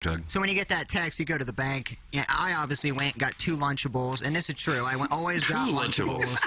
Doug. So when you get that text, you go to the bank. Yeah, I obviously went and got 2 Lunchables, and this is true. I always got Lunchables.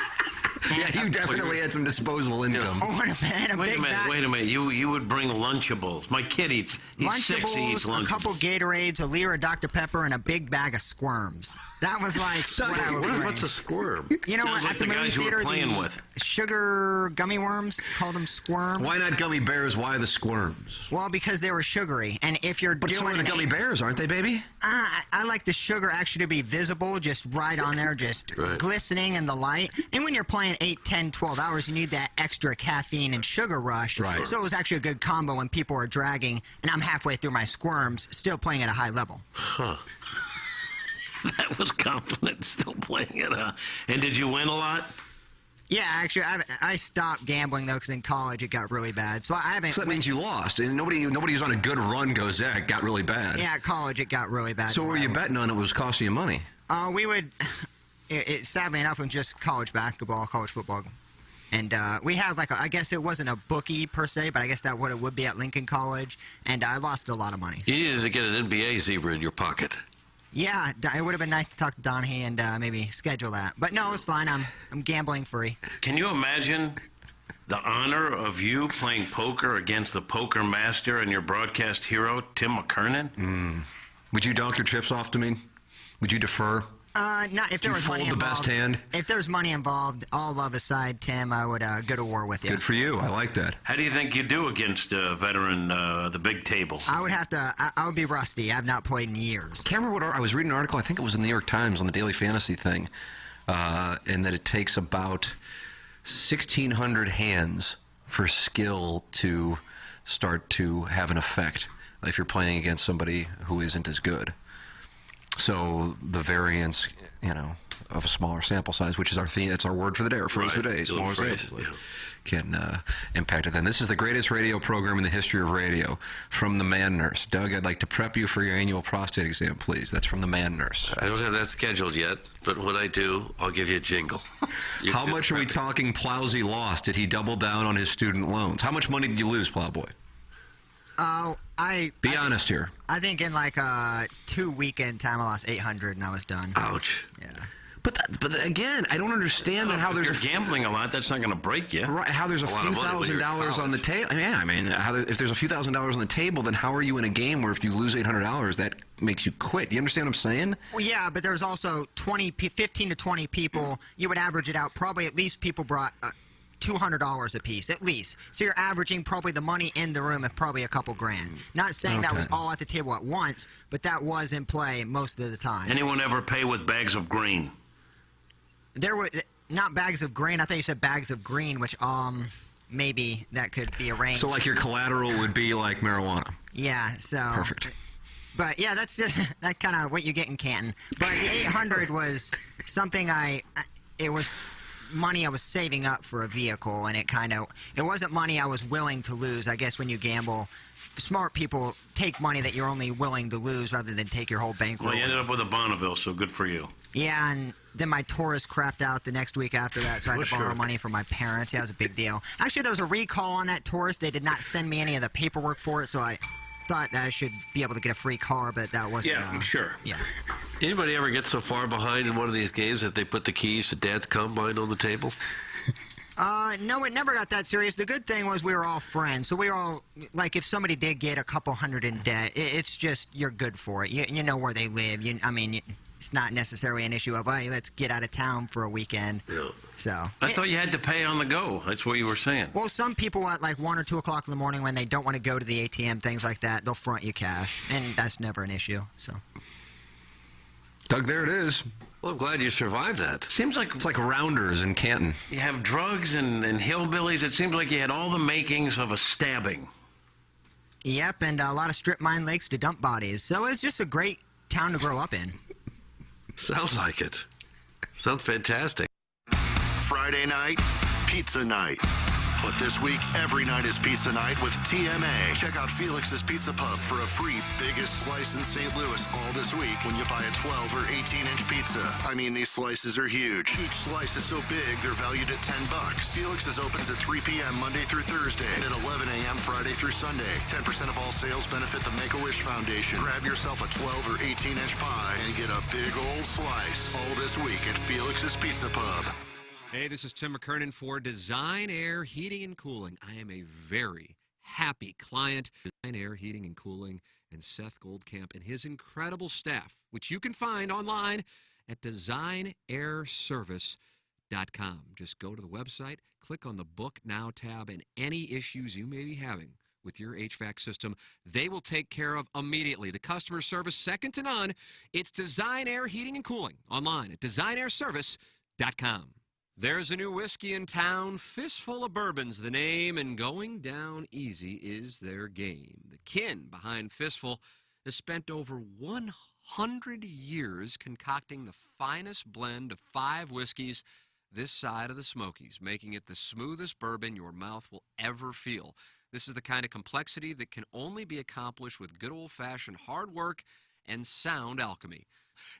Yeah, you definitely had some disposable income. Oh, and Wait a minute. You would bring Lunchables. My kid eats. He's 6. He eats Lunchables. A couple Gatorades, a liter of Dr. Pepper, and a big bag of Squirms. That was like what I would bring. What's a squirm? You know what? Like At the the movie guys you were theater, playing the with. sugar gummy worms, call them Squirms. Why not gummy bears? Why the squirms? Well, because they were sugary, and if you're But doing so are the gummy bears, aren't they, baby? I like the sugar actually to be visible, just right on there, just glistening in the light. And when you're playing 8, 10, 12 hours, you need that extra caffeine and sugar rush. Right. So it was actually a good combo when people are dragging, and I'm halfway through my Squirms, still playing at a high level. Huh. That was confident, still playing it. And did you win a lot? Yeah, actually, I stopped gambling, though, because in college it got really bad. So I haven't... So that means you lost. And nobody who's on a good run goes, yeah, it got really bad. Yeah, at college it got really bad. So what were you betting on? It was costing you money. We would... sadly enough, it was just college basketball, college football. And we had I guess it wasn't a bookie per se, but I guess that what it would be at Lincoln College. And I lost a lot of money. You needed to get an NBA zebra in your pocket. Yeah, it would have been nice to talk to Donahue and maybe schedule that. But no, it was fine. I'm gambling free. Can you imagine the honor of you playing poker against the poker master and your broadcast hero, Tim McKernan? Would you donk your chips off to me? Would you defer? Not if there was money fold the involved. best hand? If there's money involved, all love aside, Tim, I would go to war with you. Good for you. I like that. How do you think you do against a veteran, the big table? I would have to. I would be rusty. I've not played in years. Can't remember what I was reading an article. I think it was in the New York Times on the Daily Fantasy thing, and that it takes about 1,600 hands for skill to start to have an effect if you're playing against somebody who isn't as good. So the variance, of a smaller sample size, which is our theme, that's our word for the day, or phrase of the day, smaller sample size, can impact it then. This is the greatest radio program in the history of radio, from the Man Nurse. Doug, I'd like to prep you for your annual prostate exam, please. That's from the Man Nurse. I don't have that scheduled yet, but when I do, I'll give you a jingle. How much are we talking Plowsy lost? Did he double down on his student loans? How much money did you lose, Plowboy? Be honest here. I think in 2 weekend time, I lost 800 and I was done. Ouch. Yeah. But again, I don't understand how if there's you're gambling a lot, that's not going to break you. Right, how there's a few $1,000s on the table. If there's a few $1,000s on the table, then how are you in a game where if you lose $800, that makes you quit? Do you understand what I'm saying? Well, yeah, but there's also 15 to 20 people. You would average it out. Probably at least people brought $200 a piece, at least. So you're averaging probably the money in the room at probably a couple grand. Not saying that was all at the table at once, but that was in play most of the time. Anyone ever pay with bags of green? There were not bags of grain. I thought you said bags of green, which maybe that could be arranged. So like your collateral would be like marijuana. Yeah. So perfect. But yeah, that's just that kind of what you get in Canton. But the 800 was something it was money I was saving up for a vehicle, and it wasn't money I was willing to lose. I guess when you gamble, smart people take money that you're only willing to lose rather than take your whole bankroll. Well, you ended up with a Bonneville, so good for you. Yeah, and then my Taurus crapped out the next week after that, so I had to borrow money from my parents. Yeah, it was a big deal. Actually, there was a recall on that Taurus. They did not send me any of the paperwork for it, so I thought that I should be able to get a free car, but that wasn't... Yeah, I'm sure. Yeah. Anybody ever get so far behind in one of these games that they put the keys to Dad's Combine on the table? No, it never got that serious. The good thing was we were all friends, so we were all, if somebody did get a couple hundred in debt, it's just, you're good for it. You know where they live. It's not necessarily an issue of, hey, let's get out of town for a weekend. Yeah. So I thought you had to pay on the go. That's what you were saying. Well, some people at 1 or 2 o'clock in the morning when they don't want to go to the ATM, things like that, they'll front you cash, and that's never an issue. So, Doug, there it is. Well, I'm glad you survived that. Seems like it's like Rounders in Canton. You have drugs and hillbillies. It seems like you had all the makings of a stabbing. Yep, and a lot of strip mine lakes to dump bodies. So it's just a great town to grow up in. Sounds like it. Sounds fantastic. Friday night, pizza night. But this week, every night is pizza night with TMA. Check out Felix's Pizza Pub for a free biggest slice in St. Louis all this week when you buy a 12 or 18-inch pizza. I mean, these slices are huge. Each slice is so big, they're valued at $10. Felix's opens at 3 p.m. Monday through Thursday and at 11 a.m. Friday through Sunday. 10% of all sales benefit the Make-A-Wish Foundation. Grab yourself a 12 or 18-inch pie and get a big old slice all this week at Felix's Pizza Pub. Hey, this is Tim McKernan for Design Air Heating and Cooling. I am a very happy client. Design Air Heating and Cooling and Seth Goldcamp and his incredible staff, which you can find online at designairservice.com. Just go to the website, click on the Book Now tab, and any issues you may be having with your HVAC system, they will take care of immediately. The customer service, second to none. It's Design Air Heating and Cooling online at designairservice.com. There's a new whiskey in town, Fistful of Bourbon's the name, and going down easy is their game. The kin behind Fistful has spent over 100 years concocting the finest blend of 5 whiskeys this side of the Smokies, making it the smoothest bourbon your mouth will ever feel. This is the kind of complexity that can only be accomplished with good old-fashioned hard work and sound alchemy.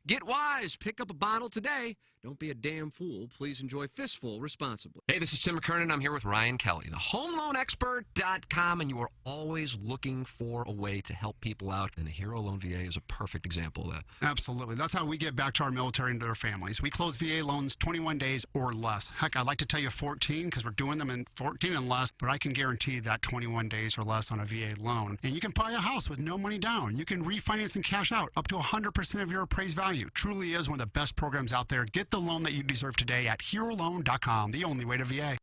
Get wise. Pick up a bottle today. Don't be a damn fool. Please enjoy Fistful responsibly. Hey, this is Tim McKernan. I'm here with Ryan Kelly, the HomeLoanExpert.com, and you are always looking for a way to help people out, and the Hero Loan VA is a perfect example of that. Absolutely. That's how we give back to our military and to their families. We close VA loans 21 days or less. Heck, I'd like to tell you 14 because we're doing them in 14 and less, but I can guarantee that 21 days or less on a VA loan. And you can buy a house with no money down. You can refinance and cash out up to 100% of your appraised value. Truly is one of the best programs out there. Get the loan that you deserve today at HeroLoan.com, the only way to VA.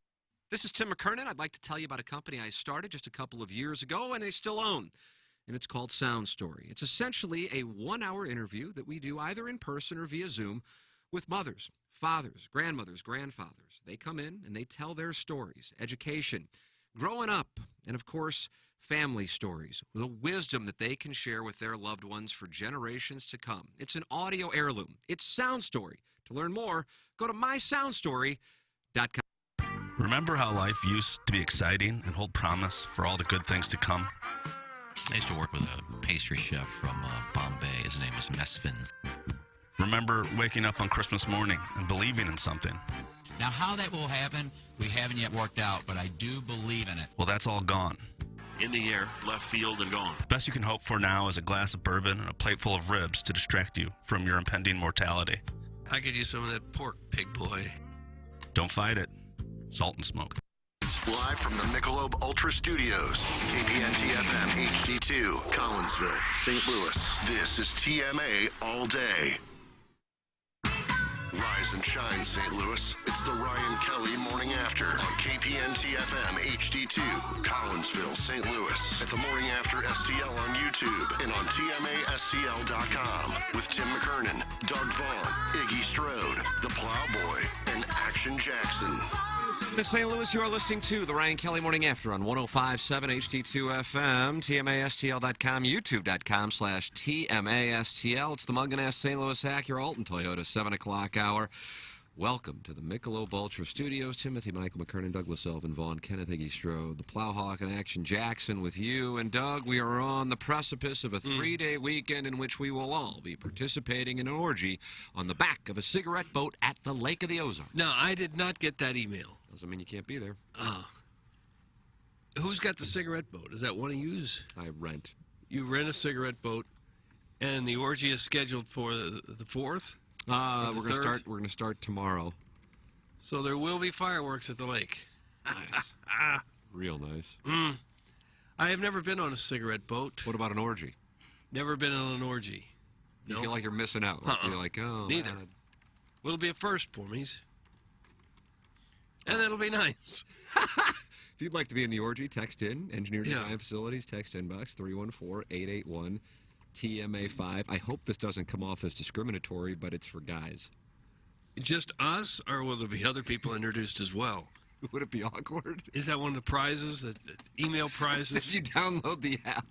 This is Tim McKernan. I'd like to tell you about a company I started just a couple of years ago, and they still own. And it's called Sound Story. It's essentially a 1-hour interview that we do either in person or via Zoom with mothers, fathers, grandmothers, grandfathers. They come in and they tell their stories, education, growing up, and of course, family stories, the wisdom that they can share with their loved ones for generations to come. It's an audio heirloom. It's Sound Story. To learn more, go to mysoundstory.com. Remember how life used to be exciting and hold promise for all the good things to come? I used to work with a pastry chef from Bombay. His name was Mesfin. Remember waking up on Christmas morning and believing in something? Now, how that will happen, we haven't yet worked out, but I do believe in it. Well, that's all gone. In the air, left field, and gone. Best you can hope for now is a glass of bourbon and a plate full of ribs to distract you from your impending mortality. I could use some of that pork, pig boy. Don't fight it. Salt and smoke. Live from the Michelob Ultra Studios, KPN-TFM HD2, Collinsville, St. Louis. This is TMA All Day. Rise and shine, St. Louis. It's the Ryan Kelly Morning After on KPN-TFM HD2, Collinsville, St. Louis. At the Morning After STL on YouTube and on TMASTL.com with Tim McKernan, Doug Vaughn, Iggy Strode, The Plowboy, and Action Jackson. In St. Louis, you are listening to the Ryan Kelly Morning After on 105.7 HD2 FM, TMASTL.com, YouTube.com/TMASTL. It's the Mungan St. Louis Acura Alton Toyota 7 o'clock hour. Welcome to the Michelob Ultra Studios. Timothy, Michael McKernan, Douglas Elvin, Vaughn, Kenneth Iggy Strode, the Plowhawk, and Action Jackson with you. And Doug, we are on the precipice of a 3-day weekend in which we will all be participating in an orgy on the back of a cigarette boat at the Lake of the Ozarks. No, I did not get that email. Doesn't mean you can't be there. Who's got the cigarette boat? Is that one of you's? I rent. You rent a cigarette boat, and the orgy is scheduled for the 4th? We're gonna start tomorrow. So there will be fireworks at the lake. Nice. Real nice. I have never been on a cigarette boat. What about an orgy? Never been on an orgy. You feel like you're missing out. Like you're like, oh, Neither. God. Well, it'll be a first for me. And it'll be nice. If you'd like to be in the orgy, text in. Engineer Design Facilities, text inbox 314-881-TMA5. I hope this doesn't come off as discriminatory, but it's for guys. Just us, or will there be other people introduced as well? Would it be awkward? Is that one of the prizes, the email prizes? If you download the app.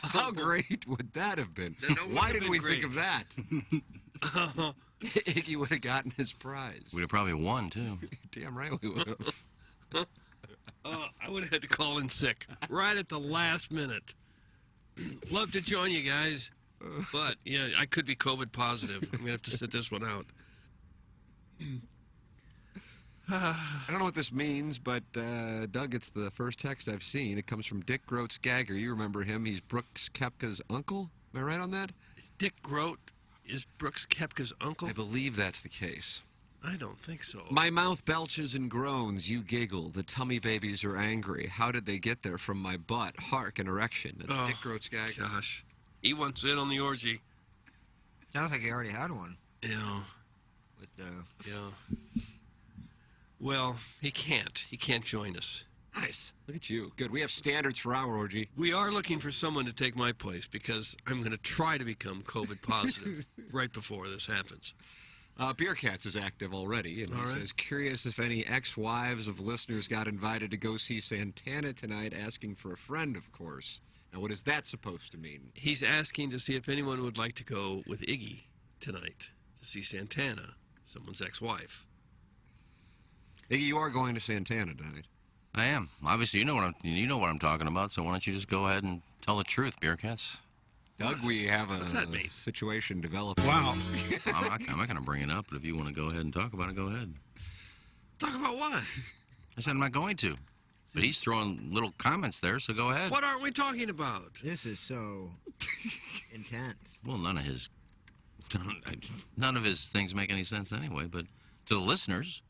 How great would that have been? That would Why have didn't been we great. think of that? Iggy would have gotten his prize. We'd have probably won, too. Damn right we would have. I would have had to call in sick right at the last minute. Love to join you guys, but yeah, I could be COVID positive. I'm gonna have to sit this one out. I don't know what this means, but Doug, it's the first text I've seen. It comes from Dick Groats Gagger. You remember him? He's Brooks Koepka's uncle. Am I right on that? Dick Groat is Brooks Koepka's uncle? I believe that's the case. I don't think so. My mouth belches and groans. You giggle. The tummy babies are angry. How did they get there from my butt? Hark, an erection. That's Dick Groats Gagger. Gosh, he wants in on the orgy. Sounds like he already had one. Yeah. With the Yeah. Well, he can't. He can't join us. Nice. Look at you. Good. We have standards for our orgy. We are looking for someone to take my place because I'm going to try to become COVID positive right before this happens. Beer Cats is active already, and he says, curious if any ex-wives of listeners got invited to go see Santana tonight, asking for a friend, of course. Now, what is that supposed to mean? He's asking to see if anyone would like to go with Iggy tonight to see Santana, someone's ex-wife. Iggy, you are going to Santana tonight. I am. Obviously, you know what I'm talking about, so why don't you just go ahead and tell the truth, Beer Cats? Doug, we have a What's that mean? situation developing. Wow. I'm not going to bring it up, but if you want to go ahead and talk about it, go ahead. Talk about what? I said I'm not going to. But he's throwing little comments there, so go ahead. What aren't we talking about? This is so intense. Well, none of his things make any sense anyway, but to the listeners.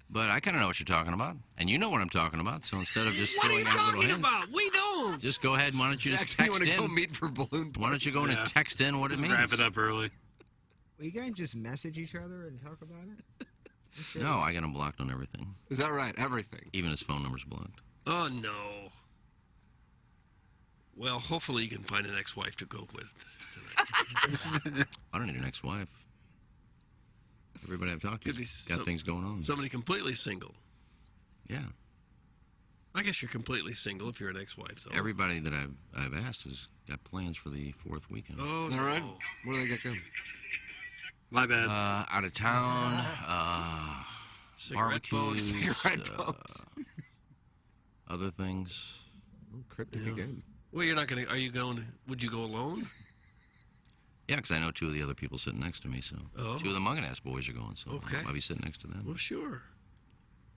But I kind of know what you're talking about, and you know what I'm talking about. So instead of just What are you throwing out little talking hints, about? We don't. just go ahead. And why don't you just Jackson, you text want to go in? meet for balloon? Why don't you go in and text in what it means? Wrap it up early. Will you guys just message each other and talk about it? No, I got him blocked on everything. Is that right? Everything. Even his phone number's blocked. Oh, no. Well, hopefully you can find an ex-wife to go with tonight. I don't need an ex-wife. Everybody I've talked to Could be got things going on. Somebody completely single. Yeah. I guess you're completely single if you're an ex-wife, though. Everybody that I've asked has got plans for the fourth weekend. Oh, All no. right. What do they got going? My bad. Out of town, Cigarette boats. barbecues, Cigarette boats. other things. Oh, cryptic again. Well, you're not going to... Are you going... Would you go alone? Yeah, because I know two of the other people sitting next to me, so Oh. two of the Muggin-ass boys are going, so Okay. I'll be sitting next to them. Well, sure.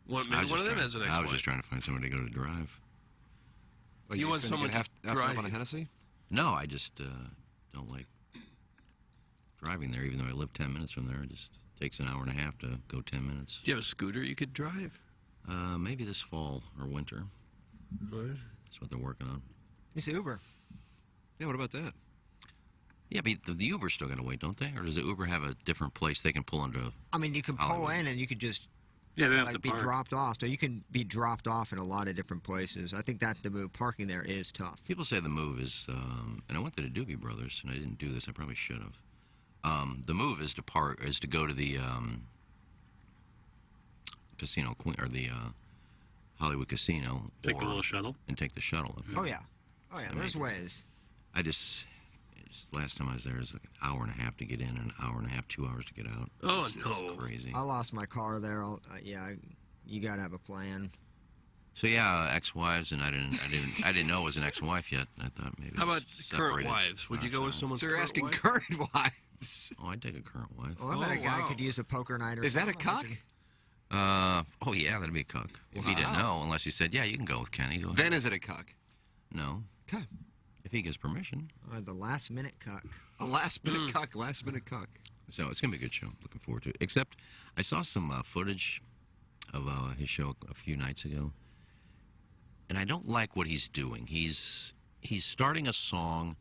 Maybe I was one of just them has an I ex-wife. was just trying to find somebody to go to drive. Well, You want finna someone get half to up drive on a you. Hennessy? No, I just don't like driving there, even though I live 10 minutes from there. It just takes an hour and a half to go 10 minutes. Do you have a scooter you could drive? Maybe this fall or winter. What? That's what they're working on. It's Uber. Yeah, what about that? Yeah, but the Uber's still got to wait, don't they? Or does the Uber have a different place they can pull into? I mean, you can pull Hollywood. in and you could just Yeah, they have to like be park. dropped off. So you can be dropped off in a lot of different places. I think that the move parking there is tough. People say the move is, and I went to the Doobie Brothers, and I didn't do this. I probably should have. The move is to go to the casino queen or the Hollywood Casino, Take the little shuttle. and take the shuttle up there. Oh yeah, there's ways. I just last time I was there, it was like an hour and a half to get in, and an hour and a half, 2 hours to get out. Oh, It's no. crazy. I lost my car there. You gotta have a plan. So yeah, ex-wives, and I didn't know it was an ex-wife yet. I thought maybe. How it about was current separated. wives? Would you go with someone's So you're current asking wife? current wives. Oh, I'd take a current wife. Well, I bet Oh, a guy wow. could use a poker night or Is that a something. cuck? Oh yeah, that'd be a cuck. If he didn't know, unless he said, yeah, you can go with Kenny. Go ahead. Then is it a cuck? No. Okay. If he gives permission. The last minute cuck. A last minute cuck, last minute cuck. So it's going to be a good show. Looking forward to it. Except I saw some footage of his show a few nights ago. And I don't like what he's doing. He's starting a song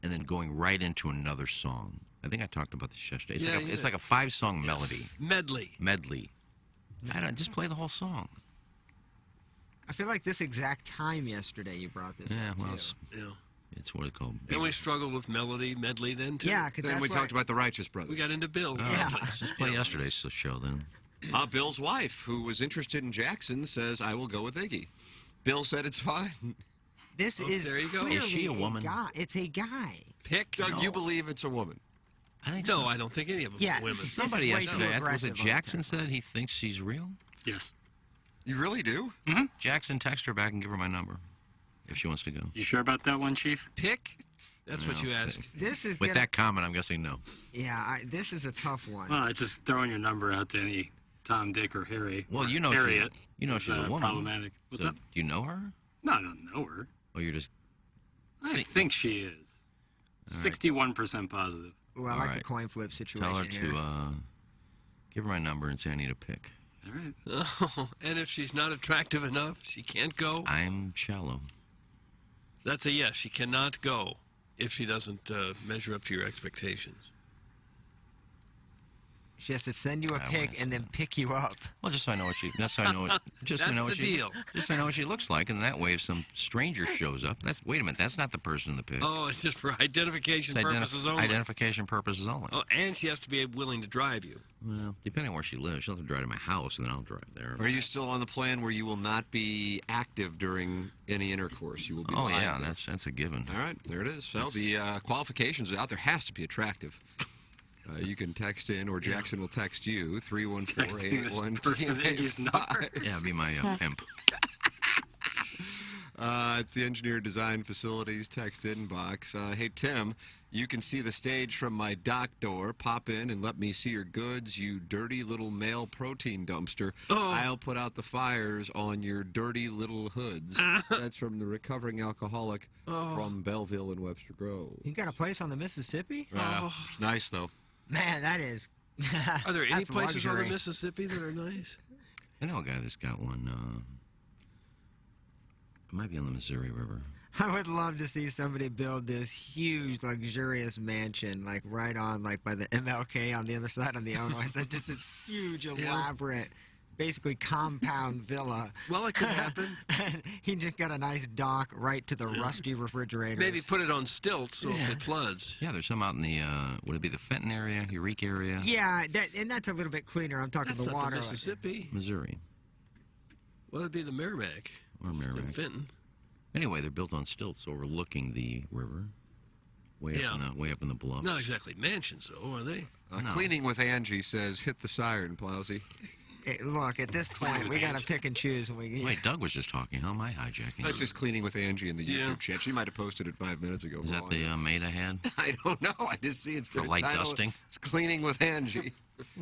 and then going right into another song. I think I talked about this yesterday. It's, Yeah, like, you it's did. like a 5-song melody. Medley. I don't just play the whole song. I feel like this exact time yesterday you brought this Yeah, up, well, too. Yeah. it's what it's called. And we struggled with medley then, too. Yeah, because Then that's we what- talked about the Righteous Brothers. We got into Bill. Yeah. Just play yesterday's show then. Bill's wife, who was interested in Jackson, says, I will go with Iggy. Bill said it's fine. This is there you go. clearly Is she a woman? guy. It's a guy. Pick. Doug, you believe it's a woman? I think No, so. I don't think any of them Yeah, are women. this is Somebody way yesterday, too was it aggressive on Jackson the said he thinks she's real? Yes. You really do? Jackson, text her back and give her my number if she wants to go. You sure about that one, Chief? Pick? That's what No, you ask. This is With gonna, that comment, I'm guessing no. yeah. This is a tough one. Well, it's just throwing your number out to any Tom, Dick, or Harry. Well, or you know Harriet. she's a woman. Problematic. What's So, up? do you know her? No, I don't know her. Or you're just... I think she is. All right. 61% positive. Ooh, I All like right. the coin flip situation Tell her here. to give her my number and say I need a pick. All right. Oh, and if she's not attractive enough, she can't go. I'm shallow. That's a yes. She cannot go if she doesn't measure up to your expectations. She has to send you a I pic wanna and then pick you up. Well, just so I know what she. Just so I know. Just so I That's know what the she. deal. Just so I know what she looks like, and that way, if some stranger shows up, that's. Wait a minute, that's not the person in the pic. Oh, it's just for identification It's purposes only. Identification purposes only. Oh, and she has to be willing to drive you. Well, depending on where she lives, she'll have to drive to my house, and then I'll drive there. Are you still on the plan where you will not be active during any intercourse? You will be Oh live yeah, there. that's a given. All right, there it is. So the qualifications are out there. Has to be attractive. You can text in, or Jackson will text you, Texting this person Iggy's 314-881-TMA5. number. Yeah, it'd be my pimp. It's the Engineer Design Facilities text inbox. Hey, Tim, you can see the stage from my dock door. Pop in and let me see your goods, you dirty little male protein dumpster. Oh. I'll put out the fires on your dirty little hoods. That's from the recovering alcoholic from Belleville and Webster Grove. You got a place on the Mississippi? It's nice, though. Man, that is. Are there any that's places on the luxury. Mississippi that are nice? I know a guy that's got one. It might be on the Missouri River. I would love to see somebody build this huge, luxurious mansion, like right on, like by the MLK on the other side of the Illinois. It's just this huge, elaborate, basically compound villa. Well, it could happen. And he just got a nice dock right to the rusty refrigerators. Maybe put it on stilts so if it floods. Yeah, there's some out in the. Would it be the Fenton area, Eureka area? Yeah, and that's a little bit cleaner. I'm talking That's the not water. the Mississippi. Missouri Well, it'd be the Merrimack. or In Merrimack. Fenton. Anyway, they're built on stilts overlooking the river, way Yeah. up in the bluffs. Not exactly mansions, though, are they? No. Cleaning with Angie says, hit the siren, Plowsy. Look, at this point, we got to pick and choose when we. Wait, Doug was just talking. How am I hijacking? That's just cleaning with Angie in the Yeah. YouTube chat. She might have posted it 5 minutes ago. Is that the maid I had? I don't know. I just see it's For the light title. dusting? It's cleaning with Angie.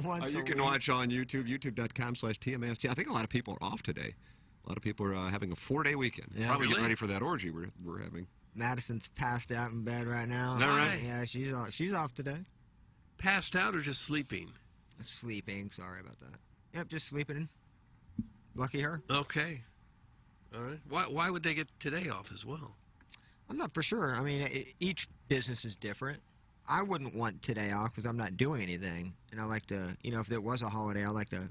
Once You a can week. watch on YouTube, youtube.com/TMST. I think a lot of people are off today. A lot of people are having a 4-day weekend. Yeah. Probably getting Really? ready for that orgy we're having. Madison's passed out in bed right now. Is that right? Yeah, she's off today. Passed out or just sleeping? Sleeping. Sorry about that. Yep, just sleeping. Lucky her. Okay. All right. Why would they get today off as well? I'm not for sure. I mean, each business is different. I wouldn't want today off because I'm not doing anything, and I like to, if there was a holiday, I like to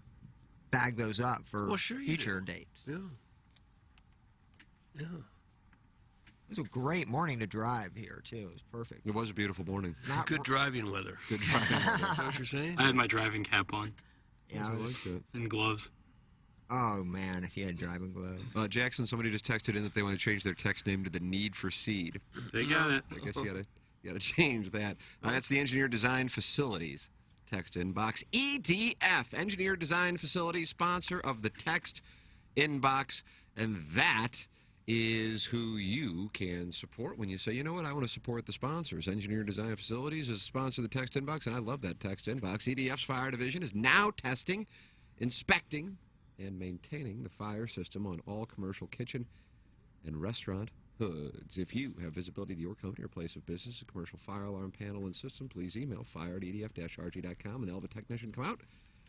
bag those up for Well, sure you future do. dates. Yeah. Yeah. It was a great morning to drive here too. It was perfect. It was a beautiful morning. Not Good driving weather. Good driving. Is that what you're saying? I had my driving cap on Yeah, I I was, liked it. and gloves. oh man, if you had driving gloves. Jackson, somebody just texted in that they want to change their text name to the Need for Seed. They got it. I guess you gotta change that. That's the Engineer Design Facilities text inbox. EDF, Engineer Design Facilities, sponsor of the text inbox, and that is who you can support when you say, you know what, I want to support the sponsors. Engineer Design Facilities is a sponsor of the text inbox, and I love that text inbox. EDF's fire division is now testing, inspecting, and maintaining the fire system on all commercial kitchen and restaurant hoods. If you have visibility to your company or place of business, a commercial fire alarm panel and system, please email fire@edf-rg.com and they'll have a technician come out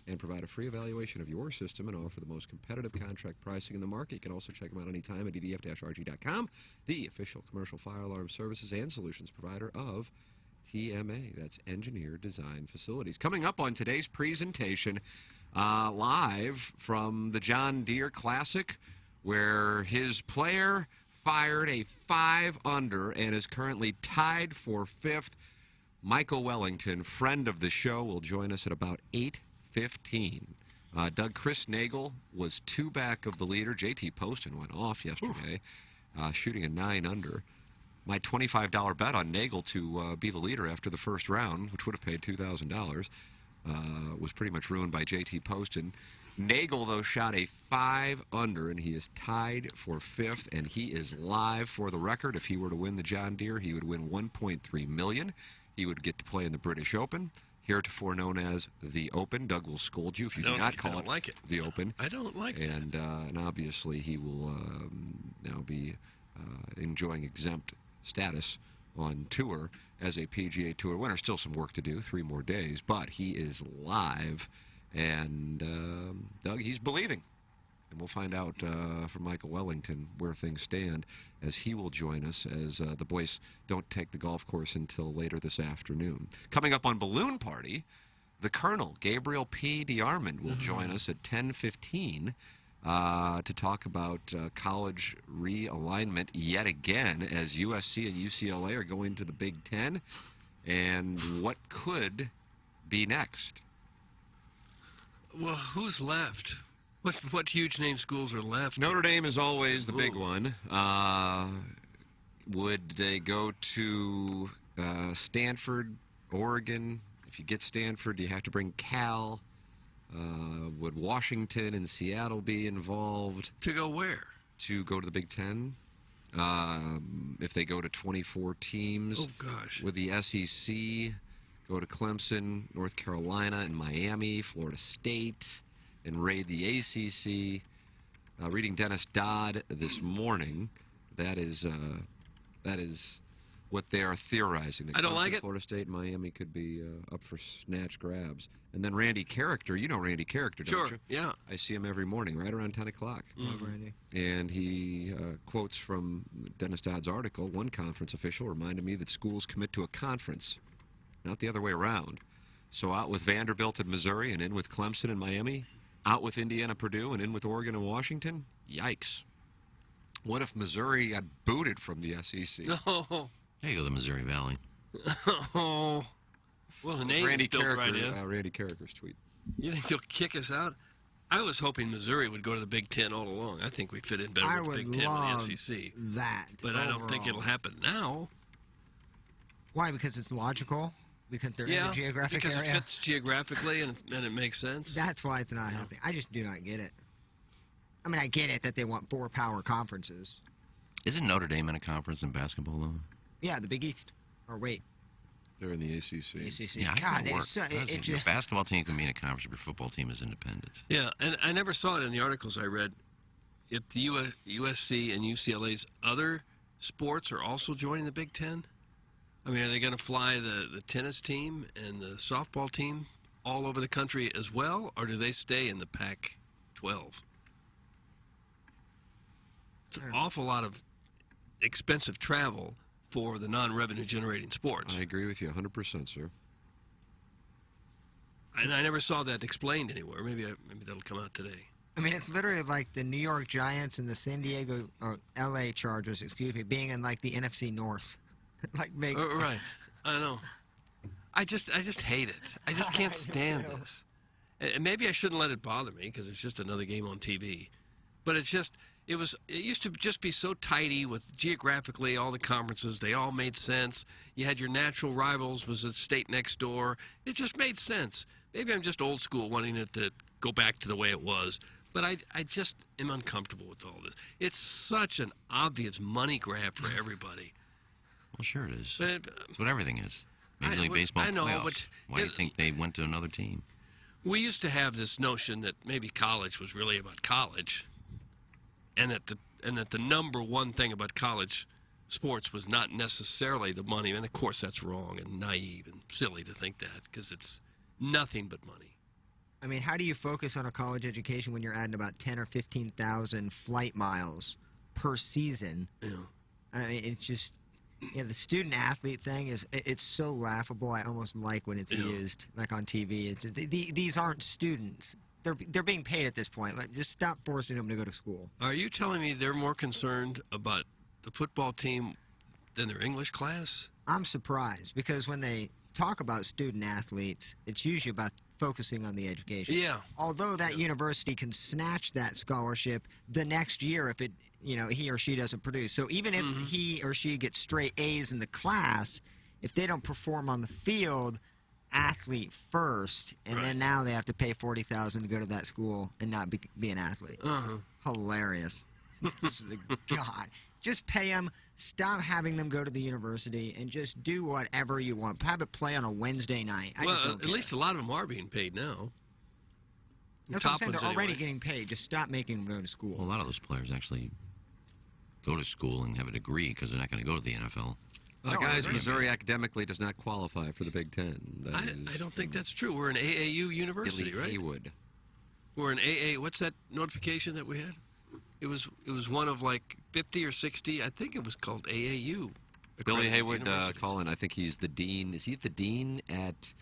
and provide a free evaluation of your system and offer the most competitive contract pricing in the market. You can also check them out anytime at edf-rg.com, the official commercial fire alarm services and solutions provider of TMA. That's Engineer Design Facilities. Coming up on today's presentation, live from the John Deere Classic, where his player fired a 5-under and is currently tied for 5th. Michael Wellington, friend of the show, will join us at about 8:15. Chris Nagel was 2 back of the leader. JT Poston went off yesterday, shooting a 9-under. my $25 bet on Nagel to be the leader after the first round, which would have paid $2,000, was pretty much ruined by JT Poston. Nagel, though, shot a 5 under, and he is tied for 5th, and he is live for the record. If he were to win the John Deere, he would win $1.3 million. He would get to play in the British Open, heretofore known as the Open. Doug will scold you if you do not call it the Open. I don't like that. And obviously he will now be enjoying exempt status on tour as a PGA Tour winner. Still some work to do, 3 more days, but he is live. And Doug, he's believing. And we'll find out from Michael Wellington where things stand as he will join us as the boys don't take the golf course until later this afternoon. Coming up on Balloon Party, the Colonel, Gabriel P. DeArmond, will join us at 10:15 to talk about college realignment yet again as USC and UCLA are going to the Big Ten and what could be next. Well, who's left? What huge name schools are left? Notre Dame is always the big one. Would they go to Stanford, Oregon? If you get Stanford, do you have to bring Cal? Would Washington and Seattle be involved? To go where? To go to the Big Ten. If they go to 24 teams. Oh, gosh. With the SEC, go to Clemson, North Carolina, and Miami, Florida State, and raid the ACC. Reading Dennis Dodd this morning, that is what they are theorizing. That I don't Clemson, like it. Florida State, and Miami could be up for snatch grabs. And then Randy Character, you know Randy Character, don't Sure, you? yeah. I see him every morning, right around 10 o'clock. Love Randy. And he quotes from Dennis Dodd's article, one conference official reminded me that schools commit to a conference, not the other way around. So out with Vanderbilt and Missouri and in with Clemson and Miami, out with Indiana, Purdue, and in with Oregon and Washington? Yikes. What if Missouri got booted from the SEC? Oh. There you go, the Missouri Valley. Oh. Well, the It's name Randy is built right in. Randy Carricker's tweet. You think they'll kick us out? I was hoping Missouri would go to the Big Ten all along. I think we fit in better I with the would Big Ten love with the SEC. that. But I don't think it'll overall. happen now. Why? Because it's logical? Because they're in the geographic because area? it fits geographically and it makes sense. That's why it's not happening. I just do not get it. I mean, I get it that they want 4 power conferences. Isn't Notre Dame in a conference in basketball, though? Yeah, the Big East. Or wait, They're in the ACC. ACC. Yeah, God, it it's so, it Your just, basketball team can be in a conference, but your football team is independent. Yeah, and I never saw it in the articles I read. If the USC and UCLA's other sports are also joining the Big Ten, I mean, are they going to fly the tennis team and the softball team all over the country as well, or do they stay in the Pac-12? It's an awful lot of expensive travel for the non-revenue generating sports. I agree with you 100%, sir. And I never saw that explained anywhere. Maybe that'll come out today. I mean, it's literally like the New York Giants and the San Diego, or LA Chargers, excuse me, being in like the NFC North. Like makes Right. I know. I just hate it. I just can't stand this. And maybe I shouldn't let it bother me because it's just another game on TV. But it used to just be so tidy with geographically all the conferences. They all made sense. You had your natural rivals was the state next door. It just made sense. Maybe I'm just old school wanting it to go back to the way it was. But I just am uncomfortable with all this. It's such an obvious money grab for everybody. Well, sure it is. But That's what everything is. Major League Baseball I know, playoffs. but Why do you think they went to another team? we used to have this notion that maybe college was really about college, and that the number one thing about college sports was not necessarily the money. And of course, that's wrong and naive and silly to think that because it's nothing but money. I mean, how do you focus on a college education when you're adding about 10 or 15,000 flight miles per season? Yeah. I mean, it's just, the student athlete thing it's so laughable. I almost like when it's used, like on TV. It's these aren't students. They're being paid at this point. Like, just stop forcing them to go to school. Are you telling me they're more concerned about the football team than their English class? I'm surprised because when they talk about student athletes, it's usually about focusing on the education. Yeah. Although that university can snatch that scholarship the next year if it, he or she doesn't produce. So even if he or she gets straight A's in the class, if they don't perform on the field, athlete first, and then now they have to pay $40,000 to go to that school and not be an athlete. Hilarious. God, just pay them. Stop having them go to the university and just do whatever you want. Have it play on a Wednesday night. Well, at least a lot of them are being paid now. That's what I'm saying. They're already getting paid. Just stop making them go to school. Well, a lot of those players actually go to school and have a degree because they're not going to go to the NFL. Guys, Missouri academically does not qualify for the Big Ten. I don't think that's true. We're an AAU university, Billy right? Haywood. We're an AA. What's that notification that we had? It was one of like 50 or 60. I think it was called AAU. Billy accredited Haywood, universities. Colin, I think he's the dean. Is he the dean at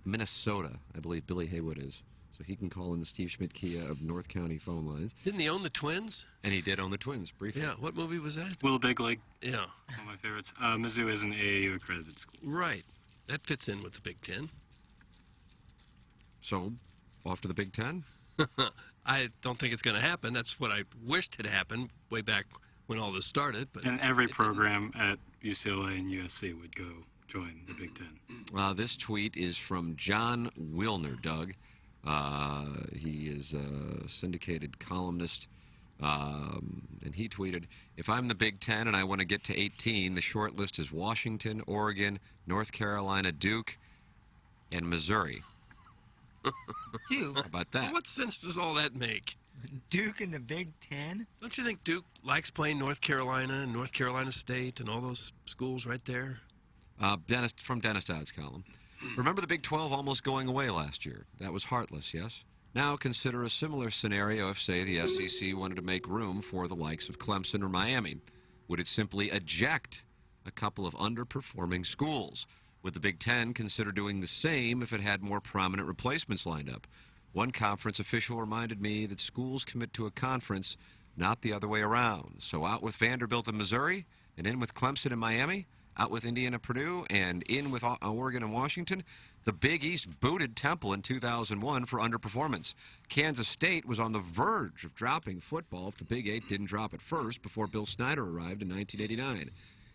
Minnesota? I believe Billy Haywood is. So he can call in the Steve Schmidt Kia of North County phone lines. Didn't he own the Twins? And he did own the Twins, briefly. Yeah. What movie was that? Will Big League. Yeah. One of my favorites. Mizzou is an AAU accredited school. Right. That fits in with the Big Ten. So, off to the Big Ten? I don't think it's going to happen. That's what I wished had happened way back when all this started. But And every program at UCLA and USC would go join the Big Ten. This tweet is from John Wilner, Doug. He is a syndicated columnist, and he tweeted, "If I'm the Big Ten and I want to get to 18, the short list is Washington, Oregon, North Carolina, Duke, and Missouri." Duke? How about that? What sense does all that make? Duke in the Big Ten? Don't you think Duke likes playing North Carolina and North Carolina State and all those schools right there? Dennis, from Dennis Dodd's column. Remember the Big 12 almost going away last year? That was heartless, yes? Now consider a similar scenario if, say, the SEC wanted to make room for the likes of Clemson or Miami. Would it simply eject a couple of underperforming schools? Would the Big Ten consider doing the same if it had more prominent replacements lined up? One conference official reminded me that schools commit to a conference, not the other way around. So out with Vanderbilt and Missouri, and in with Clemson and Miami, out with Indiana, Purdue, and in with Oregon and Washington. The Big East booted Temple in 2001 for underperformance. Kansas State was on the verge of dropping football if the Big Eight didn't drop it first before Bill Snyder arrived in 1989.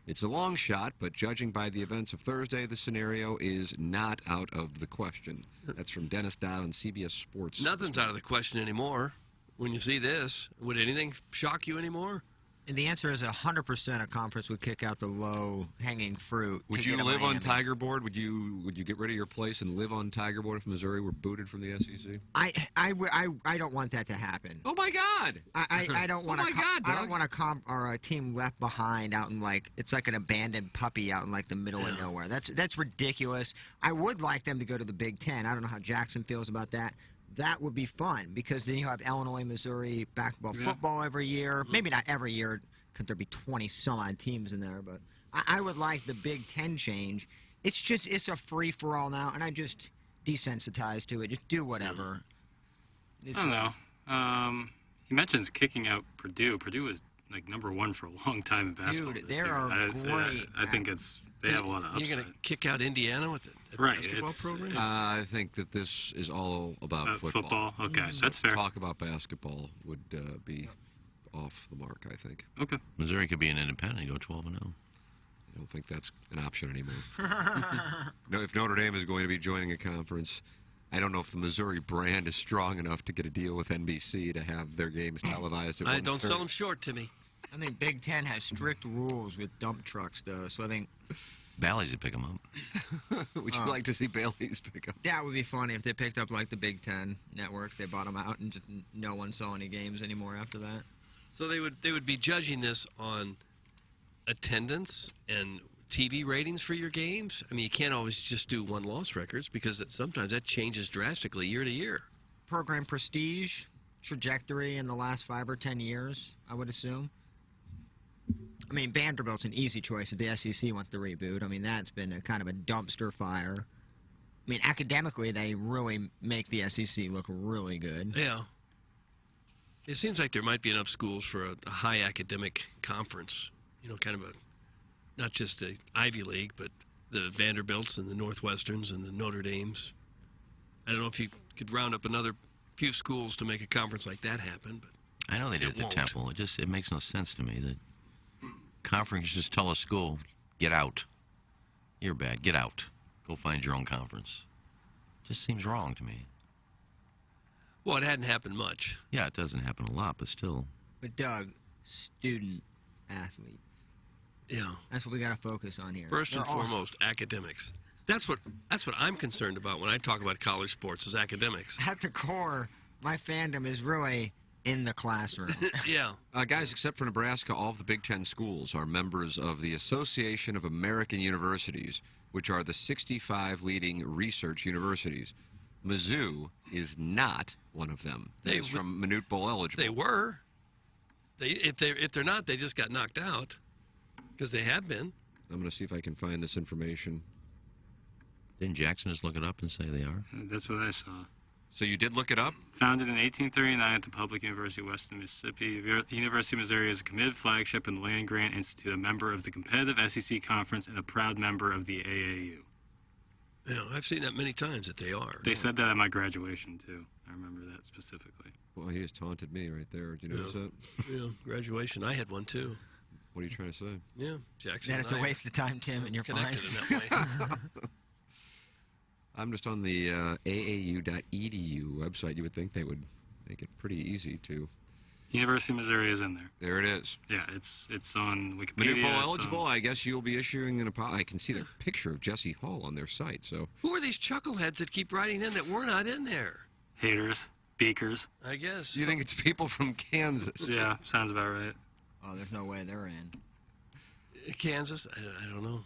It's a long shot, but judging by the events of Thursday, the scenario is not out of the question. That's from Dennis Dodd on CBS Sports. Nothing's out of the question anymore. When you see this, would anything shock you anymore? And the answer is 100% a conference would kick out the low-hanging fruit. Would you live on Tiger Board? Would you get rid of your place and live on Tiger Board if Missouri were booted from the SEC? I don't want that to happen. Oh my God! I don't want I don't want a team left behind out in it's like an abandoned puppy out in the middle of nowhere. That's ridiculous. I would like them to go to the Big Ten. I don't know how Jackson feels about that. That would be fun because then you have Illinois, Missouri basketball, football every year. Maybe not every year because there'd be 20-some-odd teams in there. But I would like the Big Ten change. It's a free-for-all now, and I'm just desensitized to it. Just do whatever. I don't know. He mentions kicking out Purdue. Purdue was number one for a long time in basketball. Dude, they are great. I think they have a lot of upside. You're going to kick out Indiana with a basketball program? I think that this is all about football. Okay, that's fair. Talk about basketball would be off the mark, I think. Okay. Missouri could be an independent and go 12-0. I don't think that's an option anymore. No, if Notre Dame is going to be joining a conference, I don't know if the Missouri brand is strong enough to get a deal with NBC to have their games televised at I don't sell them short to me. I think Big Ten has strict rules with dump trucks, though, so I think Bally's would pick them up. Would you like to see Bailey's pick up? that would be funny if they picked up the Big Ten network. They bought them out, and just no one saw any games anymore after that. So they would be judging this on attendance and TV ratings for your games. I mean, you can't always just do win-loss records because sometimes that changes drastically year to year. Program prestige, trajectory in the last 5 or 10 years, I would assume. I mean, Vanderbilt's an easy choice if the SEC wants to reboot. I mean, that's been a kind of a dumpster fire. I mean, academically, they really make the SEC look really good. Yeah. It seems like there might be enough schools for a high academic conference. Kind of not just a Ivy League, but the Vanderbilts and the Northwesterns and the Notre Dames. I don't know if you could round up another few schools to make a conference like that happen, but I know they did It at the won't. Temple. It makes no sense to me that conference just tell a school, get out. You're bad. Get out. Go find your own conference. Just seems wrong to me. well, it hadn't happened much. Yeah, it doesn't happen a lot, but still. But Doug, student athletes. Yeah. That's what we got to focus on here. First and They're awesome. foremost, academics. That's what I'm concerned about when I talk about college sports is academics. At the core, my fandom is really in the classroom. Yeah. Guys, except for Nebraska, all of the Big Ten schools are members of the Association of American Universities, which are the 65 leading research universities. Mizzou is not one of them. It's from Minute Bowl eligible. They were. If they're not, they just got knocked out because they have been. I'm going to see if I can find this information. Didn't Jackson just look it up and say they are? That's what I saw. So you did look it up? Founded in 1839 at the Public University of Western Mississippi, the University of Missouri is a committed flagship and land-grant institute, a member of the competitive SEC Conference, and a proud member of the AAU. Yeah, I've seen that many times that they are. They said that at my graduation, too. I remember that specifically. Well, he just taunted me right there. Did you notice that? Yeah, graduation. I had one too. What are you trying to say? Yeah, Jackson. That it's and a I waste of time, Tim, and you're fine. connected in that way. I'm just on the aau.edu website. You would think they would make it pretty easy to. University of Missouri is in there. There it is. Yeah, it's on Wikipedia. Minute Bowl it's eligible. on- I guess you'll be issuing an apology. I can see the picture of Jesse Hall on their site. So Who are these chuckleheads that keep writing in that we're not in there? Haters, beakers. I guess. you think it's people from Kansas? Yeah, sounds about right. Oh, there's no way they're in. Kansas? I don't know.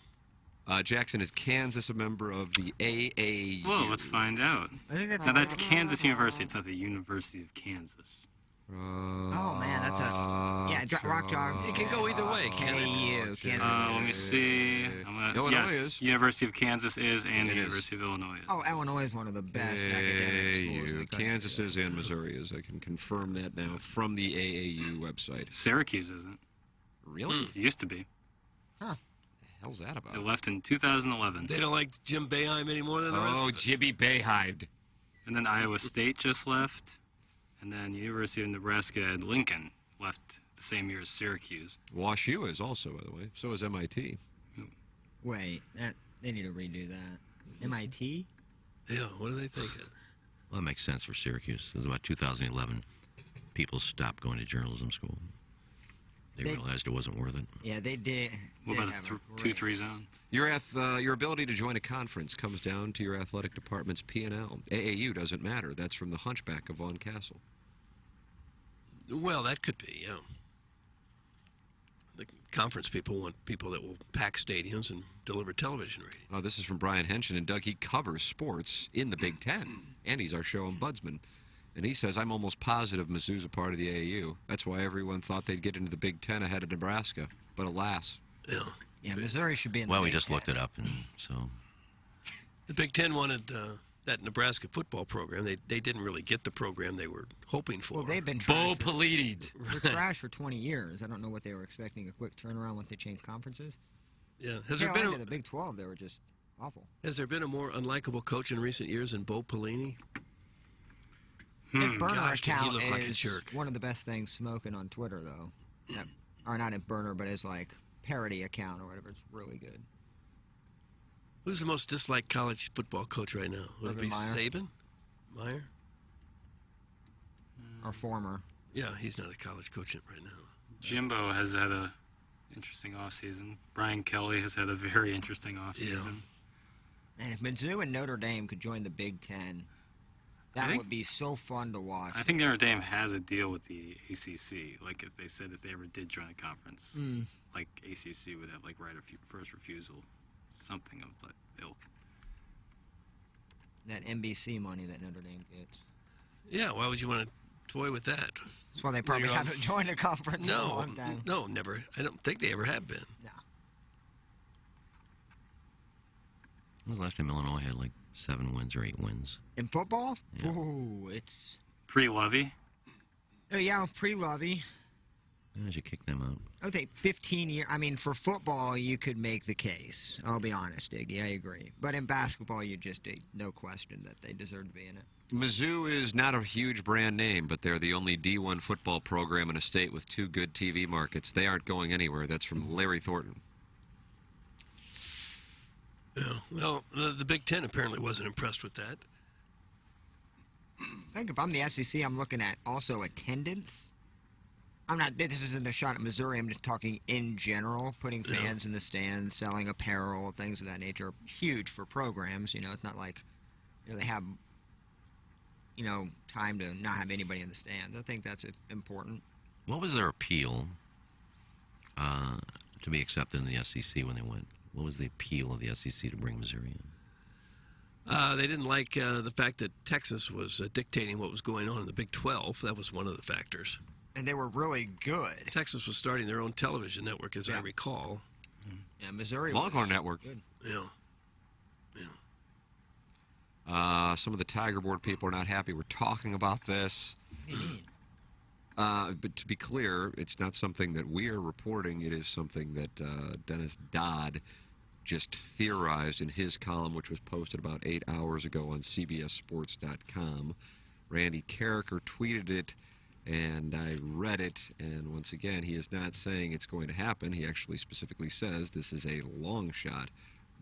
Jackson is Kansas, a member of the AAU. Well, let's find out. I think that's Now, that's Kansas University. It's not the University of Kansas. Oh man, that's a rock dog. It can go either way, can it? AAU, Kansas. Let me see. Illinois yes, is. University of Kansas is, and It the is. University of Illinois is. Oh, Illinois is one of the best academic schools in the AAU. country. Kansas is and Missouri is. I can confirm that now from the AAU website. Syracuse isn't. Really? It used to be. Huh. The hell's that about? It left in 2011. They don't like Jim Boeheim any more than the rest Oh, of us. Jibby Bayhived. And then Iowa State just left. And then University of Nebraska and Lincoln left the same year as Syracuse. Wash U is also, by the way. So is MIT. Wait, they need to redo that. MIT? Yeah, what are they thinking? Well, that makes sense for Syracuse. It was about 2011. People stopped going to journalism school. They realized it wasn't worth it. Yeah, they did. What did about have a a great- 2-3 zone? Your ability to join a conference comes down to your athletic department's P&L. AAU doesn't matter. That's from the Hunchback of Von Castle. Well, that could be, yeah. The conference people want people that will pack stadiums and deliver television ratings. This is from Brian Henson, and Doug, he covers sports in the Big Ten, and he's our show ombudsman. And he says, I'm almost positive Mizzou's a part of the AAU. That's why everyone thought they'd get into the Big Ten ahead of Nebraska. But alas. Yeah. Yeah, Missouri should be in the Well, we Big just Ten. looked it up, and so. The Big Ten wanted that Nebraska football program. They didn't really get the program they were hoping for. Well, they've been Bo trash. Pelitied. They're trash for 20 years. I don't know what they were expecting, a quick turnaround once they changed conferences. Yeah. Has there been the Big 12, they were just awful. Has there been a more unlikable coach in recent years than Bo Pelini? His burner Gosh, did he account look like a is jerk. one of the best things smoking on Twitter, though. Or not in burner, but his like parody account or whatever. It's really good. Who's the most disliked college football coach right now? Would it be Urban Meyer. Saban? Meyer? Or former. Yeah, he's not a college coach right now. Jimbo has had a interesting offseason. Brian Kelly has had a very interesting offseason. And if Mizzou and Notre Dame could join the Big Ten, that think- would be so fun to watch. I think Notre Dame has a deal with the ACC. Like if they ever did join a conference, like ACC would have like right of first refusal, something of that ilk. That NBC money that Notre Dame gets. Yeah, why would you want to toy with that? That's why they probably You're on- haven't joined a conference in a No, long time. no, never. I don't think they ever have been. No. When was the last time Illinois had like 7 wins or 8 wins? In football? Yeah. Ooh, it's... Pre-Lovey. Oh, yeah, pre-Lovey. I should kick them out. I would think 15 years. I mean, for football, you could make the case. I'll be honest, Iggy. I agree. But in basketball, you just no question that they deserve to be in it. Mizzou is not a huge brand name, but they're the only D1 football program in a state with 2 good TV markets. They aren't going anywhere. That's from Larry Thornton. Yeah. Well, the Big Ten apparently wasn't impressed with that. I think if I'm the SEC, I'm looking at also attendance. I'm not. This isn't a shot at Missouri. I'm just talking in general. Putting fans in the stands, selling apparel, things of that nature, are huge for programs. It's not like they have time to not have anybody in the stands. I think that's important. What was their appeal to be accepted in the SEC when they went? What was the appeal of the SEC to bring Missouri in? They didn't like the fact that Texas was dictating what was going on in the Big 12. That was one of the factors. And they were really good. Texas was starting their own television network, as I recall. Yeah, Missouri. Longhorn Network. Good. Yeah. Some of the Tiger Board people are not happy we're talking about this. But to be clear, it's not something that we are reporting. It is something that Dennis Dodd just theorized in his column, which was posted about 8 hours ago on CBSSports.com. Randy Carricker tweeted it, and I read it, and once again, he is not saying it's going to happen. He actually specifically says this is a long shot,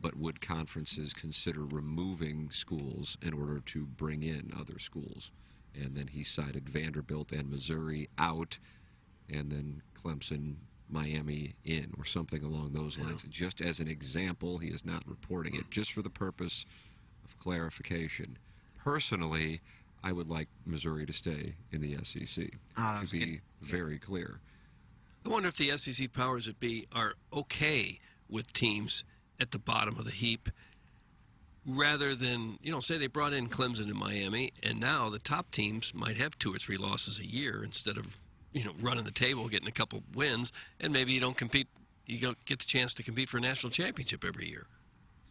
but would conferences consider removing schools in order to bring in other schools? And then he cited Vanderbilt and Missouri out, and then Clemson, Miami in, or something along those lines. Just as an example, he is not reporting it, just for the purpose of clarification. Personally, I would like Missouri to stay in the SEC, to be very clear. I wonder if the SEC powers that be are okay with teams at the bottom of the heap rather than, say they brought in Clemson and Miami, and now the top teams might have 2 or 3 losses a year instead of, running the table, getting a couple wins, and maybe you don't compete, you don't get the chance to compete for a national championship every year.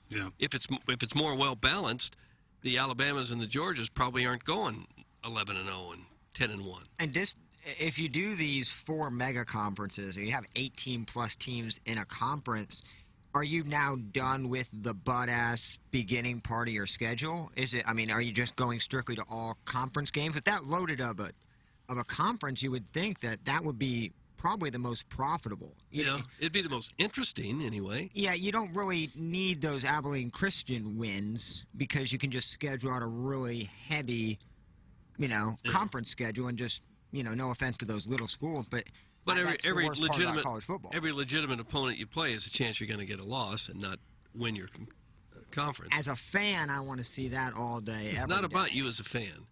Yeah. If it's more well-balanced, the Alabamas and the Georgias probably aren't going 11-0 and 10-1. And just if you do these 4 mega conferences, or you have 18+ teams in a conference, are you now done with the butt-ass beginning part of your schedule? Are you just going strictly to all conference games? With that loaded of a conference, you would think that would be probably the most profitable. It'd be the most interesting anyway. Yeah, you don't really need those Abilene Christian wins because you can just schedule out a really heavy, conference schedule and just, no offense to those little schools, but every legitimate college football. Every legitimate opponent you play is a chance you're going to get a loss and not win your conference. As a fan, I want to see that all day. It's not about you as a fan.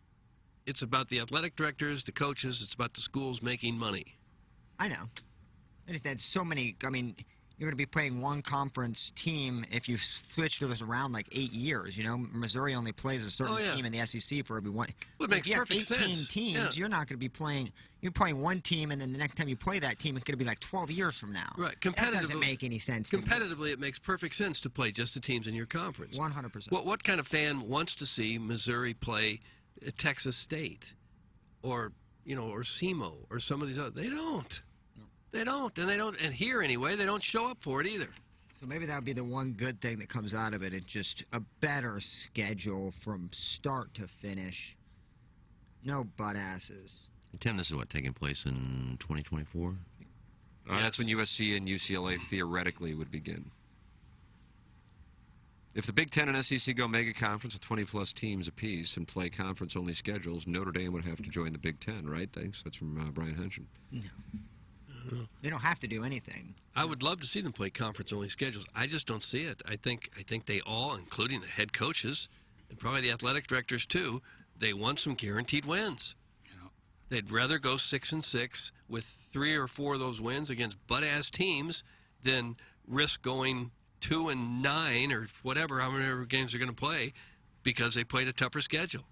It's about the athletic directors, the coaches. It's about the schools making money. I know. And there's so many. You're going to be playing one conference team if you switch this around like 8 years. Missouri only plays a certain team in the SEC for every one. Well, it makes if you perfect have 18 sense. teams, you're not going to be playing. You're playing one team, and then the next time you play that team, it's going to be like 12 years from now. Right. That doesn't make any sense. Competitively, it makes perfect sense to play just the teams in your conference. 100%. What kind of fan wants to see Missouri play Texas State, or or SEMO, or some of these other? They don't. They don't, and here anyway, they don't show up for it either. So maybe that would be the one good thing that comes out of it. It's just a better schedule from start to finish. No butt asses. Tim, this is taking place in 2024? That's when USC and UCLA theoretically would begin. If the Big Ten and SEC go mega conference with 20-plus teams apiece and play conference-only schedules, Notre Dame would have to join the Big Ten, right? Thanks. That's from Brian Henshin. No. They don't have to do anything. I would love to see them play conference-only schedules. I just don't see it. I think they all, including the head coaches and probably the athletic directors too, they want some guaranteed wins. Yeah. They'd rather go 6-6 with 3 or 4 of those wins against butt-ass teams than risk going 2-9 or whatever, how many games they're going to play, because they played a tougher schedule.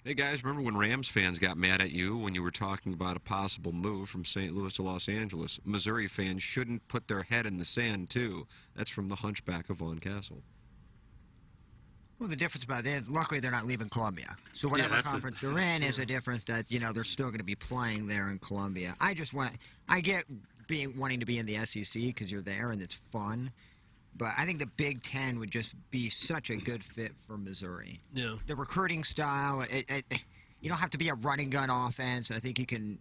Hey, guys, remember when Rams fans got mad at you when you were talking about a possible move from St. Louis to Los Angeles? Missouri fans shouldn't put their head in the sand, too. That's from the Hunchback of Von Castle. Well, the difference about it, luckily they're not leaving Columbia. So whatever that's conference they're in is a difference that, they're still going to be playing there in Columbia. I get wanting to be in the SEC because you're there and it's fun. But I think the Big Ten would just be such a good fit for Missouri. Yeah. The recruiting style, you don't have to be a running gun offense. I think you can,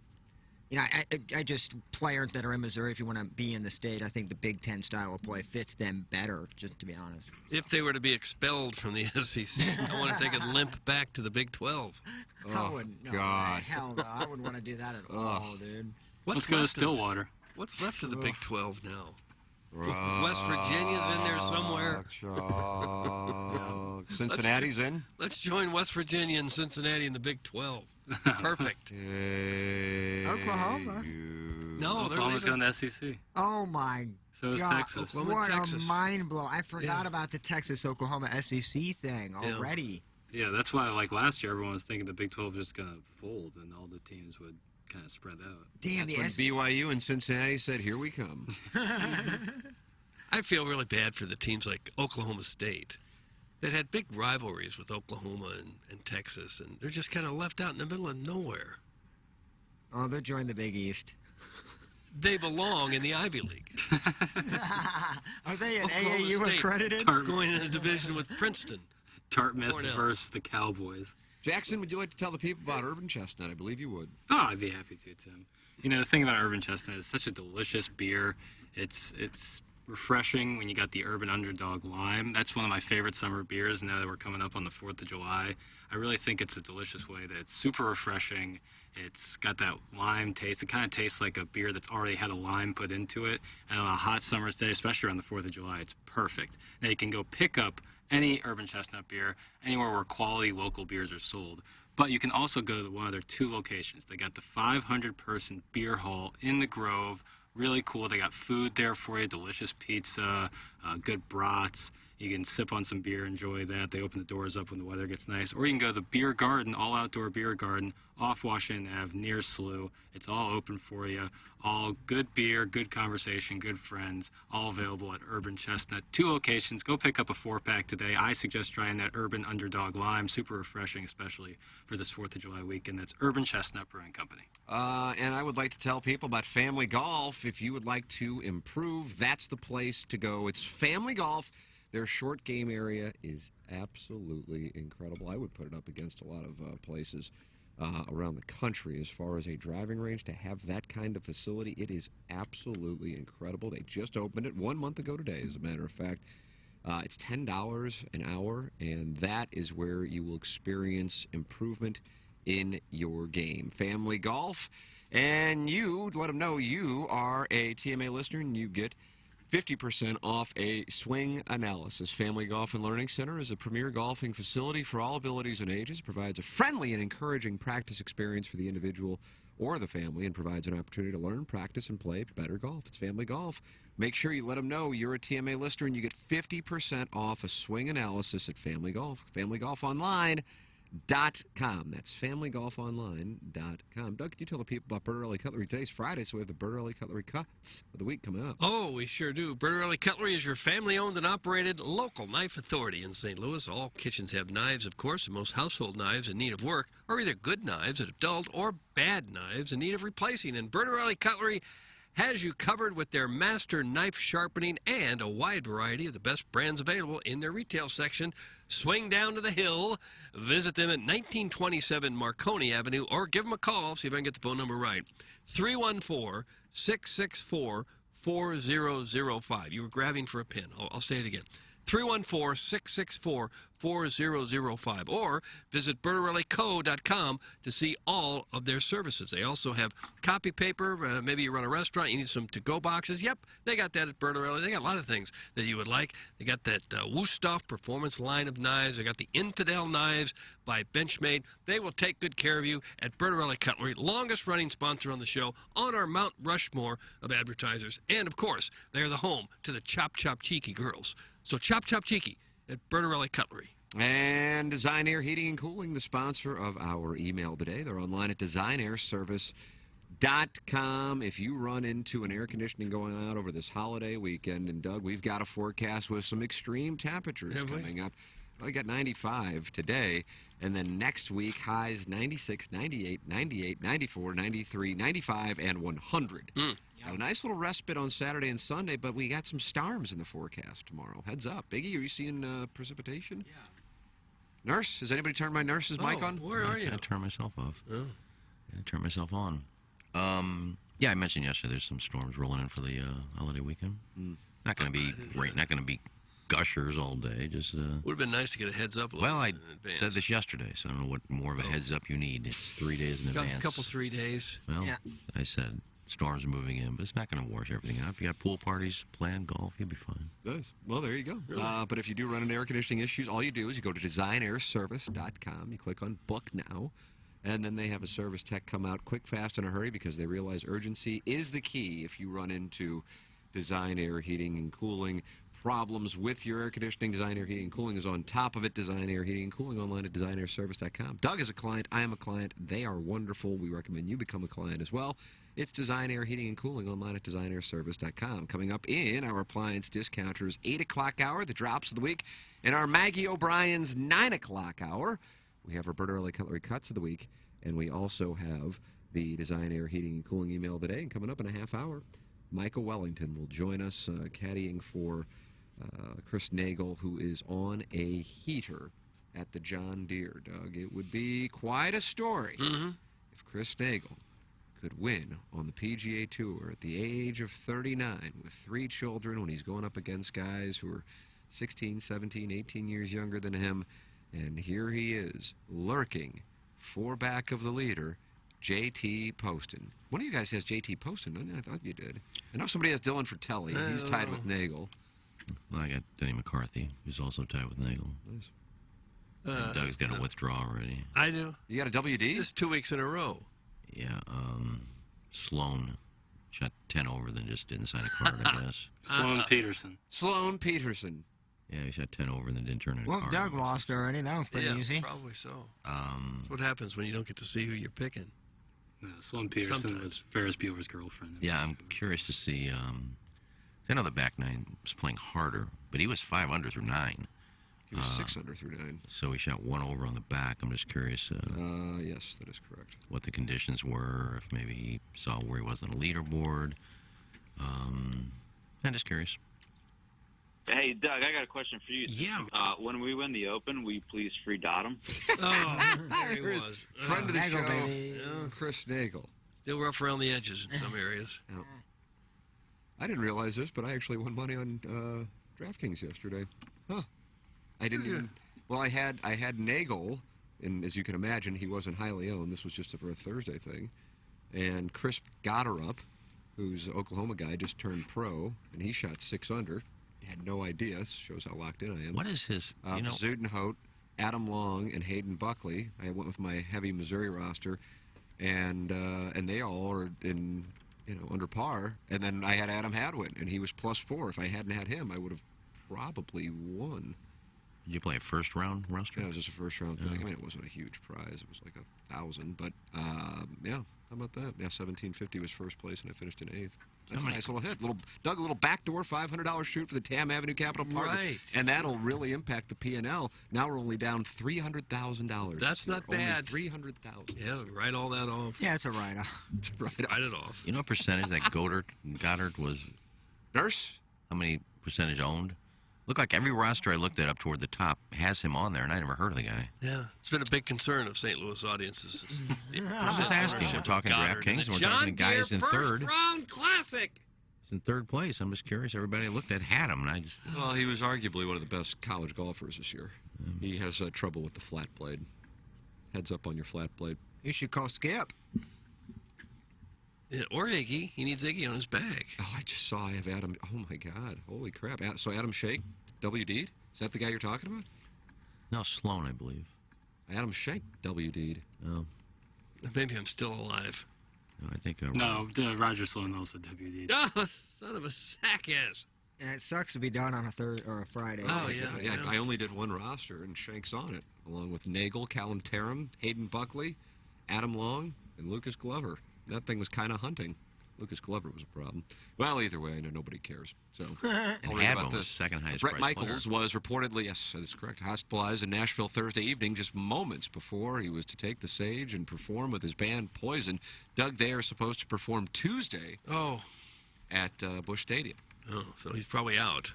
I just players that are in Missouri, if you want to be in the state, I think the Big Ten style of play fits them better, just to be honest. If they were to be expelled from the SEC, I wonder if they could limp back to the Big 12. I wouldn't. No, God. hell no. I wouldn't want to do that at all, dude. Let's go to Stillwater. What's left of the Big 12 now? West Virginia's in there somewhere. Cincinnati's in. Let's join West Virginia and Cincinnati in the Big 12. Perfect. Oklahoma. No, they're Oklahoma's leaving. going to SEC. Oh my So is God. Texas. Oklahoma, What Texas. a mind blow. I forgot Yeah. about the Texas-Oklahoma SEC thing Yeah. already. Yeah, that's why, like last year, everyone was thinking the Big 12 was just going to fold and all the teams would kind of spread out. Damn, When BYU and Cincinnati said, "Here we come." I feel really bad for the teams like Oklahoma State that had big rivalries with Oklahoma and Texas, and they're just kind of left out in the middle of nowhere. Oh, they'll join the Big East. They belong in the Ivy League. Are they an Oklahoma AAU State accredited? is going in a division with Princeton. Dartmouth Cornell. versus the Cowboys. Jackson, would you like to tell the people about Urban Chestnut? I believe you would. Oh, I'd be happy to, Tim. The thing about Urban Chestnut is such a delicious beer. It's refreshing when you got the Urban Underdog Lime. That's one of my favorite summer beers now that we're coming up on the 4th of July. I really think it's a delicious way that it's super refreshing. It's got that lime taste. It kind of tastes like a beer that's already had a lime put into it. And on a hot summer's day, especially around the 4th of July, it's perfect. Now you can go pick up any Urban Chestnut beer anywhere where quality local beers are sold. But you can also go to one of their 2 locations. They got the 500-person beer hall in the Grove. Really cool. They got food there for you, delicious pizza, good brats. You can sip on some beer, enjoy that. They open the doors up when the weather gets nice. Or you can go to the Beer Garden, all-outdoor beer garden, off Washington Ave, near SLU. It's all open for you. All good beer, good conversation, good friends, all available at Urban Chestnut. 2 locations. Go pick up a 4-pack today. I suggest trying that Urban Underdog Lime. Super refreshing, especially for this 4th of July weekend. That's Urban Chestnut Brewing Company. And I would like to tell people about Family Golf. If you would like to improve, that's the place to go. It's Family Golf. Their short game area is absolutely incredible. I would put it up against a lot of places around the country as far as a driving range. To have that kind of facility, it is absolutely incredible. They just opened it 1 month ago today, as a matter of fact. It's $10 an hour, and that is where you will experience improvement in your game. Family Golf, and you let them know you are a TMA listener, and you get 50% off a swing analysis. Family Golf and Learning Center is a premier golfing facility for all abilities and ages, provides a friendly and encouraging practice experience for the individual or the family, and provides an opportunity to learn, practice, and play better golf. It's Family Golf. Make sure you let them know you're a TMA listener, and you get 50% off a swing analysis at Family Golf. FamilyGolfOnline.com. That's FamilyGolfOnline.com. Doug, can you tell the people about Bertarelli Cutlery? Today's Friday, so we have the Bertarelli Cutlery Cuts of the week coming up. Oh, we sure do. Bertarelli Cutlery is your family-owned and operated local knife authority in St. Louis. All kitchens have knives, of course, and most household knives in need of work are either good knives that have dulled or bad knives in need of replacing. And Bertarelli Cutlery has you covered with their master knife sharpening and a wide variety of the best brands available in their retail section. Swing down to the hill, visit them at 1927 Marconi Avenue, or give them a call, see if I can get the phone number right. 314-664-4005. You were grabbing for a pen. I'll say it again. 314-664-4005, or visit BertarelliCo.com to see all of their services. They also have copy paper. Maybe you run a restaurant, you need some to-go boxes. Yep, they got that at Bertarelli. They got a lot of things that you would like. They got that Wusthof Performance line of knives. They got the Infidel knives by Benchmade. They will take good care of you at Bertarelli Cutlery, longest-running sponsor on the show, on our Mount Rushmore of advertisers. And, of course, they are the home to the Chop Chop Cheeky girls. So Chop Chop Cheeky at Bertarelli Cutlery. And Design Air Heating and Cooling, the sponsor of our email today. They're online at designairservice.com. If you run into an air conditioning going out over this holiday weekend, and Doug, we've got a forecast with some extreme temperatures coming up. Well, you got 95 today, and then next week, highs 96, 98, 98, 94, 93, 95, and 100. A nice little respite on Saturday and Sunday, but we got some storms in the forecast tomorrow. Heads up. Biggie, are you seeing precipitation? Yeah. Nurse, has anybody turned my nurse's mic on? Where are you? I turn myself off. I turn myself on. Yeah, I mentioned yesterday there's some storms rolling in for the holiday weekend. Not going to be rain, not going to be gushers all day. Just would have been nice to get a heads up a little well, I in advance. said this yesterday, so I don't know what more of a heads up you need. It's 3 days in advance. A couple 3 days. Well, I said storms are moving in, but it's not going to wash everything out. If you got pool parties planned, golf, you'll be fine. Nice. Well, there you go. But if you do run into air conditioning issues, all you do is you go to designairservice.com. You click on Book Now, and then they have a service tech come out quick, fast, in a hurry because they realize urgency is the key if you run into Design Air Heating and Cooling problems with your air conditioning. Design Air Heating and Cooling is on top of it. Design Air Heating and Cooling online at designairservice.com. Doug is a client. I am a client. They are wonderful. We recommend you become a client as well. It's Design Air Heating and Cooling online at designairservice.com. Coming up in our appliance discounters 8 o'clock hour, the drops of the week. In our Maggie O'Brien's 9 o'clock hour, we have Roberta Early Cutlery Cuts of the week. And we also have the Design Air Heating and Cooling email today. And coming up in a half hour, Michael Wellington will join us caddying for Chris Nagel, who is on a heater at the John Deere, Doug. It would be quite a story if Chris Nagel could win on the PGA Tour at the age of 39 with 3 children when he's going up against guys who are 16, 17, 18 years younger than him. And here he is, lurking 4 back of the leader, J.T. Poston. One of you guys has J.T. Poston. I thought you did. I know somebody has Dylan Fratelli. He's tied with Nagel. Well, I got Denny McCarthy, who's also tied with Nagel. Nice. And Doug's got a withdraw already. I do. You got a WD? This 2 weeks in a row. Yeah, Sloan shot 10 over, then just didn't sign a card, I guess. Sloan Peterson. Sloan Peterson. Yeah, he shot 10 over and then didn't turn in a Well, card. Doug lost already. That was pretty easy. Probably so. That's what happens when you don't get to see who you're picking. No, Sloan Peterson was Ferris Bueller's girlfriend. Yeah, I'm curious to see. I know the back nine was playing harder, but he was 5 under through 9. He was 6 under through 9. So he shot 1 over on the back. I'm just curious. Yes, that is correct. What the conditions were, if maybe he saw where he was on the leaderboard. I'm just curious. Hey, Doug, I got a question for you. Yeah. When we win the Open, will you please free Dottam? Oh, there he There is was. friend of the Nagel, show, baby. Chris Nagel. Still rough around the edges in some areas. I didn't realize this, but I actually won money on DraftKings yesterday. Huh. I didn't even... Well, I had Nagel, and as you can imagine, he wasn't highly owned. This was just for a Thursday thing. And Chris Gotterup, who's an Oklahoma guy, just turned pro, and he shot 6 under. Had no idea. This shows how locked in I am. What is his... Zudenhout, Adam Long, and Hayden Buckley. I went with my heavy Missouri roster, and they all are in... under par. And then I had Adam Hadwin, and he was +4. If I hadn't had him, I would have probably won. Did you play a first-round roster? Yeah, it was just a first-round thing. I mean, it wasn't a huge prize. It was like 1,000. But, yeah, how about that? Yeah, $1,750 was first place, and I finished in 8th. That's a nice little hit. Doug, a little backdoor $500 shoot for the Tam Avenue Capital Partners. Right. And that'll really impact the P&L. Now we're only down $300,000. That's not bad. $300,000. Yeah, write all that off. Yeah, it's a write-off. It's a write-off. Write it off. You know what percentage that Goddard was? Nurse? How many percentage owned? Looked like every roster I looked at up toward the top has him on there, and I never heard of the guy. Yeah, it's been a big concern of St. Louis audiences. I'm just asking. We're talking DraftKings, and we're talking the guys in third. Round classic. He's in third place. I'm just curious. Everybody I looked at had him, and I just... Well, he was arguably one of the best college golfers this year. He has trouble with the flat blade. Heads up on your flat blade. You should call Skip. Yeah, or Iggy. He needs Iggy on his bag. Oh, I just saw I have Adam. Oh, my God. Holy crap. So Adam Shank, WD'd? Is that the guy you're talking about? No, Sloan, I believe. Adam Shank, WD'd. Oh. Maybe I'm still alive. No, I think... No, Roger Sloan also WD'd. Oh, son of a sack ass. Yeah, it sucks to be done on a Thursday or a Friday. Oh, Yeah, I only did one roster, and Shank's on it, along with Nagel, Callum Tarum, Hayden Buckley, Adam Long, and Lucas Glover. That thing was kind of hunting. Lucas Glover was a problem. Well, either way, I know nobody cares. So, And I'll read about Admiral was this. second highest Brett priced Michaels was reportedly, yes, that is correct, hospitalized in Nashville Thursday evening, just moments before he was to take the stage and perform with his band Poison. Doug, they are supposed to perform Tuesday at Busch Stadium. Oh, so he's probably out.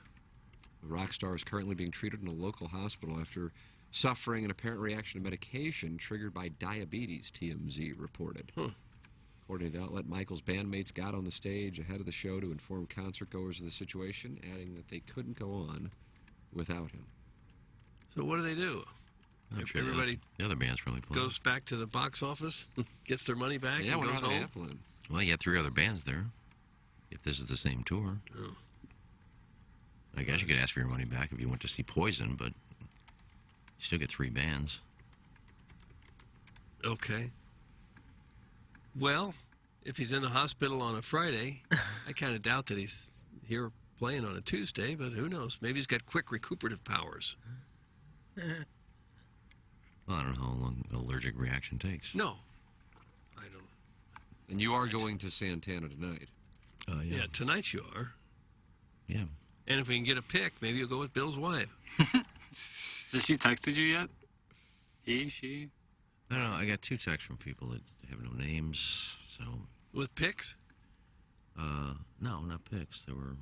The rock star is currently being treated in a local hospital after suffering an apparent reaction to medication triggered by diabetes, TMZ reported. According to the outlet, Michael's bandmates got on the stage ahead of the show to inform concertgoers of the situation, adding that they couldn't go on without him. So what do? I'm sure Everybody the other band's probably playing. goes back to the box office, gets their money back, Yeah, and we're goes not home. Applin. Well, you had 3 other bands there. If this is the same tour. Oh. I guess you could ask for your money back if you went to see Poison, but you still get 3 bands. Okay. Well, if he's in the hospital on a Friday, I kind of doubt that he's here playing on a Tuesday, but who knows? Maybe he's got quick recuperative powers. Well, I don't know how long allergic reaction takes. No. I don't. And you are going to Santana tonight. Yeah, tonight you are. Yeah. And if we can get a pick, maybe you'll go with Bill's wife. Has she texted you yet? She? I don't know. I got 2 texts from people that have no names, so... With picks? No, not picks. There were...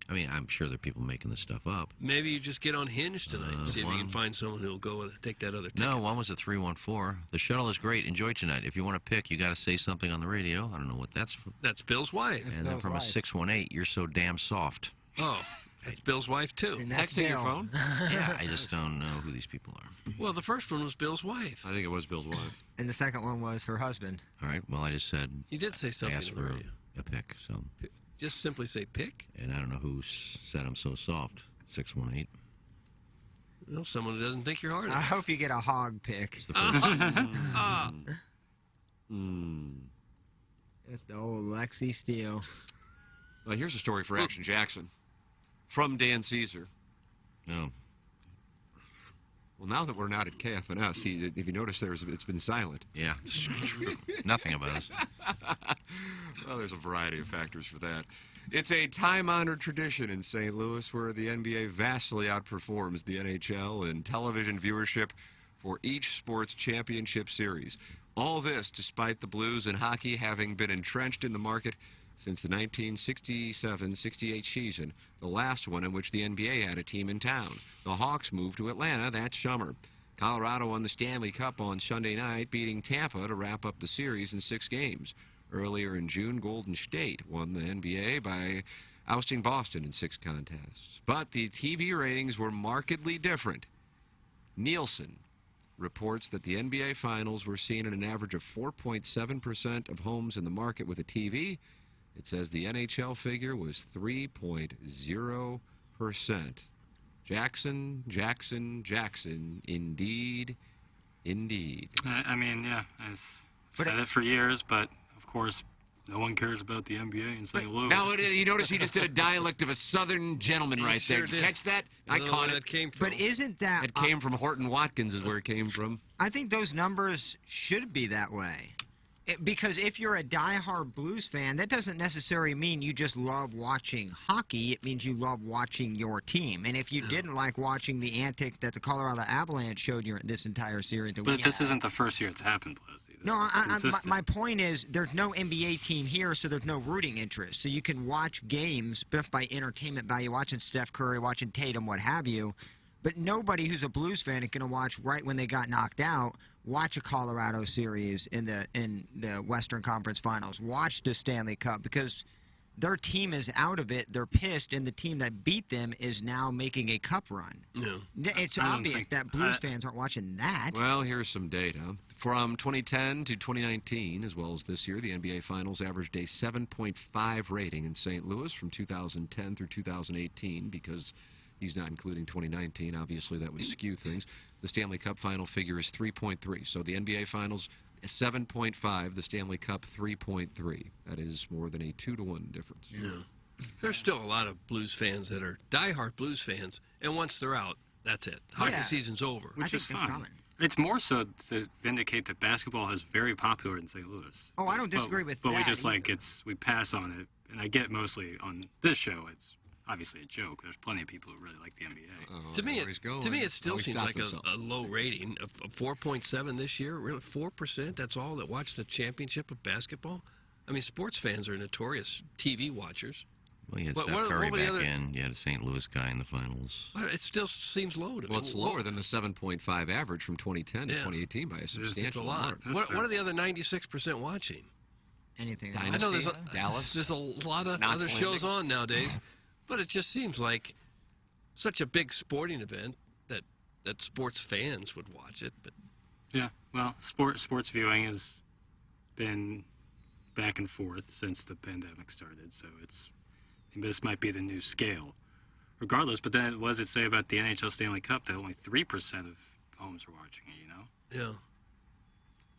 I mean, I'm sure there are people making this stuff up. Maybe you just get on Hinge tonight and see if you can one- find someone who'll go and take that other ticket. No, one was a 314. The shuttle is great. Enjoy tonight. If you want to pick, you got to say something on the radio. I don't know what that's for. That's Bill's wife. And then from a 618, you're so damn soft. Oh, that's Bill's wife, too. And that's Texting your Bill. phone? Yeah, I just don't know who these people are. Well, the first one was Bill's wife. I think it was Bill's wife. And the second one was her husband. All right, well, I just said You did say I something asked on the for radio. a pick, so... Just simply say pick. And I don't know who said I'm so soft. 618. Well, someone who doesn't think you're hard I enough. hope you get a hog pick. It's the first It's the old Lexi Steele. Well, here's a story for Action Jackson from Dan Caesar. No. Well, now that we're not at KFNS, if you notice, it's been silent. Yeah, it's true. Nothing about us. Well, there's a variety of factors for that. It's a time-honored tradition in St. Louis where the NBA vastly outperforms the NHL in television viewership for each sports championship series. All this despite the Blues and hockey having been entrenched in the market since the 1967-68 season, the last one in which the NBA had a team in town. The Hawks moved to Atlanta that summer. Colorado won the Stanley Cup on Sunday night, beating Tampa to wrap up the series in 6 games. Earlier in June, Golden State won the NBA by ousting Boston in 6 contests. But the TV ratings were markedly different. Nielsen reports that the NBA Finals were seen in an average of 4.7% of homes in the market with a TV. It says the NHL figure was 3.0%. Jackson, indeed. I mean, yeah, I've said it for years, but of course, no one cares about the NBA in St. Louis. Now, you notice he just did a dialect of a Southern gentleman He right sure there. Did you did. catch that? I I don't know caught where it. that came from. But isn't that... It came from Horton Watkins is where it came from. I think those numbers should be that way. Because if you're a diehard Blues fan, that doesn't necessarily mean you just love watching hockey. It means you love watching your team. And if you didn't like watching the antic that the Colorado Avalanche showed you this entire series, that But we this had. isn't the first year it's happened, Leslie. No, Consistent. my point is there's no NBA team here, so there's no rooting interest. So you can watch games both by entertainment value, watching Steph Curry, watching Tatum, what have you. But nobody who's a Blues fan is going to watch right when they got knocked out, watch a Colorado series in the Western Conference Finals, watch the Stanley Cup, because their team is out of it. They're pissed, and the team that beat them is now making a cup run. No. It's I don't obvious think- that Blues fans aren't watching that. Well, here's some data. From 2010 to 2019, as well as this year, the NBA Finals averaged a 7.5 rating in St. Louis from 2010 through 2018 because he's not including 2019. Obviously, that would skew things. The Stanley Cup final figure is 3.3. So the NBA Finals, 7.5. The Stanley Cup, 3.3. That is more than a 2-to-1 difference. Yeah. There's still a lot of Blues fans that are diehard Blues fans, and once they're out, that's it. Hockey Yeah. season's over. I think they're coming. It's more so to vindicate that basketball is very popular in St. Louis. Oh, I don't disagree with but that. we just like either. we pass on it, and I get mostly on this show. It's obviously a joke. There's plenty of people who really like the NBA. To me, it still seems like a low rating of 4.7 this year. Really, 4%? That's all that watch the championship of basketball? I mean, sports fans are notorious TV watchers. Well, you had What- Steph what Curry were the back other- in. You had a St. Louis guy in the finals. It still seems low to me. Well, it's lower than the 7.5 average from 2010 to 2018 by a substantial It's a lot. mark. What are the other 96% watching? Anything. I know there's Dallas. there's a lot of Knots other shows Landing. on nowadays, but it just seems like such a big sporting event that sports fans would watch it. But Yeah, well, sports viewing has been back and forth since the pandemic started, so this might be the new scale. Regardless, but then what does it say about the NHL Stanley Cup that only 3% of homes are watching it, you know? yeah.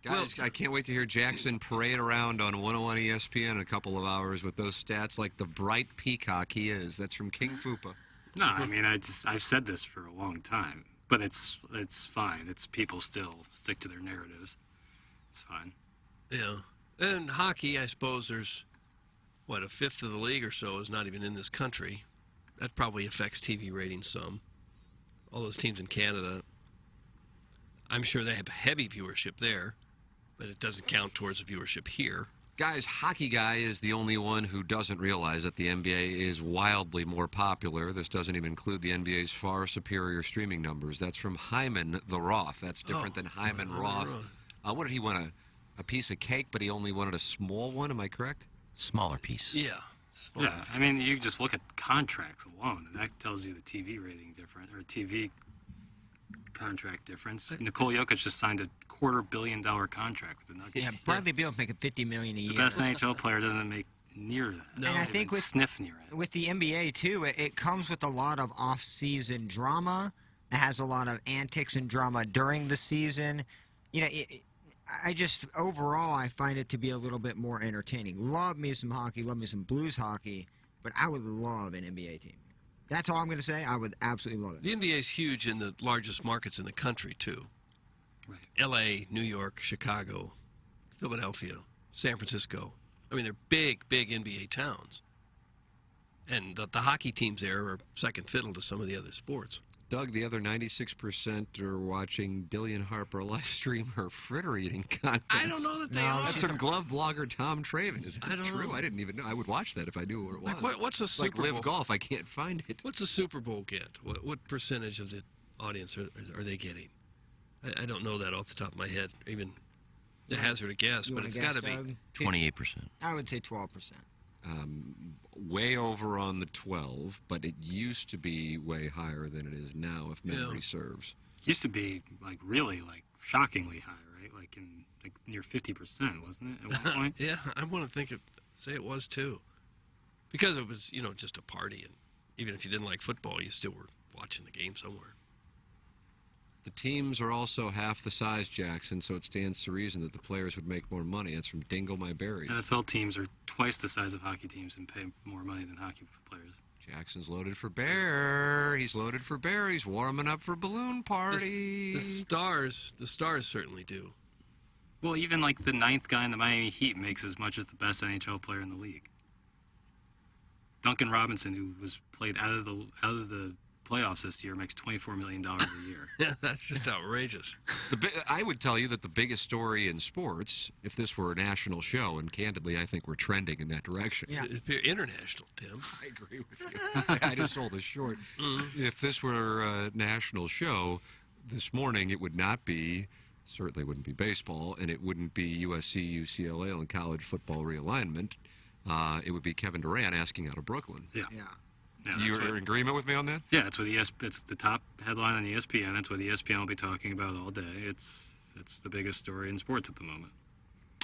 Guys, I can't wait to hear Jackson parade around on 101 ESPN in a couple of hours with those stats like the bright peacock he is. That's from King Fupa. No, I mean, I've said this for a long time, but it's fine. It's people still stick to their narratives. It's fine. Yeah. And hockey, I suppose there's, a fifth of the league or so is not even in this country. That probably affects TV ratings some. All those teams in Canada, I'm sure they have heavy viewership there, but it doesn't count towards the viewership here. Guys, Hockey Guy is the only one who doesn't realize that the NBA is wildly more popular. This doesn't even include the NBA's far superior streaming numbers. That's from Hyman the Roth. That's different than Hyman Roth. What did he want? A piece of cake, but he only wanted a small one. Am I correct? Smaller piece. Yeah. Yeah, I mean, you just look at contracts alone, and that tells you the TV rating difference, or TV contract difference. Nicole Jokic just signed a $250 million contract with the Nuggets. Yeah, Bradley Beal's making $50 million a year. The best NHL player doesn't make near that. And I think sniff near it. with the NBA too, it comes with a lot of off-season drama. It has a lot of antics and drama during the season. You know, overall I find it to be a little bit more entertaining. Love me some hockey, love me some Blues hockey, but I would love an NBA team. That's all I'm going to say. I would absolutely love it. The NBA is huge in the largest markets in the country, too. Right. L.A., New York, Chicago, Philadelphia, San Francisco. I mean, they're big, big NBA towns. And the hockey teams there are second fiddle to some of the other sports. Doug, the other 96% are watching Dillian Harper live stream her fritter eating contest. I don't know that they are. That's from glove blogger Tom Traven. Is that I don't true? know. I didn't even know. I would watch that if I knew where it was. Like what's a Super like Bowl? Live Golf, I can't find it. What's the Super Bowl get? What percentage of the audience are they getting? I don't know that off the top of my head, even the hazard a guess, You but wanna it's guess, got to be. Doug? 28%. I would say 12%. Way over on the 12, but it used to be way higher than it is now, if memory serves. Used to be really shockingly high, right? Like near 50%, wasn't it at one point? Yeah, I want to say it was too, because it was just a party, and even if you didn't like football, you still were watching the game somewhere. The teams are also half the size, Jackson, so it stands to reason that the players would make more money. That's from Dingle My Berries. NFL teams are twice the size of hockey teams and pay more money than hockey players. Jackson's loaded for bear. He's loaded for bear. He's warming up for balloon party. The stars certainly do. Well, even like the ninth guy in the Miami Heat makes as much as the best NHL player in the league. Duncan Robinson, who was played out of the playoffs this year, makes $24 million a year. Yeah, that's just outrageous. I would tell you that the biggest story in sports, if this were a national show, and candidly, I think we're trending in that direction. Yeah. It'd be international, Tim. I agree with you. I just sold this short. If this were a national show, this morning it would not be, certainly wouldn't be baseball, and it wouldn't be USC, UCLA, and college football realignment. It would be Kevin Durant asking out of Brooklyn. Yeah. Yeah, You're in agreement with me on that? Yeah, it's the top headline on ESPN. That's what ESPN will be talking about all day. It's the biggest story in sports at the moment.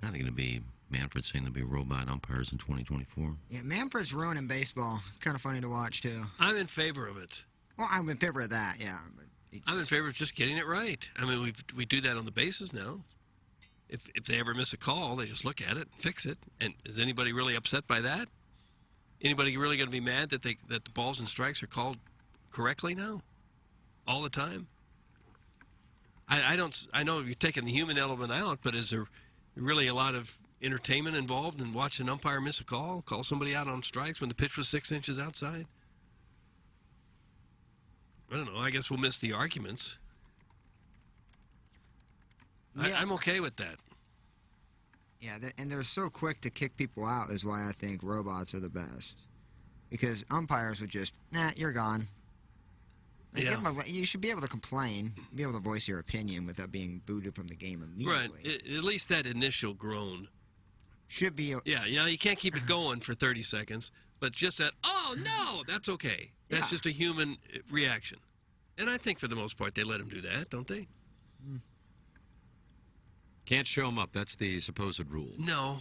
I think it'll be Manfred saying there'll be robot umpires in 2024. Yeah, Manfred's ruining baseball. Kind of funny to watch, too. I'm in favor of it. Well, I'm in favor of that, yeah. But I'm in favor of just getting it right. I mean, we do that on the bases now. If they ever miss a call, they just look at it and fix it. And is anybody really upset by that? Anybody really going to be mad that the balls and strikes are called correctly now? All the time? I don't. I know you're taking the human element out, but is there really a lot of entertainment involved in watching an umpire miss a call somebody out on strikes when the pitch was 6 inches outside? I don't know. I guess we'll miss the arguments. Yeah. I'm okay with that. Yeah, and they're so quick to kick people out is why I think robots are the best. Because umpires would just, you're gone. Like, Yeah. you should be able to complain, be able to voice your opinion without being booted from the game immediately. Right. At least that initial groan. Should be. Yeah, you can't keep it going for 30 seconds, but just that, oh, no, that's okay. That's Yeah. just a human reaction. And I think for the most part they let them do that, don't they? Can't show them up. That's the supposed rule. No.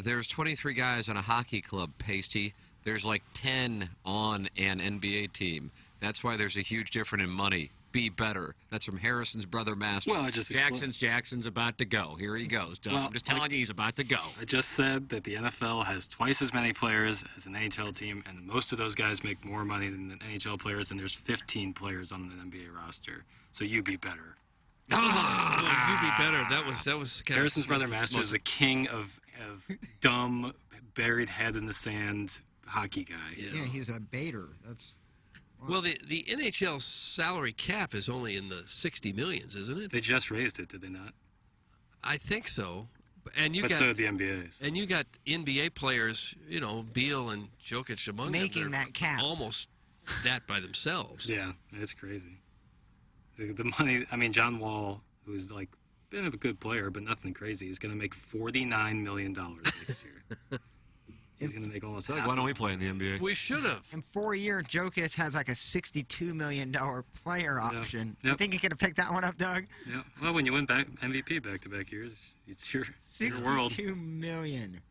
There's 23 guys on a hockey club, Pasty. There's like 10 on an NBA team. That's why there's a huge difference in money. Be better. That's from Harrison's brother Master. Well, I just Jackson's about to go. Here he goes, Doug. Well, I'm just telling you, he's about to go. I just said that the NFL has twice as many players as an NHL team, and most of those guys make more money than the NHL players, and there's 15 players on an NBA roster. So you be better. Well, you'd be better. That was kind Harrison's of brother Master is the king of dumb, buried head in the sand hockey guy. Yeah, he's a baiter. That's. Well, the NHL salary cap is only in the 60 millions, isn't it? They just raised it, did they not? I think so. And But so did the NBA's. And you got NBA players, Beal and Jokic among Making them. They're that cap. almost that by themselves. Yeah, it's crazy. The money, I mean, John Wall, who's like been a good player, but nothing crazy, is going to make $49 million next year. He's going to make almost half. Why don't we play in the NBA? We should have. In 4 years, Jokic has like a $62 million player option. Yep. You think he could have picked that one up, Doug? Yeah. Well, when you win MVP back-to-back years, it's your world. $62 million.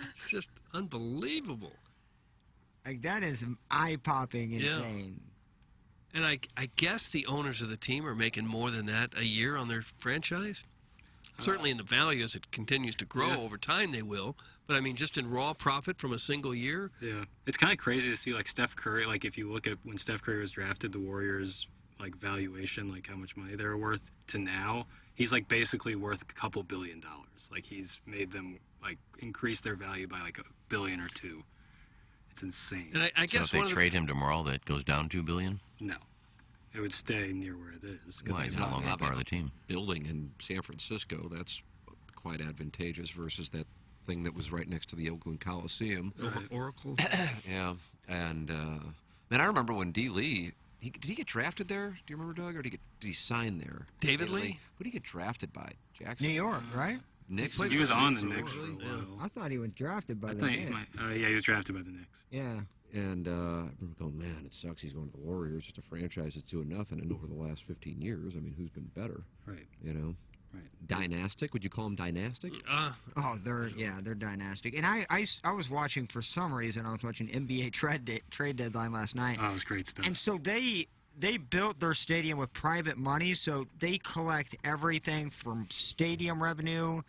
It's just unbelievable. Like, that is eye-popping Yeah. insane. And I guess the owners of the team are making more than that a year on their franchise. Certainly in the value as it continues to grow over time, they will. But, I mean, just in raw profit from a single year. Yeah. It's kind of crazy to see, like, Steph Curry. Like, if you look at when Steph Curry was drafted, the Warriors, like, valuation, like, how much money they were worth to now, he's, like, basically worth a couple $1 billion. Like, he's made them, like, increase their value by, like, $1 billion or $2 billion. It's insane. And I guess so if they trade him tomorrow, that goes down $2 billion? No. It would stay near where it is. Well, he's no longer part of the team. Building in San Francisco, that's quite advantageous versus that thing that was right next to the Oakland Coliseum. Oracle. Yeah. And, man, I remember when D. Lee, did he get drafted there? Do you remember, Doug? Or did he sign there? David Lee? Who did he get drafted by? Jackson? New York, right? Knicks? He was on the Knicks for a while. I thought he was drafted by I the thought Knicks. he was drafted by the Knicks. Yeah. And I remember going, man, it sucks he's going to the Warriors. It's a franchise that's doing nothing. And over the last 15 years, I mean, who's been better? Right. You know? Right. Dynastic? Would you call them dynastic? Oh, they're dynastic. And I was watching, for some reason, I was watching NBA trade deadline last night. Oh, it was great stuff. And so they built their stadium with private money, so they collect everything from stadium revenue,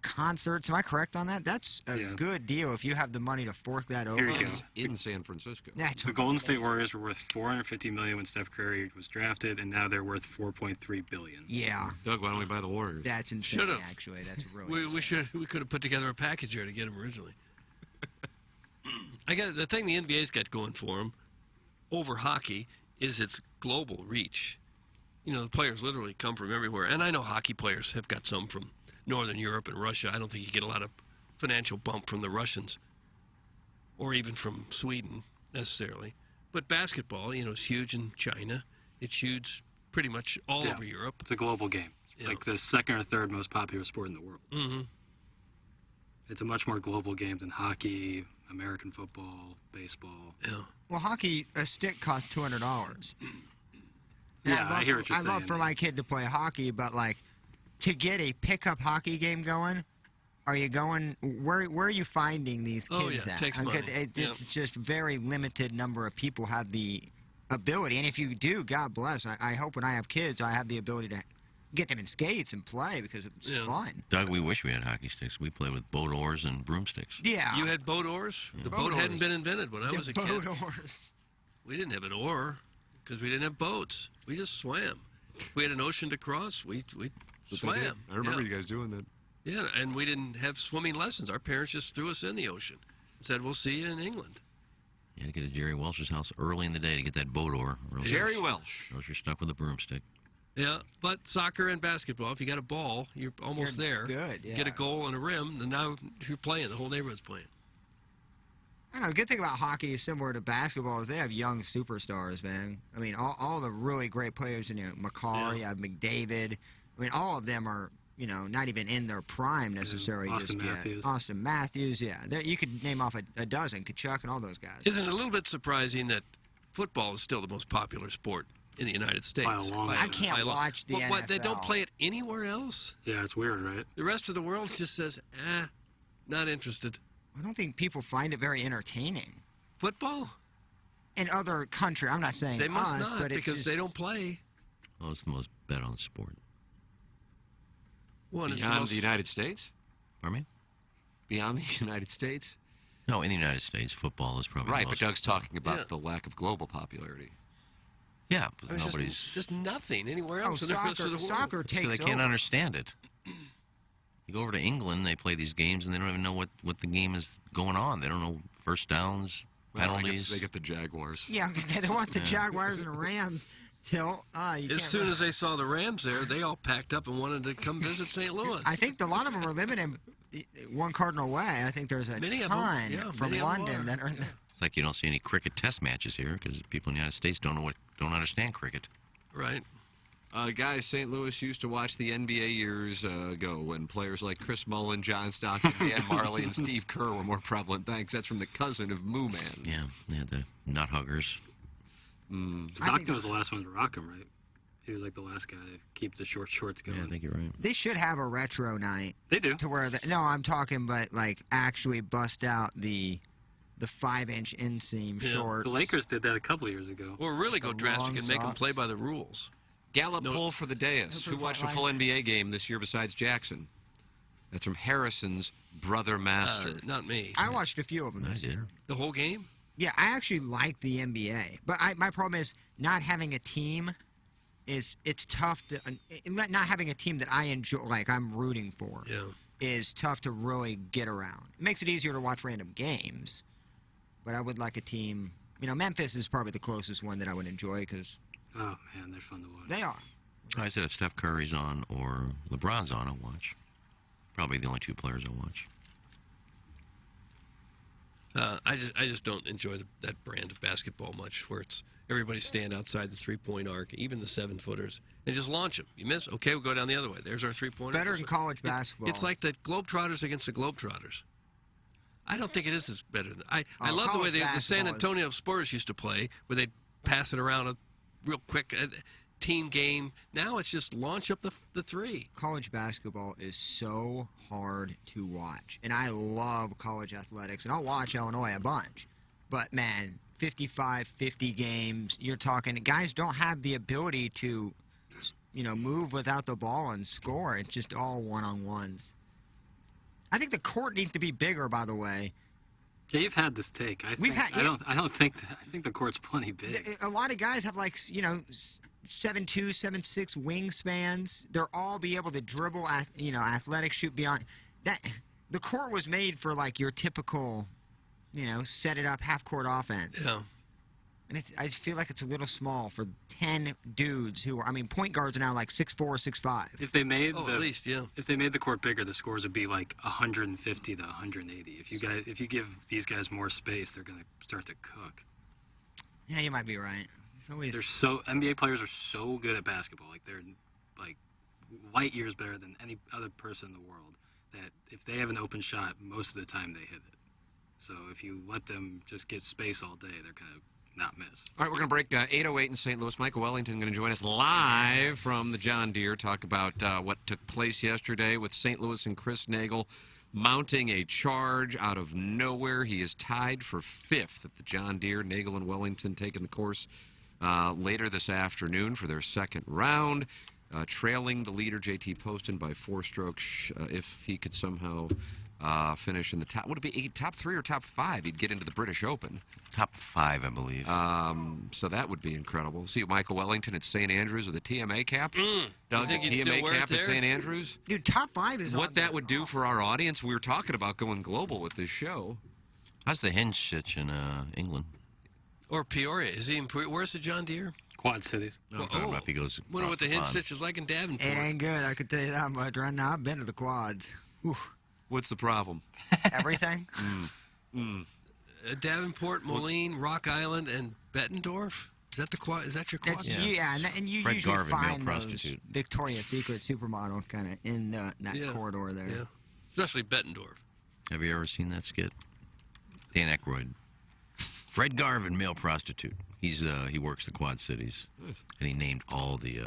concerts. Am I correct on that? That's a good deal if you have the money to fork that over. Here you go. It's in San Francisco. That's The Golden State Warriors were worth $450 million when Steph Curry was drafted, and now they're worth $4.3 billion. Yeah. Doug, why don't we buy the Warriors? That's insane, Should've. actually. That's really We could have put together a package here to get them originally. The thing the NBA's got going for them over hockey is its global reach. The players literally come from everywhere. And I know hockey players have got some from Northern Europe and Russia. I don't think you get a lot of financial bump from the Russians or even from Sweden necessarily. But basketball, is huge in China. It's huge pretty much all over Europe. It's a global game. It's like the second or third most popular sport in the world. Mm-hmm. It's a much more global game than hockey, American football, baseball. Yeah. Well, hockey, a stick costs $200. Yeah, I hear what you're I saying. love for my kid to play hockey, but like to get a pickup hockey game going, are you going? Where are you finding these kids Oh, yeah, it at? takes money. It's just very limited number of people have the ability, and if you do, God bless. I hope when I have kids, I have the ability to get them in skates and play because it's fun. Doug, we wish we had hockey sticks. We play with boat oars and broomsticks. Yeah. You had boat oars? The Boat boat hadn't oars. been invented when I was a kid. Boat oars. We didn't have an oar. because we didn't have boats. We just swam. We had an ocean to cross. We swam. I remember Yeah. you guys doing that. Yeah, and we didn't have swimming lessons. Our parents just threw us in the ocean and said, "We'll see you in England." You had to get to Jerry Welsh's house early in the day to get that boat oar. Or else Jerry you're- Welsh. Or else you're stuck with a broomstick. Yeah, but soccer and basketball, if you got a ball, you're almost there. good, You get a yeah. goal and a rim, and now you're playing. The whole neighborhood's playing. I don't know. The good thing about hockey is similar to basketball is they have young superstars, man. I mean, all the really great players in there, McCarr, you have McDavid. I mean, all of them are, not even in their prime necessarily. Austin just yet. Matthews. Austin Matthews, yeah. You could name off a dozen, Kachuk and all those guys. Isn't it a little bit surprising that football is still the most popular sport in the United States? By a long I can't watch the What, they don't NFL. play it anywhere else? Yeah, it's weird, right? The rest of the world just says, not interested. I don't think people find it very entertaining. Football? In other countries, I'm not saying They must us, not, but it's because just, they don't play. Well, it's the most bet on sport. Well, it's the Beyond most- the United States? Pardon me? Beyond the United States? No, in the United States, football is probably Right, the but most. Doug's talking about Yeah. the lack of global popularity. Yeah, I but mean, it's nobody's. just nothing anywhere Oh, else in the rest of the world. soccer It's 'cause takes they can't over. understand it. You go over to England, they play these games, and they don't even know what the game is going on. They don't know first downs, penalties. They get the Jaguars. Yeah, they want the Jaguars and Rams till you As can't soon really- as they saw the Rams there, they all packed up and wanted to come visit St. Louis. I think a lot of them are living in one cardinal way. I think there's a Many of 'em, ton yeah, from many of 'em London are. that are in the, It's like you don't see any cricket test matches here because people in the United States don't understand cricket. Right. Guys, St. Louis used to watch the NBA years ago when players like Chris Mullin, John Stockton, Dan Marley, and Steve Kerr were more prevalent. Thanks. That's from the cousin of Moo Man. Yeah, the nut huggers. Stockton was the last one to rock him, right? He was like the last guy to keep the short shorts going. Yeah, I think you're right. they should have a retro night. They do. To where no, I'm talking, but like actually bust out the 5-inch inseam Yeah, shorts. The Lakers did that a couple years ago. Or really go The drastic long and make them socks. play by the rules. Gallup poll for the dais. Who watched a full NBA game this year besides Jackson? That's from Harrison's brother master. Not me. I watched a few of them I this did. year. The whole game? Yeah, I actually like the NBA, but my problem is not having a team. It's tough to not having a team that I enjoy, like I'm rooting for. Yeah. Is tough to really get around. It makes it easier to watch random games, but I would like a team. Memphis is probably the closest one that I would enjoy because Oh man, they're fun to watch. they are. I said if Steph Curry's on or LeBron's on, I'll watch. Probably the only two players I'll watch. I just don't enjoy that brand of basketball much, where it's everybody stand outside the 3-point arc, even the 7-footers, and just launch them. You miss, okay, we'll go down the other way. There's our 3-pointer. Better than college basketball. It's like the Globetrotters against the Globetrotters. I don't think it is as better. I love the way college the San basketball is- Antonio Spurs used to play, where they'd pass it around real quick. Team game. Now it's just launch up the three. College basketball is so hard to watch, and I love college athletics, and I'll watch Illinois a bunch. But man, 55, 50 games, you're talking guys don't have the ability to, move without the ball and score. It's just all one-on-ones. I think the court needs to be bigger, by the way. Yeah, you've had this take. I don't think. I think the court's plenty big. A lot of guys have 7'2", 7'6" wingspans. They'll all be able to dribble, athletic, shoot beyond that. The court was made for your typical, set it up half court offense. Yeah. And I feel like it's a little small for 10 dudes who are. Point guards are now 6'4", 6'5". If they made at least, yeah. If they made the court bigger, the scores would be 150 to 180. If you give these guys more space, they're gonna start to cook. Yeah, you might be right. It's always NBA players are so good at basketball. They're light years better than any other person in the world. That if they have an open shot, most of the time they hit it. So if you let them just get space all day, they're gonna not miss. All right, we're going to break 8:08 in St. Louis. Michael Wellington going to join us live from the John Deere, talk about what took place yesterday with St. Louis and Chris Nagel mounting a charge out of nowhere. He is tied for 5th at the John Deere. Nagel and Wellington taking the course later this afternoon for their second round. trailing the leader, JT Poston, by 4 strokes. If he could somehow finish in the top, would it be top 3 or top 5? He'd get into the British Open. Top 5, I believe. So that would be incredible. See Michael Wellington at St. Andrews with a TMA cap. I think he'd still TMA wear it cap there? at St. Andrews. Dude, top 5 is What that would do for our audience. We were talking about going global with this show. How's the hinge sitch in England? Or Peoria. Is he in where's the John Deere? Quad Cities. No, I'm talking about if he goes Wonder what across the the hinge pond. stitch is like in Davenport. It ain't good, I could tell you that much right now. I've been to the quads. Oof. What's the problem? Everything? Davenport, Moline, Rock Island, and Bettendorf. Is that the quad? Is that your quad? That's and you Fred usually Garvin, male find those prostitute. Victoria's Secret supermodel kind of in that corridor there. Yeah, especially Bettendorf. Have you ever seen that skit? Dan Aykroyd. Fred Garvin, male prostitute. He works the Quad Cities, and he named all the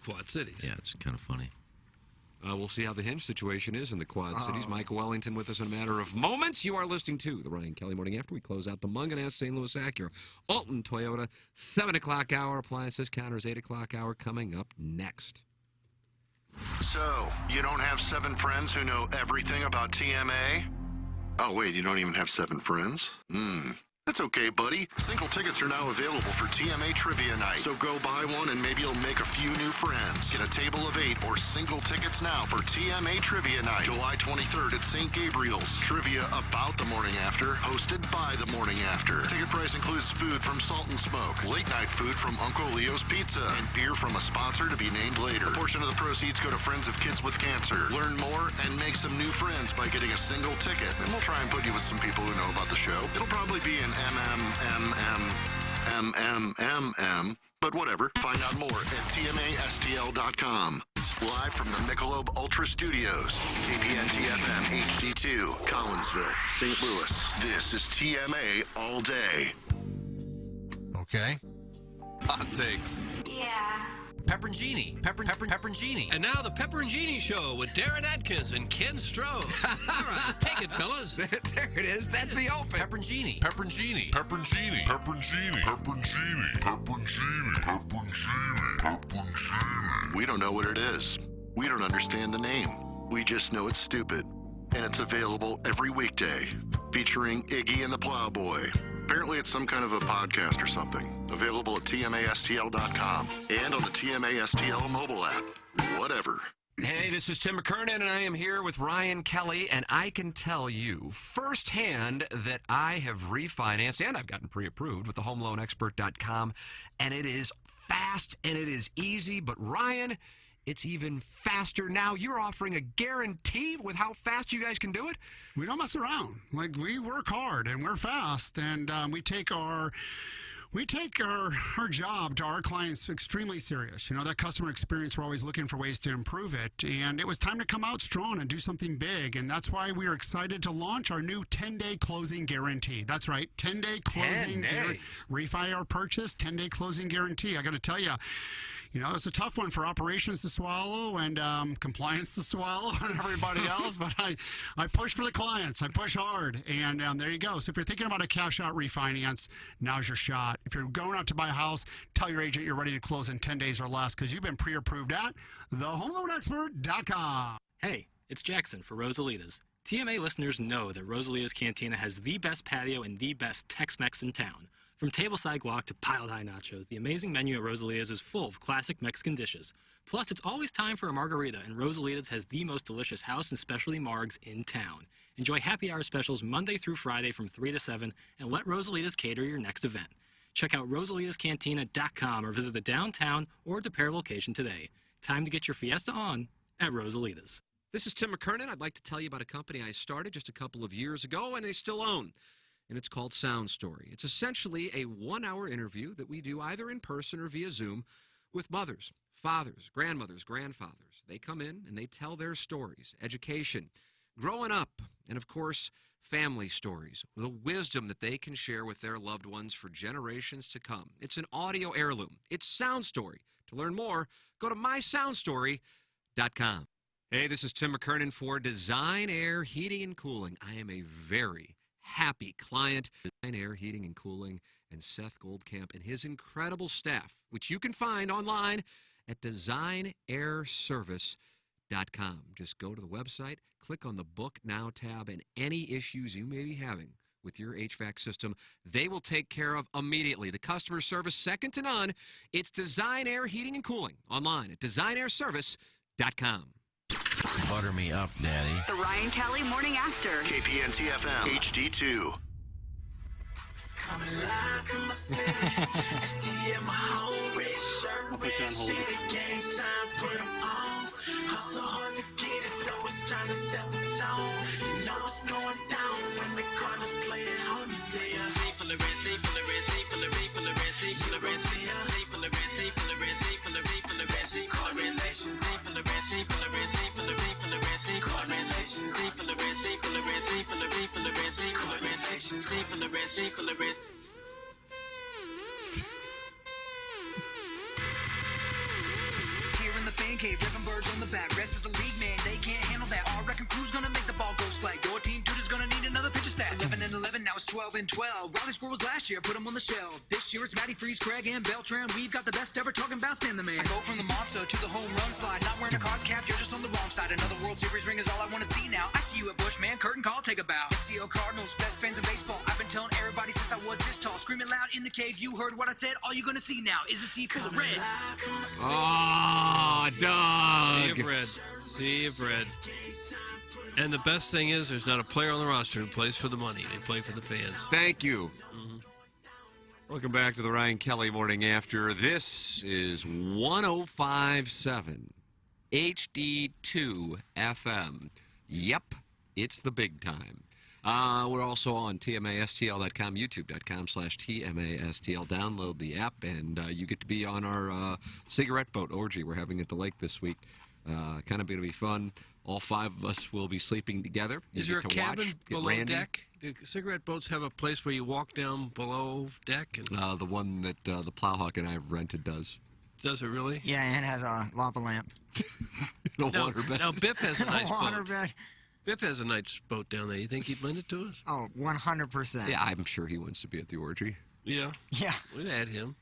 Quad Cities. Yeah, it's kind of funny. We'll see how the hinge situation is in the Quad Cities. Michael Wellington with us in a matter of moments. You are listening to the Ryan Kelly Morning After. We close out the Munganess St. Louis Acura, Alton Toyota, 7 o'clock hour appliances counters, 8 o'clock hour coming up next. So, you don't have 7 friends who know everything about TMA? Oh, wait, you don't even have 7 friends? That's okay, buddy. Single tickets are now available for TMA Trivia Night. So go buy one and maybe you'll make a few new friends. Get a table of 8 or single tickets now for TMA Trivia Night, July 23rd at St. Gabriel's. Trivia about the morning after, hosted by the morning after. Ticket price includes food from Salt and Smoke, late night food from Uncle Leo's Pizza, and beer from a sponsor to be named later. A portion of the proceeds go to Friends of Kids with Cancer. Learn more and make some new friends by getting a single ticket. And we'll try and put you with some people who know about the show. It'll probably be an but whatever. Find out more at TMASTL.com. Live from the Michelob Ultra Studios, KPNT-FM HD2, Collinsville, St. Louis. This is TMA All Day. Okay. Hot takes. Yeah. Pepperoncini. Pepperoncini. And now the Pepperoncini Show with Darren Atkins and Ken Stroh. All right, take it, fellas. There it is. That's the open. Pepperoncini. Pepperoncini. Pepperoncini. Pepperoncini. Pepperoncini. Pepperoncini. Pepperoncini. Pepperoncini. We don't know what it is. We don't understand the name. We just know it's stupid. And it's available every weekday, featuring Iggy and the Plowboy. Apparently it's some kind of a podcast or something. Available at TMASTL.com and on the TMASTL mobile app. Whatever. Hey, this is Tim McKernan, and I am here with Ryan Kelly, and I can tell you firsthand that I have refinanced, and I've gotten pre-approved with the HomeLoanExpert.com, and it is fast and it is easy, but Ryan, it's even faster now. You're offering a guarantee with how fast you guys can do it? We don't mess around. Like, we work hard and we're fast, and we take our job to our clients extremely serious. You know, that customer experience, we're always looking for ways to improve it. And it was time to come out strong and do something big. And that's why we are excited to launch our new 10-day closing guarantee. That's right, 10-day closing guarantee. Refi or purchase, 10-day closing guarantee. I got to tell you, you know, it's a tough one for operations to swallow and compliance to swallow and everybody else. But I push for the clients. I push hard. And there you go. So if you're thinking about a cash out refinance, now's your shot. If you're going out to buy a house, tell your agent you're ready to close in 10 days or less because you've been pre-approved at thehomeloanexpert.com. Hey, it's Jackson for Rosalita's. TMA listeners know that Rosalita's Cantina has the best patio and the best Tex-Mex in town. From tableside guac to piled-high nachos, the amazing menu at Rosalita's is full of classic Mexican dishes. Plus, it's always time for a margarita, and Rosalita's has the most delicious house and specialty margs in town. Enjoy happy hour specials Monday through Friday from 3 to 7, and let Rosalita's cater your next event. Check out rosalitascantina.com or visit the downtown or DePere location today. Time to get your fiesta on at Rosalita's. This is Tim McKernan. I'd like to tell you about a company I started just a couple of years ago, and they still own. And it's called Sound Story. It's essentially a 1-hour interview that we do either in person or via Zoom with mothers, fathers, grandmothers, grandfathers. They come in and they tell their stories, education, growing up, and of course, family stories, the wisdom that they can share with their loved ones for generations to come. It's an audio heirloom. It's Sound Story. To learn more, go to mysoundstory.com. Hey, this is Tim McKernan for Design Air Heating and Cooling. I am a very happy client. Design Air Heating and Cooling and Seth Goldcamp and his incredible staff, which you can find online at designairservice.com. Just go to the website, click on the Book Now tab, and any issues you may be having with your HVAC system, they will take care of immediately. The customer service, second to none. It's Design Air Heating and Cooling, online at designairservice.com. Butter me up, Daddy. The Ryan Kelly Morning After. KPNT FM HD2. I'll put you on hold. Here in the fan cave, ripping birds on the back. Rest of the league, man, they can't handle that. I reckon Crew's gonna make the ball go splat. Your team, dude, is gonna need another pitcher stat. 11-11, now it's 12-12. Riley Squirrels last year, put them on the shelf. This year it's Matty Freeze, Craig, and Beltran. We've got the best ever, talking about Stan the Man. I go from the monster to the home run slide. Not wearing a Cards cap, you're just on the wrong side. Another World Series ring is all I want to see now. I see you at Bush, man, curtain call, take a bow. SCO Cardinals, best fans in baseball. I've been telling everybody since I was this tall. Screaming loud in the cave, you heard what I said. All you're gonna see now is a sea full of red. Oh, Doug. Sea of red. And the best thing is there's not a player on the roster who plays for the money. They play for the fans. Thank you. Welcome back to the Ryan Kelly Morning After. This is 105.7 HD2 FM. Yep, it's the big time. We're also on TMASTL.com, YouTube.com/TMASTL. Download the app, and you get to be on our cigarette boat orgy we're having at the lake this week. Kind of going to be fun. All 5 of us will be sleeping together. Is You there a get to watch, cabin get below Randy. deck? Do cigarette boats have a place where you walk down below deck? And The one that the Plowhawk and I have rented does. does it really? Yeah, and it has a lava lamp. Now Biff has a nice Water boat. bed. Biff has a nice boat down there. You think he'd lend it to us? Oh, 100%. Yeah, I'm sure he wants to be at the orgy. Yeah. Yeah. We'd add him.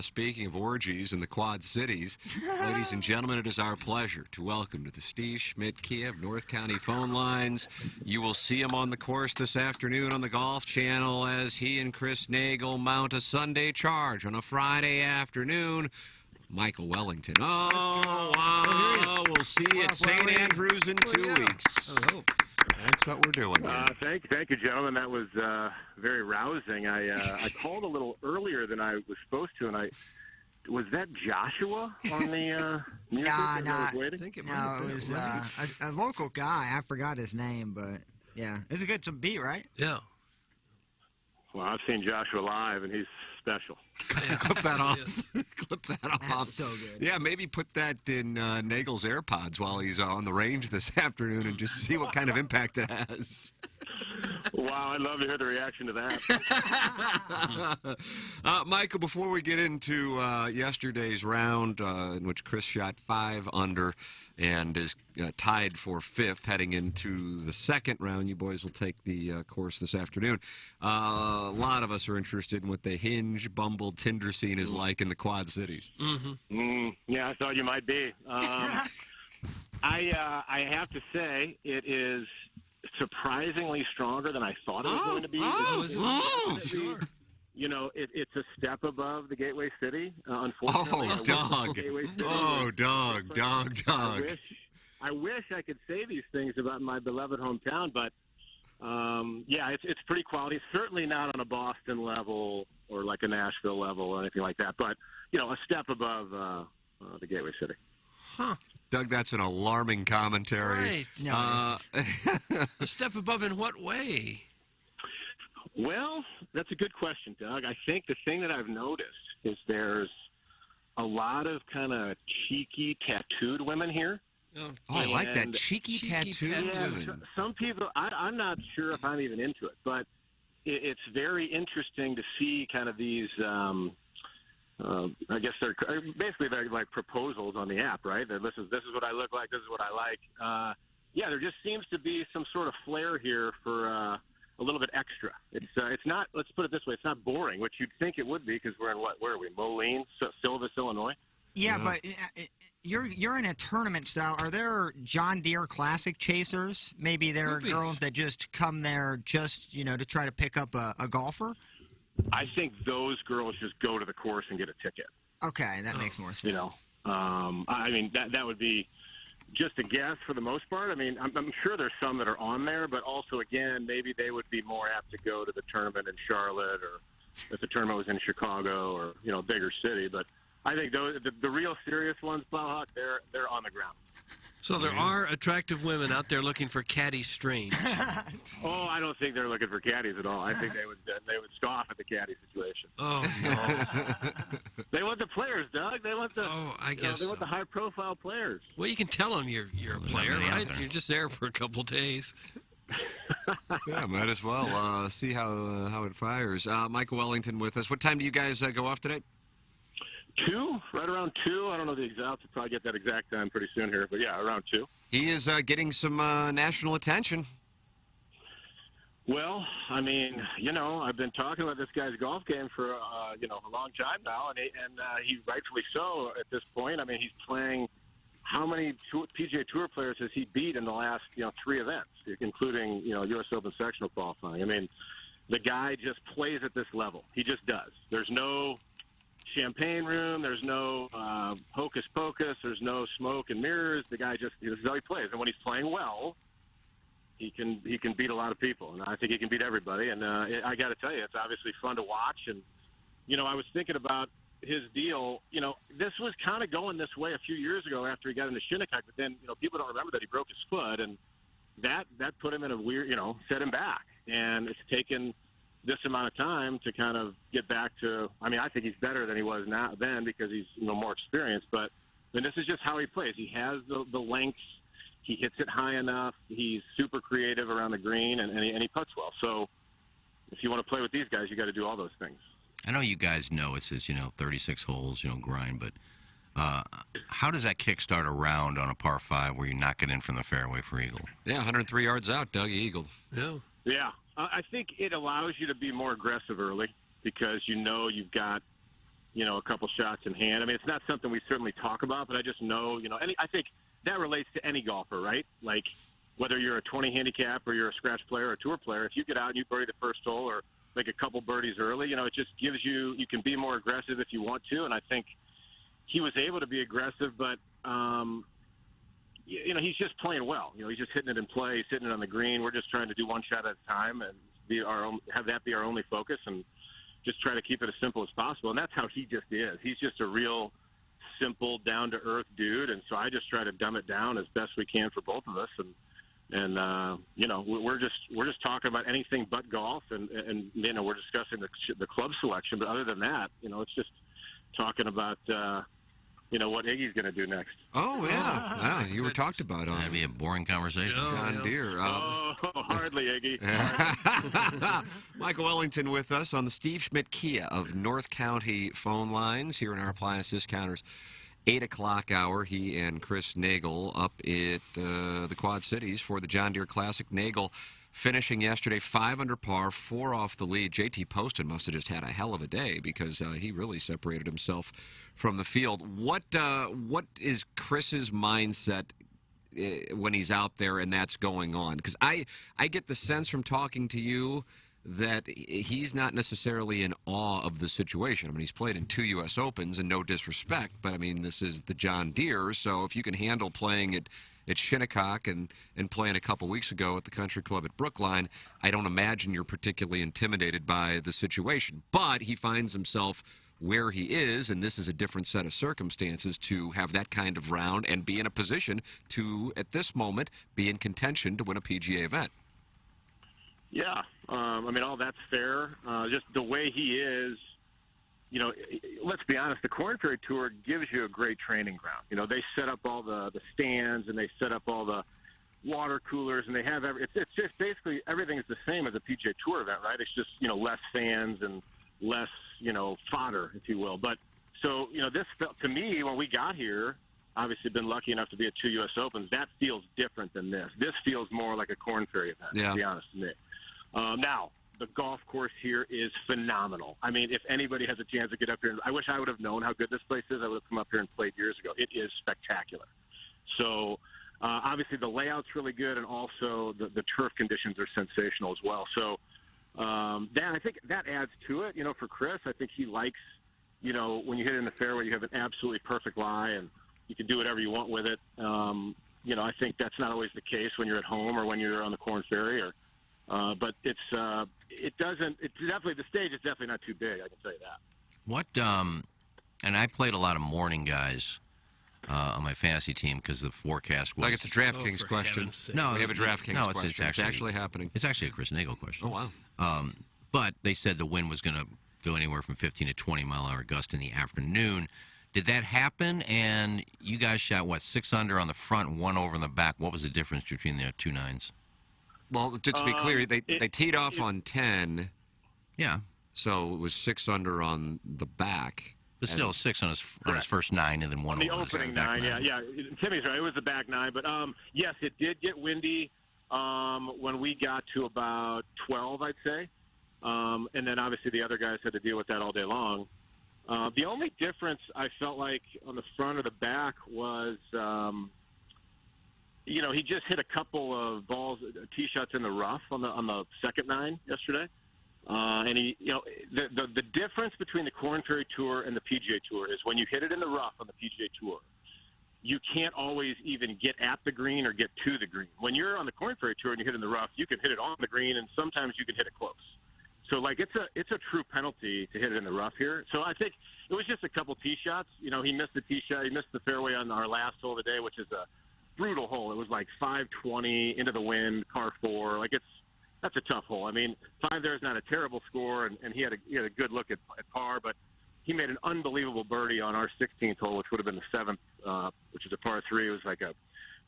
Speaking of orgies in the Quad Cities, ladies and gentlemen, it is our pleasure to welcome to the Steve Schmidt Kia of North County phone lines. You will see him on the course this afternoon on the Golf Channel as he and Chris Nagel mount a Sunday charge on a Friday afternoon. Michael Wellington. Oh, wow. We'll see you at St. Andrews in 2 weeks. That's what we're doing here. Thank you, gentlemen. That was very rousing. I called a little earlier than I was supposed to, and was that Joshua on the music? Nah, as I was waiting? No, it was a local guy. I forgot his name, but yeah, it's a good beat, right? Yeah. Well, I've seen Joshua live, and he's special. Clip that off. Clip that off. That's so good. Yeah, maybe put that in Nagel's AirPods while he's on the range this afternoon and just see what kind of impact it has. Wow, I'd love to hear the reaction to that. Michael, before we get into yesterday's round in which Chris shot 5 under and is tied for 5th heading into the second round, you boys will take the course this afternoon. A lot of us are interested in what the Hinge, Bumble, Tinder scene is like in the Quad Cities. Yeah, I thought you might be. I have to say, it is surprisingly stronger than I thought it was going to be. Sure. You know, it's a step above the Gateway City. Unfortunately, dog. I wish I could say these things about my beloved hometown, but yeah, it's pretty quality. It's certainly not on a Boston level or like a Nashville level or anything like that, but you know, a step above the Gateway City. Huh. Doug, that's an alarming commentary. Right. A step above in what way? Well, that's a good question, Doug. I think the thing that I've noticed is there's a lot of kind of cheeky tattooed women here. Oh, I like that. Cheeky tattooed Yeah, women. some people, I'm not sure if I'm even into it, but it's very interesting to see kind of these, I guess they're like proposals on the app, right? This is what I look like, this is what I like. Yeah, there just seems to be some sort of flair here for a little bit extra. It's not, let's put it this way, it's not boring, which you'd think it would be because we're in where are we, Moline, Silvis, Illinois? Yeah, but you're in a tournament style. Are there John Deere Classic chasers? Maybe there are girls that just come there just to try to pick up a golfer. I think those girls just go to the course and get a ticket. Okay, that makes more sense. I mean that would be just a guess for the most part. I mean, I'm sure there's some that are on there, but also again, maybe they would be more apt to go to the tournament in Charlotte, or if the tournament was in Chicago, or a bigger city. But I think the real serious ones, Plowhawk, they're on the ground. So there are attractive women out there looking for caddy strange. Oh, I don't think they're looking for caddies at all. I think they would scoff at the caddy situation. Oh no! They want the players, Doug. They want the they want the high profile players. Well, you can tell them you're a player, right? You're just there for a couple days. Yeah, might as well see how it fires. Michael Wellington with us. What time do you guys go off today? 2, right around 2. I don't know the exact. I'll probably get that exact time pretty soon here, but yeah, around 2. He is getting some national attention. Well, I mean, I've been talking about this guy's golf game for a long time now, and he rightfully so at this point. I mean, he's playing. How many PGA Tour players has he beat in the last 3 events, including U.S. Open sectional qualifying? I mean, the guy just plays at this level. He just does. There's no champagne room. There's no hocus pocus. There's no smoke and mirrors. The guy this is how he plays. And when he's playing well, he can beat a lot of people. And I think he can beat everybody. And I got to tell you, it's obviously fun to watch. And, I was thinking about his deal. This was kind of going this way a few years ago after he got into Shinnecock. But then, people don't remember that he broke his foot. And that put him in a weird, set him back. And it's taken this amount of time to kind of get back to. I mean, I think he's better than he was then because he's more experienced. But this is just how he plays. He has the length. He hits it high enough. He's super creative around the green, and he putts well. So if you want to play with these guys, you got to do all those things. I know you guys know it says 36 holes, grind, but how does that kickstart a round on a par 5 where you knock it in from the fairway for eagle? Yeah, 103 yards out, Doug Eagle. Yeah. I think it allows you to be more aggressive early because you've got, a couple shots in hand. I mean, it's not something we certainly talk about, but I just know, I think that relates to any golfer, right? Like whether you're a 20 handicap or you're a scratch player or a tour player, if you get out and you birdie the first hole or make a couple birdies early, it just gives you can be more aggressive if you want to. And I think he was able to be aggressive, but, he's just playing well. He's just hitting it in play. He's hitting it on the green. We're just trying to do one shot at a time and have that be our only focus and just try to keep it as simple as possible. And that's how he just is. He's just a real simple, down-to-earth dude. And so I just try to dumb it down as best we can for both of us. And we're just talking about anything but golf. And we're discussing the club selection. But other than that, it's just talking about what Iggy's going to do next. Oh, yeah. You were talked about on. That'd be a boring conversation. John Deere. Hardly, Iggy. Michael Wellington with us on the Steve Schmidt Kia of North County phone lines here in our appliance discounters. 8 o'clock hour, he and Chris Nagel up at the Quad Cities for the John Deere Classic. Nagel finishing yesterday 5 under par, 4 off the lead. JT Poston must have just had a hell of a day because he really separated himself from the field. What is Chris's mindset when he's out there and that's going on? Because I get the sense from talking to you that he's not necessarily in awe of the situation. I mean, he's played in 2 U.S. Opens, and no disrespect, but, I mean, this is the John Deere, so if you can handle playing at Shinnecock and playing a couple weeks ago at the Country Club at Brookline, I don't imagine you're particularly intimidated by the situation. But he finds himself where he is, and this is a different set of circumstances to have that kind of round and be in a position to, at this moment, be in contention to win a PGA event. Yeah, I mean, all that's fair. Just the way he is, let's be honest, the Korn Ferry Tour gives you a great training ground. They set up all the stands and they set up all the water coolers and they have it's just basically everything is the same as a PGA Tour event, right? It's just, less fans and less, fodder, if you will. But so, this felt to me when we got here, obviously been lucky enough to be at 2 U.S. Opens, that feels different than this. This feels more like a Korn Ferry event, to be honest with me. Now, the golf course here is phenomenal. I mean, if anybody has a chance to get up here, I wish I would have known how good this place is. I would have come up here and played years ago. It is spectacular. So obviously the layout's really good, and also the turf conditions are sensational as well. So I think that adds to it. For Chris, I think he likes, when you hit it in the fairway, you have an absolutely perfect lie, and you can do whatever you want with it. I think that's not always the case when you're at home or when you're on the Corn Ferry. But the stage is definitely not too big. I can tell you that. What? And I played a lot of morning guys on my fantasy team because the forecast was. Like it's a DraftKings question. No, we have a DraftKings question. It's actually happening. It's actually a Chris Nagel question. Oh wow! But they said the wind was going to go anywhere from 15 to 20 mile-an-hour gust in the afternoon. Did that happen? And you guys shot, 6 under on the front, 1 over in the back. What was the difference between the 2 9s? Well, to be clear, they teed off on 10. Yeah. So it was 6 under on the back. But still, 6 on his first 9, and then 1 the over opening the back 9. Yeah. Timmy's right. It was the back 9. But, yes, it did get windy when we got to about 12, I'd say. And then, obviously, the other guys had to deal with that all day long. The only difference I felt like on the front or the back was, he just hit a couple of tee shots in the rough on the second 9 yesterday. And the difference between the Corn Ferry Tour and the PGA Tour is when you hit it in the rough on the PGA Tour, you can't always even get at the green or get to the green. When you're on the Corn Ferry Tour and you hit it in the rough, you can hit it on the green, and sometimes you can hit it close. So, it's a true penalty to hit it in the rough here. So I think it was just a couple tee shots. He missed the tee shot. He missed the fairway on our last hole of the day, which is a brutal hole. It was 520 into the wind, par 4. That's a tough hole. I mean, 5 there is not a terrible score, and he had a good look at par, but he made an unbelievable birdie on our 16th hole, which would have been the 7th, which is a par 3. It was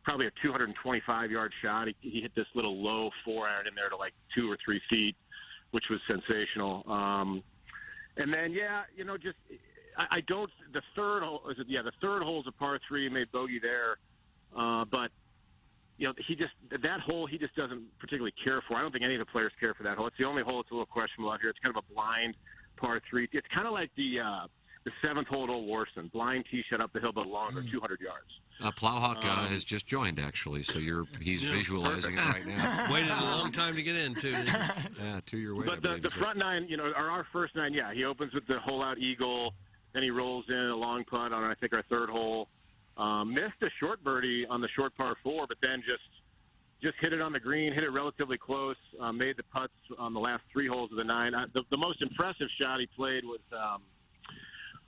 probably a 225-yard shot. He hit this little low 4-iron in there to 2 or 3 feet, which was sensational. And then, I don't. The third hole is the third hole is a par 3. He made bogey there, but that hole he just doesn't particularly care for. I don't think any of the players care for that hole. It's the only hole that's a little questionable out here. It's kind of a blind par 3. It's kind of like the 7th hole at Old Warson, blind tee shot up the hill, but longer, 200 yards. Plowhawk has just joined, actually, so he's visualizing it right now. Waited a long time to get in, too. Yeah, 2-year wait. But the front 9, our first 9, he opens with the hole-out eagle, then he rolls in a long putt on, I think, our third hole. Missed a short birdie on the short par 4, but then just hit it on the green, hit it relatively close, made the putts on the last 3 holes of the 9. The most impressive shot he played was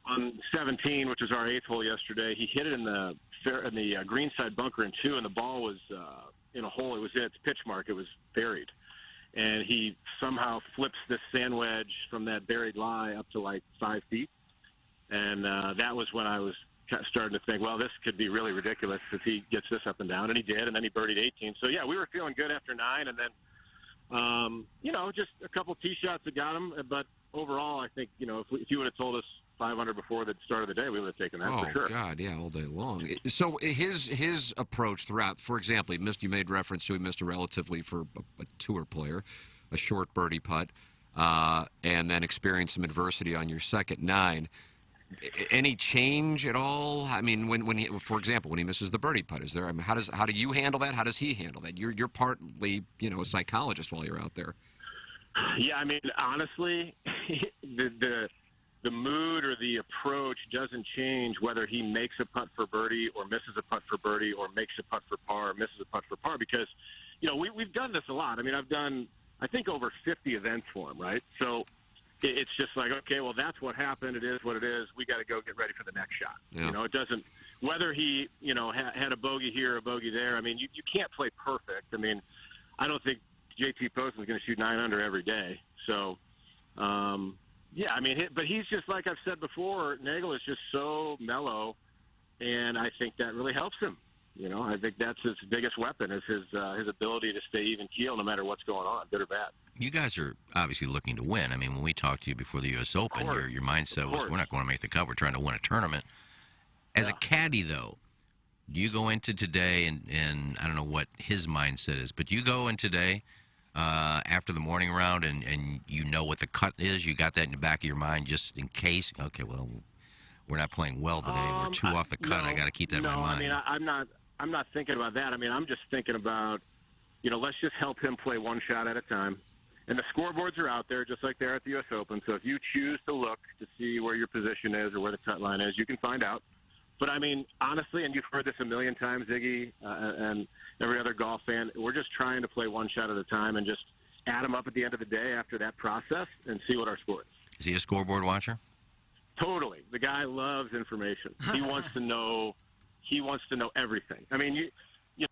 on 17, which was our 8th hole yesterday. He hit it in the greenside bunker in 2, and the ball was in a hole. It was its pitch mark. It was buried. And he somehow flips this sand wedge from that buried lie up to 5 feet. And that was when I was starting to think, well, this could be really ridiculous if he gets this up and down. And he did, and then he birdied 18. So, we were feeling good after 9. And then, just a couple tee shots that got him. But overall, I think, if you would have told us 500 before the start of the day, we would have taken that for sure. Oh, God, yeah, all day long. So his approach throughout, for example, you made reference to he missed a relatively, for a tour player, a short birdie putt, and then experienced some adversity on your second 9. Any change at all? I mean, when he, for example, when he misses the birdie putt, is there? I mean, how do you handle that? How does he handle that? You're partly, a psychologist while you're out there. Yeah, I mean, honestly, the mood or the approach doesn't change whether he makes a putt for birdie or misses a putt for birdie or makes a putt for par or misses a putt for par, because, we've done this a lot. I mean, I've done, I think, over 50 events for him, right? So it's just okay, well, that's what happened. It is what it is. We got to go get ready for the next shot. Yeah. It doesn't, whether he, had a bogey here or a bogey there. I mean, you can't play perfect. I mean, I don't think JT Poston is going to shoot 9 under every day. So, yeah, I mean, but he's just, like I've said before, Nagel is just so mellow, and I think that really helps him. I think that's his biggest weapon is his ability to stay even keel no matter what's going on, good or bad. You guys are obviously looking to win. I mean, when we talked to you before the U.S. Open, your mindset was, we're not going to make the cut. We're trying to win a tournament. As a caddy, though, do you go into today, and I don't know what his mindset is, but you go in today after the morning round and you know what the cut is? You got that in the back of your mind just in case? Okay, well, we're not playing well today. We're 2 off the cut. I got to keep that in my mind. No, I mean, I'm not thinking about that. I mean, I'm just thinking about, let's just help him play one shot at a time. And the scoreboards are out there just like they are at the U.S. Open. So if you choose to look to see where your position is or where the cut line is, you can find out. But, I mean, honestly, and you've heard this a million times, Ziggy, and every other golf fan, we're just trying to play one shot at a time and just add them up at the end of the day after that process and see what our score is. Is he a scoreboard watcher? Totally. The guy loves information. He wants to know. He wants to know everything. I mean,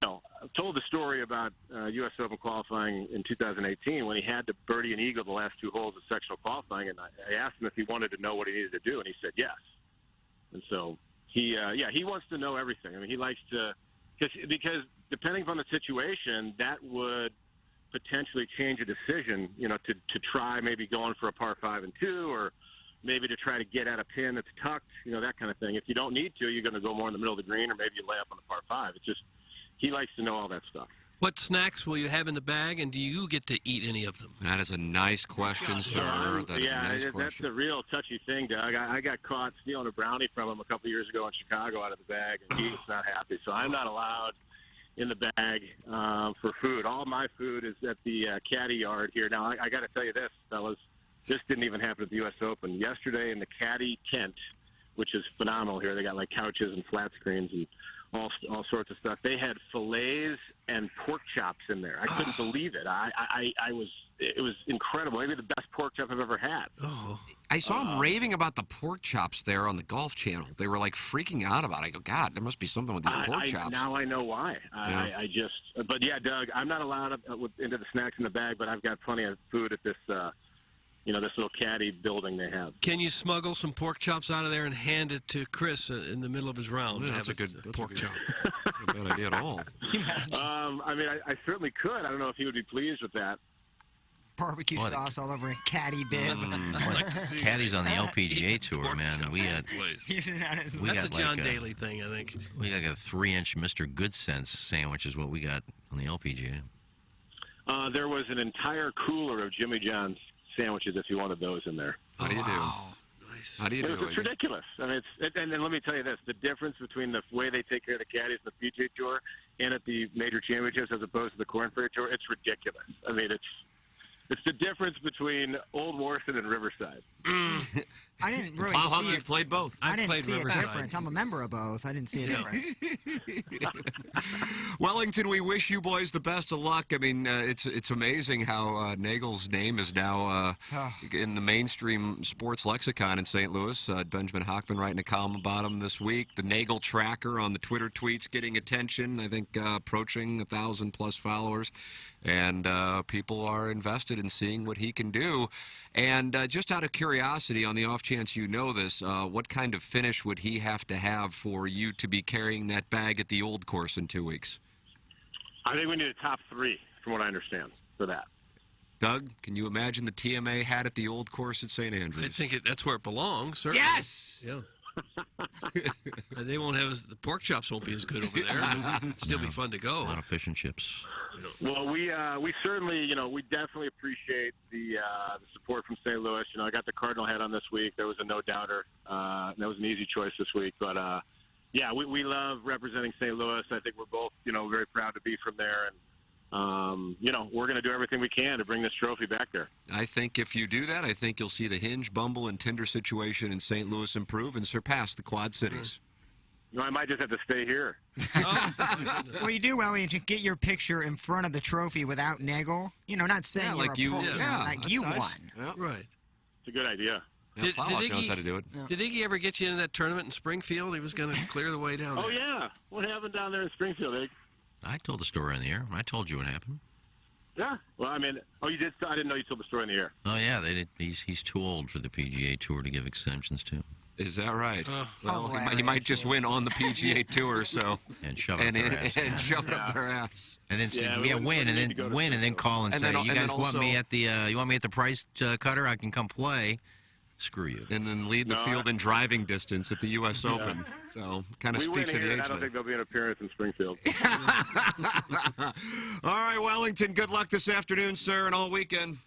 I've told the story about U.S. Open qualifying in 2018 when he had to birdie and eagle the last 2 holes of sectional qualifying, and I asked him if he wanted to know what he needed to do, and he said yes. And so he wants to know everything. I mean, he likes to because depending upon the situation, that would potentially change a decision. To try maybe going for a par 5 and 2, or maybe to try to get at a pin that's tucked, that kind of thing. If you don't need to, you're going to go more in the middle of the green, or maybe you lay up on the par 5. It's just he likes to know all that stuff. What snacks will you have in the bag, and do you get to eat any of them? That is a nice question, sir. That is a nice question. That's a real touchy thing, Doug. I got caught stealing a brownie from him a couple years ago in Chicago out of the bag, and he was not happy. So I'm not allowed in the bag for food. All my food is at the caddy yard here. Now, I got to tell you this, fellas. This didn't even happen at the U.S. Open. Yesterday in the caddy tent, which is phenomenal here, they got like couches and flat screens and all sorts of stuff. They had fillets and pork chops in there. I couldn't believe it. It was incredible. Maybe the best pork chop I've ever had. I saw him raving about the pork chops there on the Golf Channel. They were like freaking out about it. I go, God, there must be something with these pork chops. Now I know why. But yeah, Doug, I'm not allowed into the snacks in the bag, but I've got plenty of food at this this little caddy building they have. Can you smuggle some pork chops out of there and hand it to Chris in the middle of his round? Yeah, that's a good pork chop. Not a bad idea at all. I mean, I certainly could. I don't know if he would be pleased with that. Barbecue sauce all over a caddy bib. Caddies on the LPGA tour, man. We got That's a John Daly thing, I think. We got a 3-inch Mr. Good Sense sandwich is what we got on the LPGA. There was an entire cooler of Jimmy John's sandwiches if you wanted those in there. How do you do? Nice. How do you do? It's ridiculous. I mean, and then let me tell you this: the difference between the way they take care of the caddies in the PGA Tour and at the major championships, as opposed to the Corn Ferry Tour, it's ridiculous. I mean, it's the difference between Old Warson and Riverside. I didn't really Paul see it. played both. I didn't played see Riverside. a difference. I'm a member of both. I didn't see a difference. Wellington, we wish you boys the best of luck. I mean, it's amazing how Nagel's name is now in the mainstream sports lexicon in St. Louis. Benjamin Hockman writing a column about him this week. The Nagel tracker on the Twitter tweets getting attention, I think approaching 1,000+ followers. And people are invested in seeing what he can do. And just out of curiosity, on the off chance you know this, what kind of finish would he have to have for you to be carrying that bag at the Old Course in 2 weeks? I think we need a top 3, from what I understand, for that. Doug, can you imagine the TMA hat at the Old Course at St. Andrews? I think that's where it belongs, certainly. Yes! Yeah. They won't have the pork chops won't be as good over there. It'll still be fun to go. A lot of fish and chips. Well, we certainly, we definitely appreciate the support from St. Louis. I got the Cardinal hat on this week. There was a no-doubter. That was an easy choice this week. But, yeah, we love representing St. Louis. I think we're both, very proud to be from there. And, we're going to do everything we can to bring this trophy back there. I think if you do that, I think you'll see the Hinge, Bumble, and Tinder situation in St. Louis improve and surpass the Quad Cities. I might just have to stay here. Well, you do well when you get your picture in front of the trophy without Nagel. Not saying like you're you, a pro, like that's you nice. won. Yeah. Right. It's a good idea. Did Plowhawk knows how to do it. Did Iggy ever get you into that tournament in Springfield? He was going to clear the way down there. Oh, yeah. What happened down there in Springfield, Ig? I told the story on the air. I told you what happened. Yeah. Well, I mean, you did? I didn't know you told the story in the air. Oh, yeah. They did. He's too old for the PGA Tour to give exemptions to. Is that right? Well, hilarious. he might just win on the PGA Tour, so And shove it up their ass. and shove it up their ass. And then say, we win, wouldn't and need to go then to win, and then call and And say, then- you and guys then want me also- at the you want me at the price cutter? I can come play. Screw you. And then lead the No, field in driving distance at the U.S. Open. So kind of we win speaks of here, the and age I don't thing. think there'll be an appearance in Springfield. All right, Wellington, good luck this afternoon, sir, and all weekend.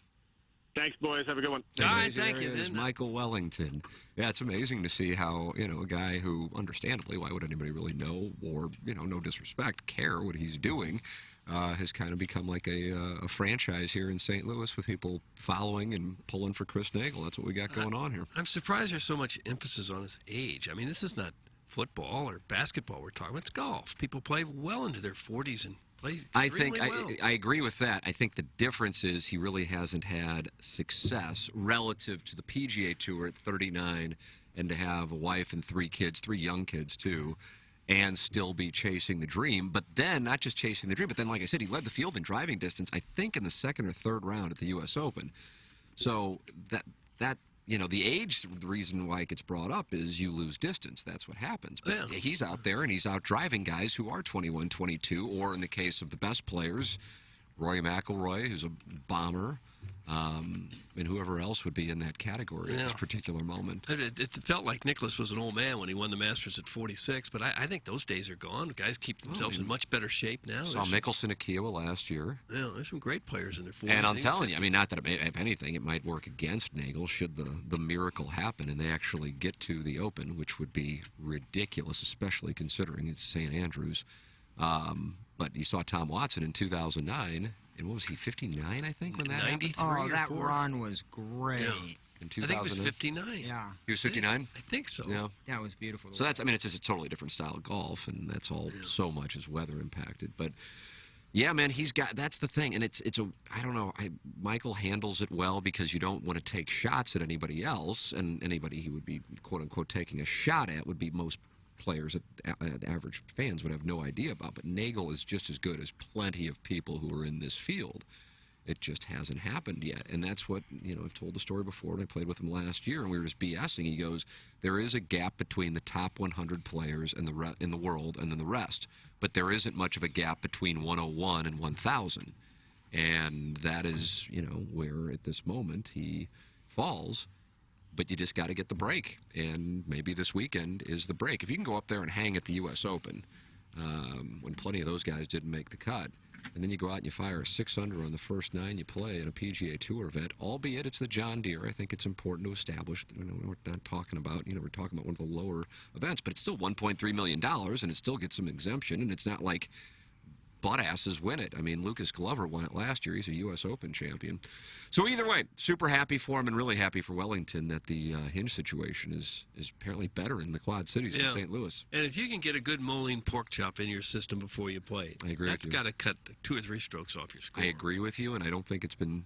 Thanks, boys. Have a good one. All right, thank you. There is Michael Wellington. Yeah, it's amazing to see how, a guy who, understandably, why would anybody really know or, no disrespect, care what he's doing, has kind of become like a franchise here in St. Louis with people following and pulling for Chris Nagel. That's what we got going on here. I'm surprised there's so much emphasis on his age. I mean, this is not football or basketball we're talking about. It's golf. People play well into their 40s and play extremely well. I agree with that. I think the difference is he really hasn't had success relative to the PGA Tour at 39 and to have a wife and 3 kids, 3 young kids too, and still be chasing the dream. But then, not just chasing the dream, but then, like I said, he led the field in driving distance, I think, in the 2nd or 3rd round at the U.S. Open. So that the age, the reason why it gets brought up is you lose distance. That's what happens. But he's out there and he's out driving guys who are 21, 22, or in the case of the best players, Rory McIlroy, who's a bomber, and whoever else would be in that category at this particular moment. It felt like Nicklaus was an old man when he won the Masters at 46, but I think those days are gone. Guys keep themselves in much better shape now. Saw Mickelson at Kiowa last year. Yeah, there's some great players in their 40s. And I'm telling you, I mean, not that, if anything, it might work against Nagel should the miracle happen and they actually get to the Open, which would be ridiculous, especially considering it's St. Andrews. But you saw Tom Watson in 2009, and what was he, 59, I think, when that happened? Oh, that run was great. In I think it was 59. Yeah. He was 59? I think so. Yeah. That was beautiful. So that's, it's just a totally different style of golf, and that's all so much is weather impacted. But yeah, man, that's the thing. And I don't know, Michael handles it well because you don't want to take shots at anybody else, and anybody he would be, quote unquote, taking a shot at would be most players that average fans would have no idea about. But Nagel is just as good as plenty of people who are in this field. It just hasn't happened yet. And that's what, I've told the story before, and I played with him last year, and we were just BSing. He goes, there is a gap between the top 100 players in the world and then the rest. But there isn't much of a gap between 101 and 1,000. And that is, where at this moment he falls. But you just got to get the break, and maybe this weekend is the break. If you can go up there and hang at the U.S. Open, when plenty of those guys didn't make the cut, and then you go out and you fire a 6-under on the first 9 you play in a PGA Tour event, albeit it's the John Deere. I think it's important to establish that we're not talking about, we're talking about one of the lower events, but it's still $1.3 million, and it still gets some exemption, and it's not like butt-asses win it. I mean, Lucas Glover won it last year. He's a U.S. Open champion. So either way, super happy for him and really happy for Wellington that the Hinge situation is apparently better in the Quad Cities than St. Louis. And if you can get a good Moline pork chop in your system before you play, I agree that's with you. got to cut 2 or 3 strokes off your score. I agree with you, and I don't think it's been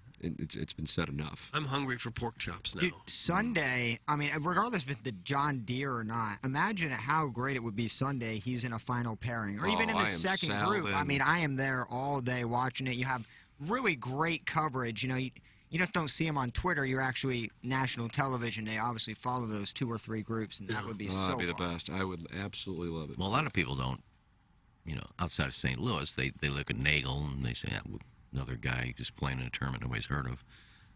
said enough. I'm hungry for pork chops now. Dude, Sunday, I mean, regardless if it's the John Deere or not, imagine how great it would be Sunday he's in a final pairing. Or even in the I am second sound group. I in. mean, I am there all day watching it. You have really great coverage. You just don't see him on Twitter. You're actually national television. They obviously follow those 2 or 3 groups, and that would be so That'd be the fun. best. I would absolutely love it. Well, a lot of people don't, outside of St. Louis, they look at Nagel and they say, another guy just playing in a tournament nobody's heard of.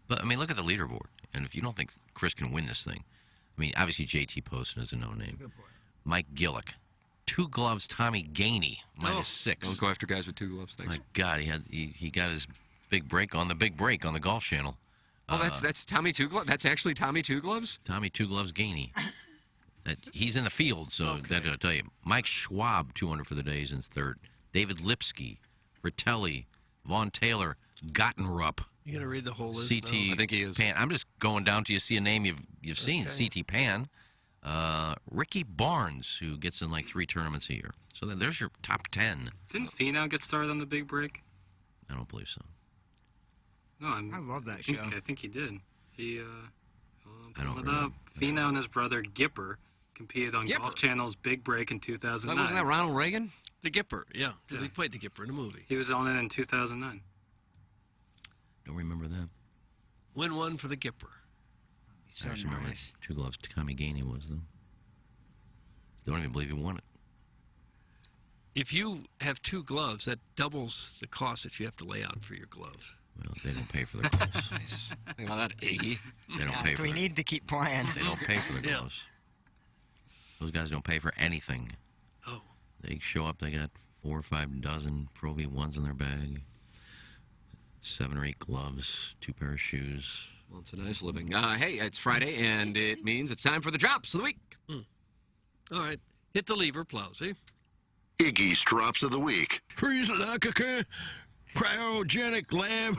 But, I mean, look at the leaderboard. And if you don't think Chris can win this thing, I mean, obviously JT Poston is a no-name. Mike Gillick. 2 gloves, Tommy Gainey, -6. Don't go after guys with 2 gloves, thanks. My God, he got his big break on the Golf Channel. Oh, that's Tommy Two Gloves? That's actually Tommy Two Gloves? Tommy Two Gloves Gainey. He's in the field, so that'll tell you. Mike Schwab, 200 for the day, is in 3rd. David Lipsky, Fratelli, Vaughn Taylor, Gottenrup. You going to read the whole list? CT I think he is. Pan. I'm just going down till you see a name you've seen. CT Pan. Ricky Barnes, who gets in like 3 tournaments a year. So then there's your top 10. Didn't Finau get started on the big break? I don't believe so. No, I love that show. I think he did. He, I don't pulled it remember. up. Finau and his brother Gipper competed on Golf Channel's Big Break in 2009. Wasn't that Ronald Reagan? The Gipper, yeah, because he played the Gipper in a movie. He was on it in 2009. Don't remember that. Win one for the Gipper. So I just remember nice. 2 gloves. Tommy Gainey was, though. Don't even believe he won it. If you have 2 gloves, that doubles the cost that you have to lay out for your gloves. Well, they don't pay for their clothes. Nice. Think about that, Iggy. They don't pay for We their, need to keep playing. They don't pay for their clothes. Those guys don't pay for anything. Oh. They show up, they got 4 or 5 dozen Pro V1s in their bag, 7 or 8 gloves, 2 pair of shoes. Well, it's a nice living. Hey, it's Friday, and it means it's time for the drops of the week. All right. Hit the lever, Plowsy. Iggy's Drops of the Week. Freeze like a cryogenic lab.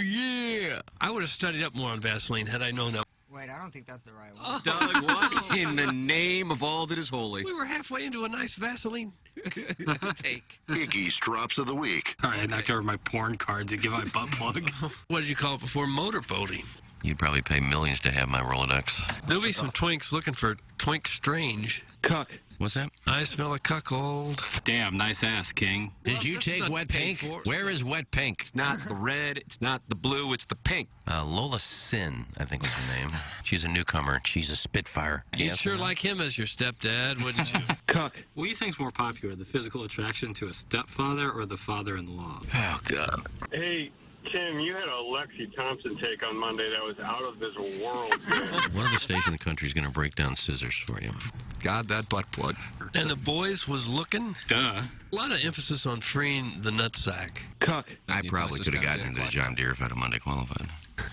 Yeah. I would have studied up more on Vaseline had I known that. Wait, I don't think that's the right one. Doug, what in the name of all that is holy? We were halfway into a nice Vaseline take. Iggy's Drops of the Week. All right, I knocked over my porn card to give my butt plug. What did you call it before? Motorboating. You'd probably pay millions to have my Rolodex. There'll be some twinks looking for Twink Strange. Cuck. What's that? I smell a cuckold. Damn, nice ass, King. Did you this take is not wet paid pink? for. Where is wet pink? It's not the red, it's not the blue, it's the pink. Lola Sin, I think was her name. She's a newcomer. She's a Spitfire. You'd sure like him as your stepdad, wouldn't you? Cuck. What do you think's more popular, the physical attraction to a stepfather or the father-in-law? Oh, God. Hey, Tim, you had a Lexi Thompson take on Monday that was out of this world. What other station in the country is going to break down scissors for you? God, that butt plug. And the boys was looking. Duh. A lot of emphasis on freeing the nutsack. Cuck. I probably could have gotten into the John Deere if I'd have Monday qualified.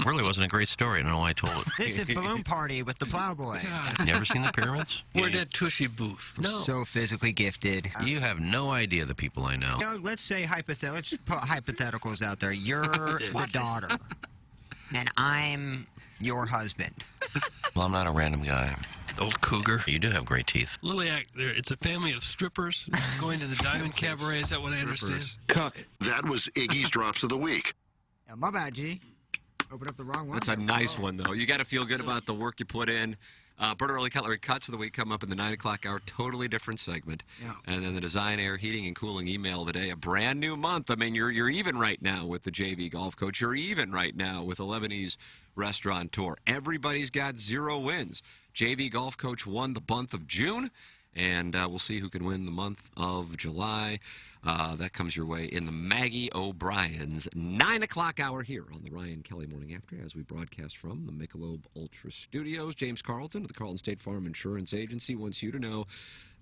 Really wasn't a great story. I don't know why I told it. This is Balloon Party with the Plowboy. You ever seen the pyramids? Where'd that Tushy booth? I'm so physically gifted. You have no idea the people I know. Doug, let's say let's put hypotheticals out there. You're the daughter, and I'm your husband. Well, I'm not a random guy. Old cougar. You do have great teeth. Liliac, it's a family of strippers going to the Diamond Cabaret. Is that what I understand? Cuck. That was Iggy's Drops of the Week. Yeah, my bad, G. Open up the wrong one. That's a nice one, though. You got to feel good about the work you put in. Bert Early Cutlery Cuts of the Week come up in the 9 o'clock hour. Totally different segment. Yeah. And then the Design, Air, Heating, and Cooling email today. A brand new month. I mean, you're even right now with the JV Golf Coach. You're even right now with the Lebanese Restaurateur. Everybody's got 0 wins. JV Golf Coach won the month of June. And we'll see who can win the month of July. That comes your way in the Maggie O'Brien's 9 o'clock hour here on the Ryan Kelly Morning After as we broadcast from the Michelob Ultra Studios. James Carlton of the Carlton State Farm Insurance Agency wants you to know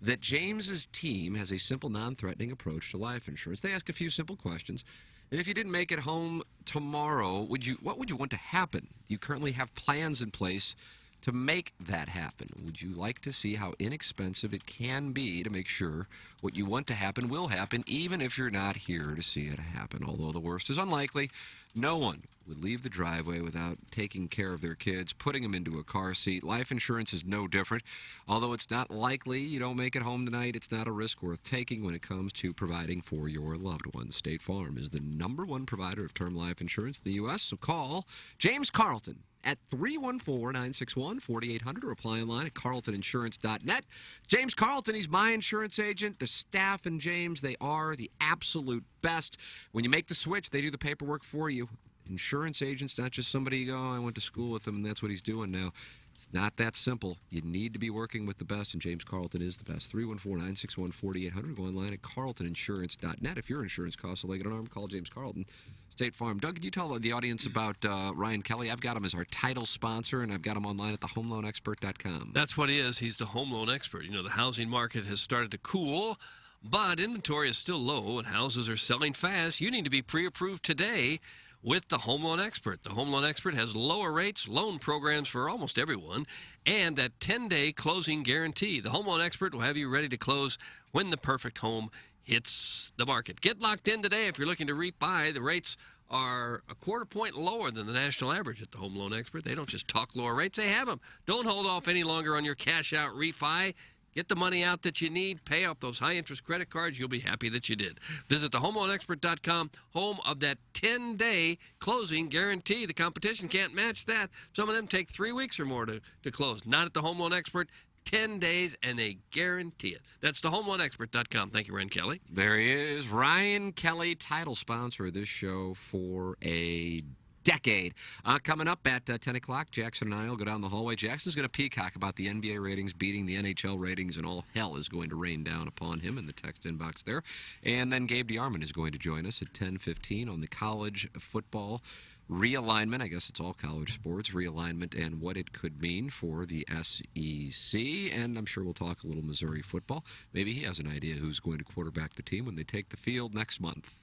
that James's team has a simple, non-threatening approach to life insurance. They ask a few simple questions. And if you didn't make it home tomorrow, what would you want to happen? Do you currently have plans in place to make that happen? Would you like to see how inexpensive it can be to make sure what you want to happen will happen, even if you're not here to see it happen? Although the worst is unlikely, no one would leave the driveway without taking care of their kids, putting them into a car seat. Life insurance is no different. Although it's not likely you don't make it home tonight, it's not a risk worth taking when it comes to providing for your loved ones. State Farm is the #1 provider of term life insurance in the U.S., so call James Carlton at 314-961-4800 or apply online at carltoninsurance.net. James Carlton, he's my insurance agent. The staff and James, they are the absolute best. When you make the switch, they do the paperwork for you. Insurance agents, not just somebody you go, I went to school with him and that's what he's doing now. It's not that simple. You need to be working with the best, and James Carlton is the best. 314-961-4800. Go online at carltoninsurance.net. If your insurance costs a leg and an arm, call James Carlton. State Farm. Doug, can you tell the audience about Ryan Kelly? I've got him as our title sponsor, and I've got him online at thehomeloanexpert.com. That's what he is. He's the home loan expert. You know, the housing market has started to cool, but inventory is still low, and houses are selling fast. You need to be pre-approved today with the Home Loan Expert. The Home Loan Expert has lower rates, loan programs for almost everyone, and that 10-day closing guarantee. The Home Loan Expert will have you ready to close when the perfect home hits the market. Get locked in today if you're looking to refi. The rates are a quarter point lower than the national average at the Home Loan Expert. They don't just talk lower rates, they have them. Don't hold off any longer on your cash-out refi. Get the money out that you need. Pay off those high-interest credit cards. You'll be happy that you did. Visit thehomeloanexpert.com, home of that 10-day closing guarantee. The competition can't match that. Some of them take 3 weeks or more to close. Not at the Home Loan Expert. 10 days, and they guarantee it. That's thehomeloanexpert.com. Thank you, Ryan Kelly. There he is, Ryan Kelly, title sponsor of this show for a decade. Coming up at 10 o'clock, Jackson and I will go down the hallway. Jackson's going to peacock about the NBA ratings beating the NHL ratings, and all hell is going to rain down upon him in the text inbox there. And then Gabe DeArmond is going to join us at 10:15 on the college football realignment. I guess it's all college sports realignment and what it could mean for the SEC. And I'm sure we'll talk a little Missouri football. Maybe he has an idea who's going to quarterback the team when they take the field next month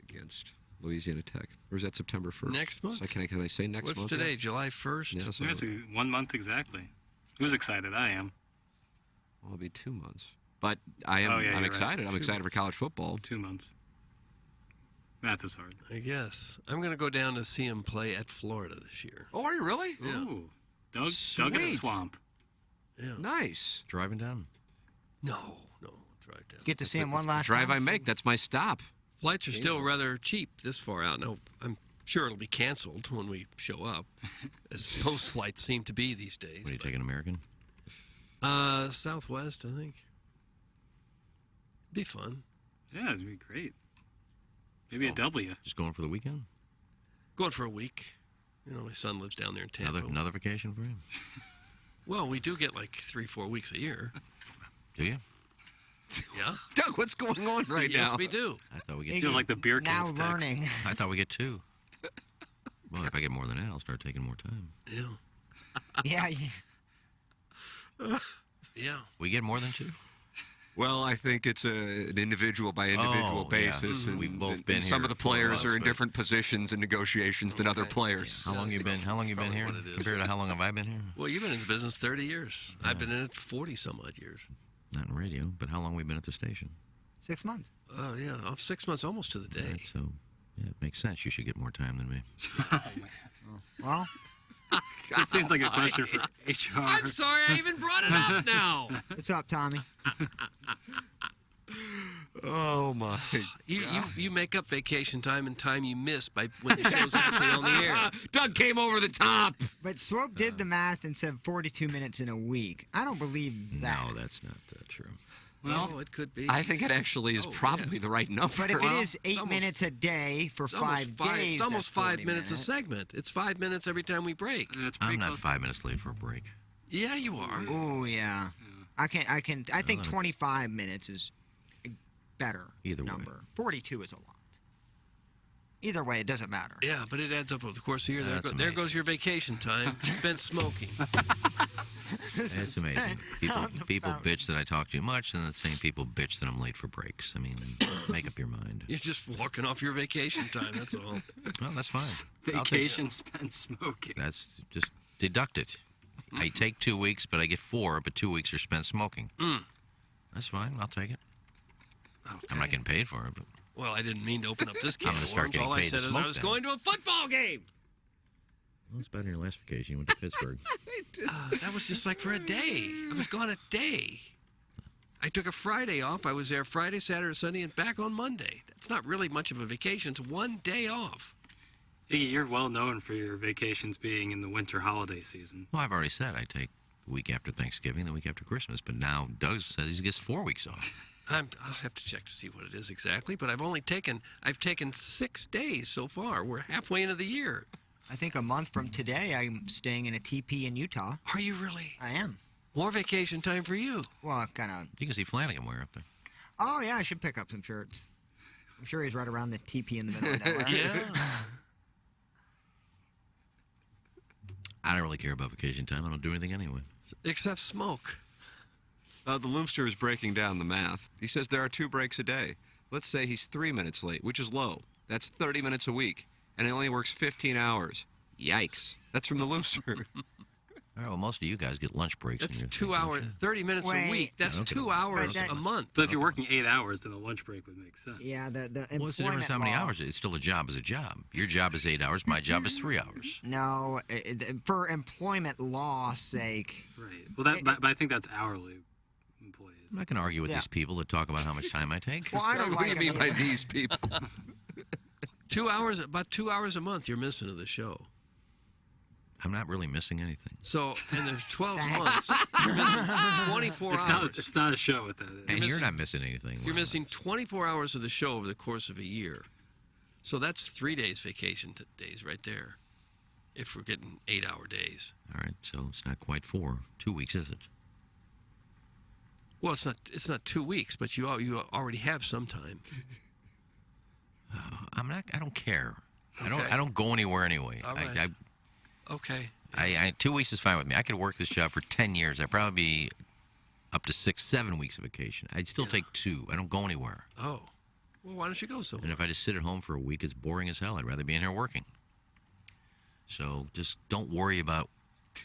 against Louisiana Tech. Or is that September 1st? Next month? So can I say next month? What's today, July 1st? Yeah, so That's 1 month exactly. Who's excited? I am. well, it'll be 2 months. But I'm Oh, yeah, you're excited. right. I'm 2 excited for months. college football. 2 months. Math is hard. I guess. I'm going to go down to see him play at Florida this year. Oh, are you really? Yeah. Ooh. Doug at the Sweet. swamp. Yeah. Nice. Driving down. No, drive down. Get to see him one last Drive time. I make. That's my stop. Flights are still rather cheap this far out. Now, I'm sure it'll be canceled when we show up, as most flights seem to be these days. What are you taking, American? Southwest, I think. Be fun. Yeah, it'd be great. Maybe a W. Just going for the weekend? Going for a week. You know, my son lives down there in Tampa. Another vacation for him? Well, we do get like 3-4 weeks a year. Do you? Yeah. Doug, what's going on right yes, now? we do. I thought we get Feels two. like the beer Now cans learning. I thought we get 2. Well, if I get more than that, I'll start taking more time. Yeah. Yeah. Yeah. We get more than 2? Well, I think it's an individual by individual Oh, yeah. basis, and We've both and been some here of the for players us, are in but- different positions in negotiations than other players. How long you been? How long you been Probably here? what it is. Compared to how long have I been here? Well, you've been in the business 30 years. I've been in it 40 some odd years. Not in radio, but how long we been at the station? 6 months. Oh, yeah. 6 months almost to the day. Right, so yeah, it makes sense. You should get more time than me. Well, This seems like a question for HR. I'm sorry I even brought it up now. what's up, Tommy? Oh my! You make up vacation time and time you miss by when the show's actually on the air. Doug came over the top. But Swope did the math and said 42 minutes in a week. I don't believe that. No, that's not true. Well, it could be. I think it actually is Oh, probably the right number. But if Well, it is 8 it's almost- minutes a day for It's almost 5 days, It's almost that's 5 40 minutes a segment. It's 5 minutes every time we break. That's pretty I'm not close. 5 minutes late for a break. Yeah, you are. Oh yeah. I think 25 minutes is a better Either way. number. 42 is a lot. Either way, it doesn't matter. Yeah, but it adds up over the course of the year. That's There amazing. goes your vacation time spent smoking. It's amazing. People bitch that I talk too much, and the same people bitch that I'm late for breaks. I mean, make up your mind. You're just walking off your vacation time. That's all. Well, that's fine. I'll take Vacation spent smoking. That's just deduct it. I take 2 weeks, but I get 4, but 2 weeks are spent smoking. That's fine. I'll take it. Okay. I'm not getting paid for it, but Well, I didn't mean to open up this can I'm gonna of start worms. getting All I paid to said is I smoke was then. going to a football game. well, it's better than your last vacation. You went to Pittsburgh. That was just like for a day. I was gone a day. I took a Friday off. I was there Friday, Saturday, Sunday, and back on Monday. That's not really much of a vacation. It's 1 day off. Iggy, you're well known for your vacations being in the winter holiday season. Well, I've already said I take the week after Thanksgiving, the week after Christmas, but now Doug says he gets 4 weeks off. I'll have to check to see what it is exactly, but I've taken 6 days so far. We're halfway into the year. I think a month from today, I'm staying in a TP in Utah. Are you really? I am. More vacation time for you. Well, kind of. You can see Flanagan wear up there. Oh yeah, I should pick up some shirts. I'm sure he's right around the TP in the middle of nowhere. Yeah. I don't really care about vacation time. I don't do anything anyway. Except smoke. The Loomster is breaking down the math. He says there are 2 breaks a day. Let's say he's 3 minutes late, which is low. That's 30 minutes a week, and he only works 15 hours. Yikes. That's from the Loomster. All right, well, most of you guys get lunch breaks. That's in your 2 hours, 30 minutes a Wait. week. That's Okay. 2 hours But that- a month. But if you're working 8 hours, then a lunch break would make sense. Yeah, the What's the difference how many employment law- hours? It's still a job as a job. Your job is 8 hours. My job is 3 hours. No, for employment law's sake. Right. Well, but I think that's hourly employees. I'm not going to argue with Yeah. these people that talk about how much time I take. Well, I don't What like do you mean by it. these people? 2 hours, about 2 hours a month you're missing of the show. I'm not really missing anything. So in the 12 months, you're missing 24 hours. It's not a show with that. And you're not missing anything. You're missing 24 hours of the show over the course of a year. So that's 3 days vacation days right there, if we're getting 8-hour days. All right, so it's not quite 4. 2 weeks, is it? Well, it's not 2 weeks, but you already have some time. I don't care. Okay. I don't go anywhere anyway. All right. Okay. 2 weeks is fine with me. I could work this job for 10 years. I'd probably be up to 6, 7 weeks of vacation. I'd still take 2. I don't go anywhere. Oh. Well, why don't you go somewhere? And if I just sit at home for a week, it's boring as hell. I'd rather be in here working. So just don't worry about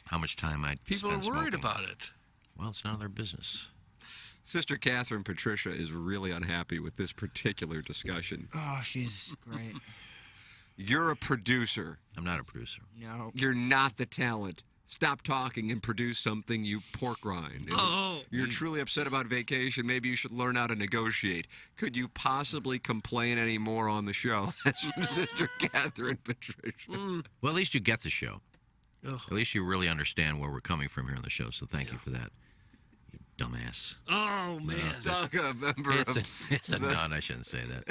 how much time I People spend are worried smoking. about it. Well, it's none of their business. Sister Catherine Patricia is really unhappy with this particular discussion. Oh, she's great. You're a producer. I'm not a producer. No. You're not the talent. Stop talking and produce something, you pork rind. And if you're truly upset about vacation, maybe you should learn how to negotiate. Could you possibly complain any more on the show? That's from Sister Catherine Patricia. Well, at least you get the show. Ugh. At least you really understand where we're coming from here on the show, so thank you for that, you dumbass. Oh, man. Doug, a member It's a nun. I shouldn't say that.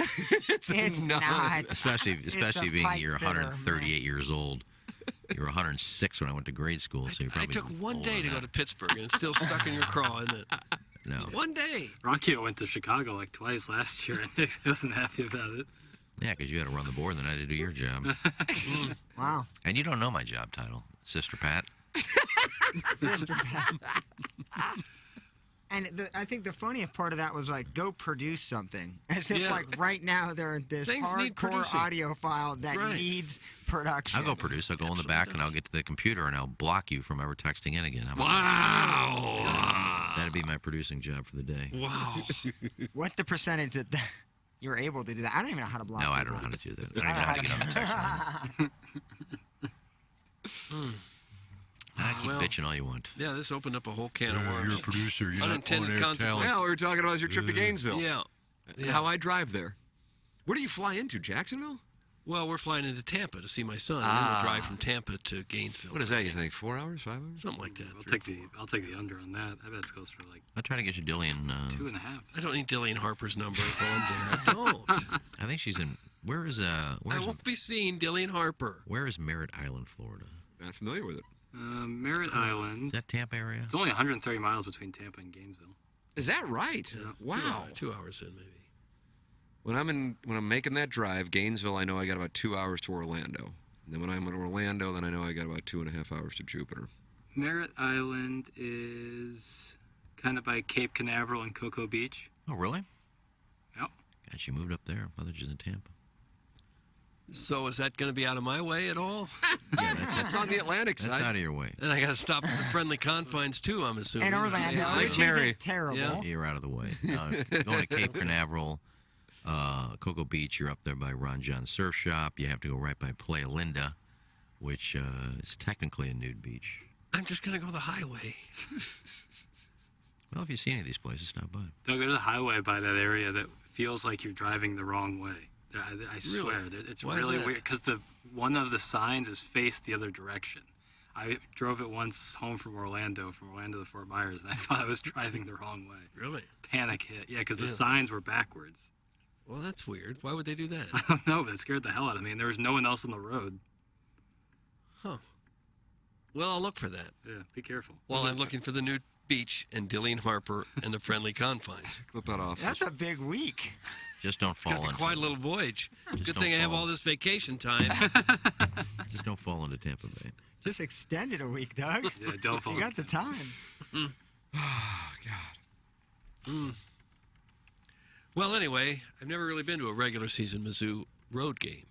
It's not. Especially It's a being pipe you're fitter, 138 years old. You were 106 when I went to grade school, so you're I probably took one older day than to go that. to Pittsburgh, and it's still stuck in your craw, isn't it? No. One day. Rocky went to Chicago like twice last year, and he wasn't happy about it. Yeah, because you had to run the board, and then I had to do your job. Wow. And you don't know my job title, Sister Pat. Sister Pat. And I think the funniest part of that was like, go produce something. As if Yeah. like right now they're this Things need hardcore producing. audio file that Right. needs production. I'll go produce. I'll go in the back, and I'll get to the computer, and I'll block you from ever texting in again. How about Wow. that? That'd be my producing job for the day. Wow. What the percentage that you're able to do that? I don't even know how to block. No, I don't know how to do that. I don't even know how to get on the text line. Keep bitching all you want. Yeah, this opened up a whole can of worms. You're a producer. You're Unintended not consequences. Well, we were talking about your trip to Gainesville. Yeah. How I drive there. Where do you fly into, Jacksonville? Well, we're flying into Tampa to see my son, and then we'll drive from Tampa to Gainesville. What is that, you think? 4 hours, 5 hours? Something like that. I'll take the under on that. I bet it goes for like I'll try to get you Dillian. 2.5. I don't need Dillian Harper's number while I'm there. I don't. I think she's in. Where is I won't be seeing Dillian Harper. Where is Merritt Island, Florida? Not familiar with it. Merritt Island. Is that Tampa area? It's only 130 miles between Tampa and Gainesville. Is that right? Yeah. Wow. 2 hours in, maybe. When I'm making that drive, Gainesville, I know I got about 2 hours to Orlando. And then when I'm in Orlando, then I know I got about 2.5 hours to Jupiter. Merritt Island is kind of by Cape Canaveral and Cocoa Beach. Oh, really? Yep. God, she moved up there. I thought she was in Tampa. So is that going to be out of my way at all? Yeah, That's on the Atlantic that's side. out of your way. And I got to stop at the friendly confines too, I'm assuming. And Orlando, Yeah. which Mary. isn't terrible. Yeah. You're out of the way. Going to Cape Canaveral, Cocoa Beach, you're up there by Ron John Surf Shop. You have to go right by Playa Linda, which is technically a nude beach. I'm just going to go the highway. Well, if you see any of these places, stop by. Don't go to the highway by that area that feels like you're driving the wrong way. I swear, it's Why is really that? weird because one of the signs is faced the other direction. I drove it once home from Orlando to Fort Myers, and I thought I was driving the wrong way. Really? Panic hit. Yeah, because the Yeah. signs were backwards. Well, that's weird. Why would they do that? I don't know, but it scared the hell out of me, and there was no one else on the road. Huh. Well, I'll look for that. Yeah, be careful. While I'm looking for the nude beach and Dillian Harper and the friendly confines. Clip that off. That's a big week. Just don't It's going fall to be into quite a little voyage. Just Good don't thing I have fall. all this vacation time. Just don't fall into Tampa Bay. Just extend it a week, Doug. Yeah, don't fall. You got the time. Oh, God. Well, anyway, I've never really been to a regular season Mizzou road game.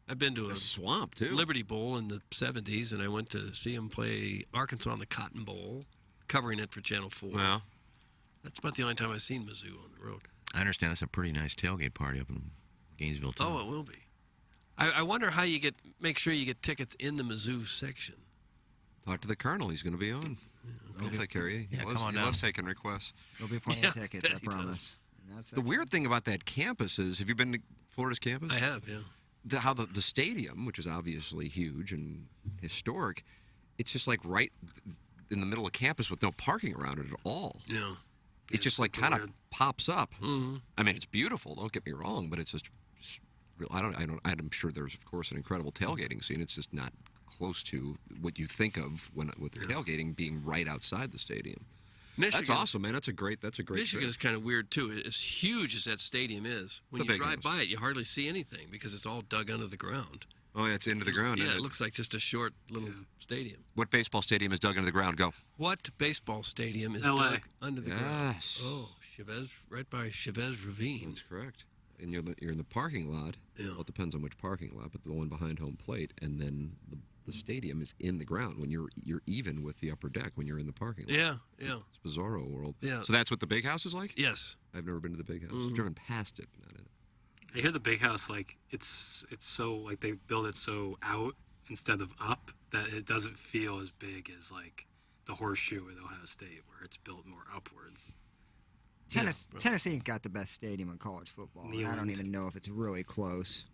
I've been to a Swamp, too. Liberty Bowl in the 70s, and I went to see them play Arkansas in the Cotton Bowl, covering it for Channel 4. Well, That's about the only time I've seen Mizzou on the road. I understand that's a pretty nice tailgate party up in Gainesville, too. Oh, it will be. I wonder how you make sure you get tickets in the Mizzou section. talk to the Colonel. He's going to be on. He'll take care of you. He Yeah, loves, come on he down. loves taking requests. There'll be plenty Yeah, of tickets, I he does. promise. And that's The weird thing about that campus is, have you been to Florida's campus? I have, yeah. How the stadium, which is obviously huge and historic, it's just like right in the middle of campus with no parking around it at all. Yeah. It just like kind of weird. pops up. Mm-hmm. I mean, it's beautiful. Don't get me wrong, but it's just real. I'm sure there's of course an incredible tailgating scene. It's just not close to what you think of with the tailgating being right outside the stadium. Michigan, that's awesome, man. That's a great. Michigan trip. is kind of weird too. As huge as that stadium is, when The you big drive house. by it, you hardly see anything because it's all dug under the ground. Oh, yeah, it's into the ground. Yeah, isn't it looks like just a short little stadium. What baseball stadium is dug into the ground? Go. What baseball stadium is LA. dug under the ground? Yes. Oh, Chavez, right by Chavez Ravine. That's correct. And you're in the parking lot. Yeah. Well, it depends on which parking lot, but the one behind home plate, and then the stadium is in the ground when you're even with the upper deck when you're in the parking lot. Yeah, yeah. It's bizarro world. Yeah. So that's what the big house is like? Yes. I've never been to the big house. Mhm. I've driven past it, but not in it. I hear the big house, like, it's so, like, they build it so out instead of up that it doesn't feel as big as, like, the Horseshoe at Ohio State, where it's built more upwards. Tennessee got the best stadium in college football. And I don't even know if it's really close.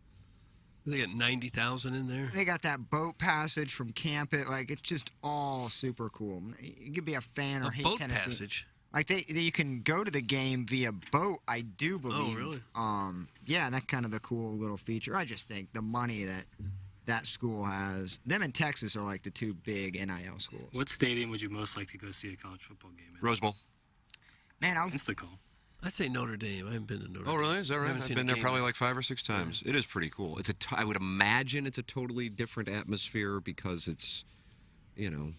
They got 90,000 in there. They got that boat passage from Campit. Like, it's just all super cool. You could be a fan or A hate boat Tennessee. passage? Like, you can go to the game via boat, I do believe. Oh, really? Yeah, that's kind of the cool little feature. I just think the money that school has. Them and Texas are like the two big NIL schools. What stadium would you most like to go see a college football game in? Rose Bowl. Man, Instacall. I'd say Notre Dame. I haven't been to Notre Dame. Oh, really? Is that I right? haven't I've seen been a there game probably like 5 or 6 times. It is pretty cool. I would imagine it's a totally different atmosphere because it's, a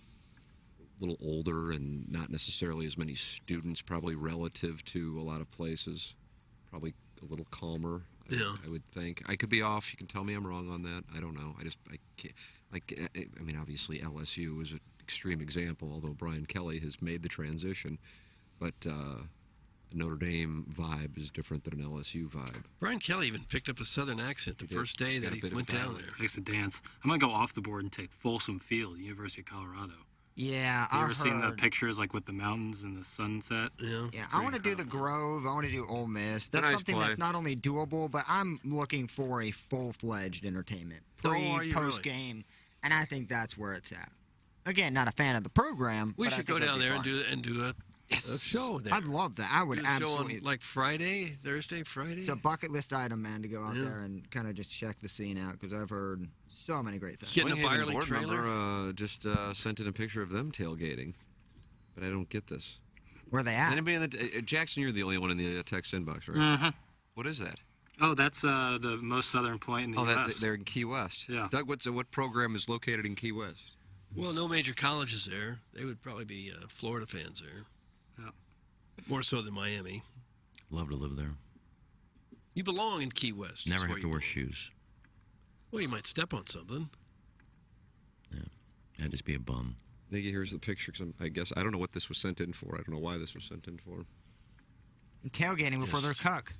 little older and not necessarily as many students, probably relative to a lot of places. Probably a little calmer, I would think. I could be off. You can tell me I'm wrong on that. I don't know. I can't. Obviously LSU is an extreme example, although Brian Kelly has made the transition. But Notre Dame vibe is different than an LSU vibe. Brian Kelly even picked up a Southern accent the first day that he went down there. Likes to dance. I'm going to go off the board and take Folsom Field, University of Colorado. Yeah, You I ever seen the heard. pictures, like, with the mountains and the sunset? Yeah. Yeah, I want to do the Grove. I want to do Ole Miss. That's Nice something play. that's not only doable, but I'm looking for a full-fledged entertainment, Oh, are you post game, and I think that's where it's at. Again, not a fan of the program. We but I should think go that'd down be there and fun. do a show there. I'd love that. I would Do a show absolutely. on like Friday, Thursday, Friday. It's a bucket list item, man, to go out Yeah. there and kind of just check the scene out because I've heard so many great things. Getting a Swing Haven Byerly board trailer. member just sent in a picture of them tailgating, but I don't get this. Where they at? Anybody in the Jackson? You're the only one in the text inbox, right? Mhm. What is that? Oh, that's the most southern point in the U.S. They're in Key West. Yeah. Doug, what program is located in Key West? Well, no major colleges there. They would probably be Florida fans there. Yeah. More so than Miami. Love to live there. You belong in Key West. Never is have where to you wear belong. shoes. Well, you might step on something. I'd just be a bum. Niggy, here's the picture. 'Cause I guess I don't know what this was sent in for. I don't know why this was sent in for. Tailgating before they're cuck.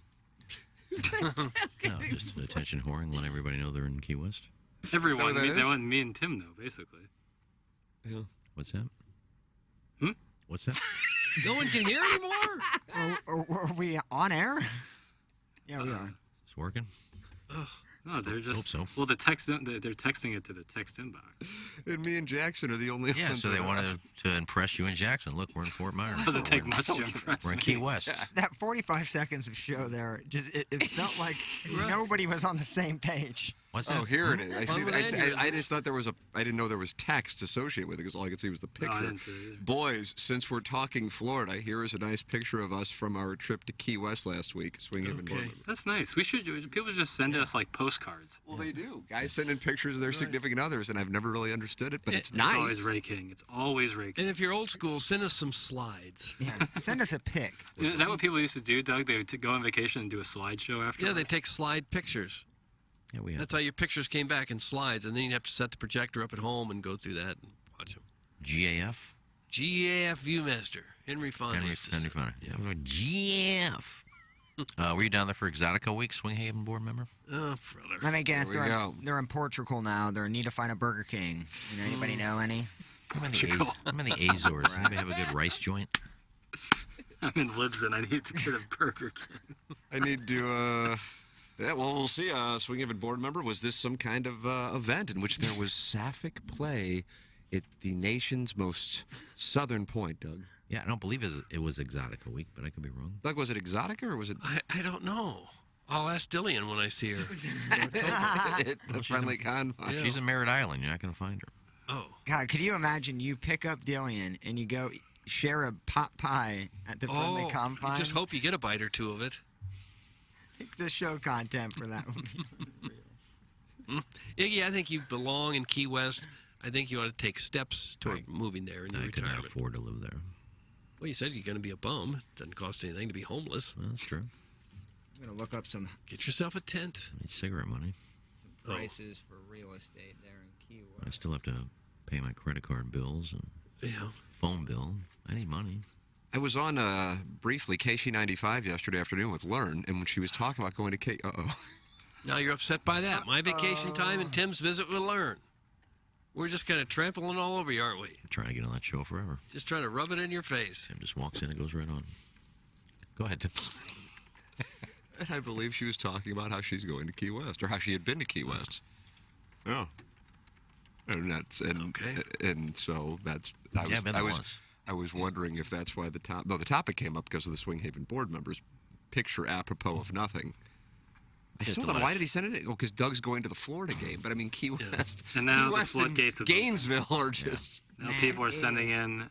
No, just attention whoring, let everybody know they're in Key West. Everyone, that me, is? that wasn't me and Tim, though, basically. Yeah. What's that? Hmm? What's that? No one can hear anymore? Are we on air? Yeah, we are. It's working? No, they're Hope just. so. Well, they're texting it to the text inbox. And me and Jackson are the only Yeah, ones. so they wanted to impress you in Jackson. Look, we're in Fort Myers. Doesn't take We're in- much to impress We're in me. Key West. That 45 seconds of show there, it felt like nobody was on the same page. What's Oh, that? here it is. I see. Well, I just thought there was I didn't know there was text associated with it because all I could see was the No, I picture. didn't see it either. Boys, since we're talking Florida, here is a nice picture of us from our trip to Key West last week. Swing Haven board member. That's nice. We should. People just send us like postcards. Well, they do. Guys send in pictures of their significant others, and I've never really understood it, but it's It's nice. always Ray King. It's always Ray King. And if you're old school, send us some slides. Yeah, send us a pic. Is that what people used to do, Doug? They would go on vacation and do a slideshow after. Yeah, they take slide pictures. Yeah, we have. That's how your pictures came back in slides, and then you'd have to set the projector up at home and go through that and watch them. GAF? GAF Viewmaster. Henry Fonda used to Henry say. Fonda. Yeah. GAF. Were you down there for Exotica Week, Swing Haven board member? Oh, brother. Let me guess. Here we go. They're in Portugal now. They're in need to find a Burger King. Anybody know any? I'm in the Azores. Anybody have a good rice joint? I'm in Libsyn. I need to get a Burger King. I need to. Yeah, well, we'll see. Swing Haven board member, was this some kind of event in which there was sapphic play at the nation's most southern point, Doug? Yeah, I don't believe it was Exotica Week, but I could be wrong. Doug, was it Exotica or was it? I don't know. I'll ask Dillian when I see her. The friendly confine. She's in Merritt Island. You're not going to find her. Oh. God, could you imagine you pick up Dillian and you go share a pot pie at the friendly confine? I just hope you get a bite or two of it. Pick the show content for that one. Iggy, I think you belong in Key West. I think you ought to take steps toward moving there in your I could not retirement. afford to live there. Well, you said you're going to be a bum. It doesn't cost anything to be homeless. Well, that's true. I'm going to look up some Get yourself a tent. I need cigarette money. prices for real estate there in Key West. I still have to pay my credit card bills and phone bill. I need money. I was on briefly KC95 yesterday afternoon with Learn, and when she was talking about going to K, Now you're upset by that. My vacation time and Tim's visit with Learn. We're just kind of trampling all over you, aren't we? I'm trying to get on that show forever. Just trying to rub it in your face. Tim just walks in and goes right on. Go ahead, Tim. And I believe she was talking about how she's going to Key West, or how she had been to Key West. Oh. And so that's I was wondering if that's why the topic came up because of the Swing Haven board members. Picture apropos of nothing. I still don't know, why did he send it? Well, because Doug's going to the Florida game, but I mean Key West. And now Key the West floodgates and of Gainesville are just. Now people are sending in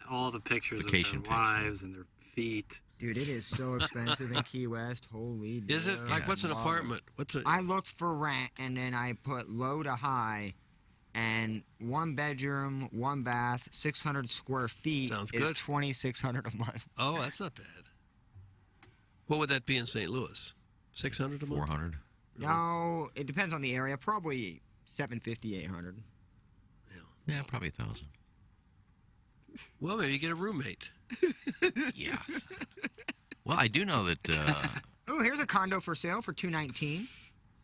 all the pictures Vacation of their wives and their feet. Dude, it is so expensive in Key West. Holy Is it? dude. Like, what's an apartment? What's it? I looked for rent, and then I put low to high, and 1 bedroom, 1 bath, 600 square feet Sounds is good. $2,600 a month. Oh, that's not bad. What would that be in St. Louis? 600 a month? 400. No, it depends on the area. Probably 750, 800. Yeah, probably 1,000. Well, maybe you get a roommate. Yeah. Well, I do know that Oh, here's a condo for sale for $219.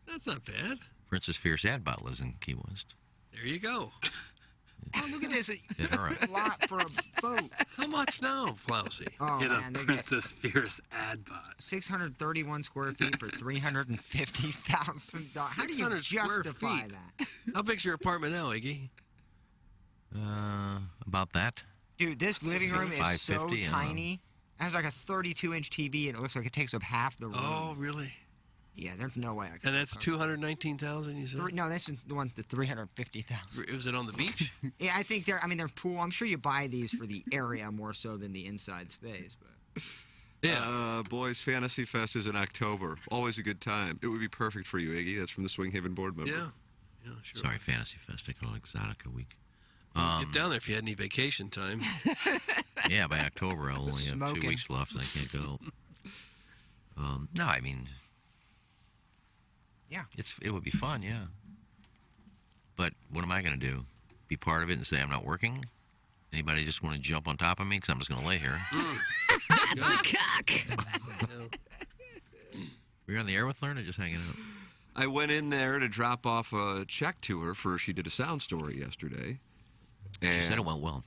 That's not bad. Princess Fierce Adbot lives in Key West. There you go. Oh, look at this. Hit her up. A lot for a boat. How much now, Flousy? Oh, Get man, a they get Princess Fierce ad bot. 631 square feet for $350,000. How do you 600 square justify feet. that? How big's your apartment now, Iggy? About that. Dude, this living room is so 550 and, tiny. It has like a 32-inch TV, and it looks like it takes up half the room. Oh, really? Yeah, there's no way I can. And that's 219,000, you said? No, that's the one the 350,000. Was it on the beach? Yeah, I think they're pool. I'm sure you buy these for the area more so than the inside space, but. Yeah. Boys Fantasy Fest is in October. Always a good time. It would be perfect for you, Iggy. That's from the Swing Haven board member. Yeah. Yeah, sure. Sorry, Fantasy Fest. I call it Exotica Week. Get down there if you had any vacation time. Yeah, by October I'll only have 2 Smoking. weeks left and I can't go. No, I mean, Yeah. it would be fun, yeah. But what am I going to do? Be part of it and say I'm not working? Anybody just want to jump on top of me because I'm just going to lay here? That's a cock. Were you on the air with Learn or just hanging out? I went in there to drop off a check to her for she did a sound story yesterday. And She said it went well.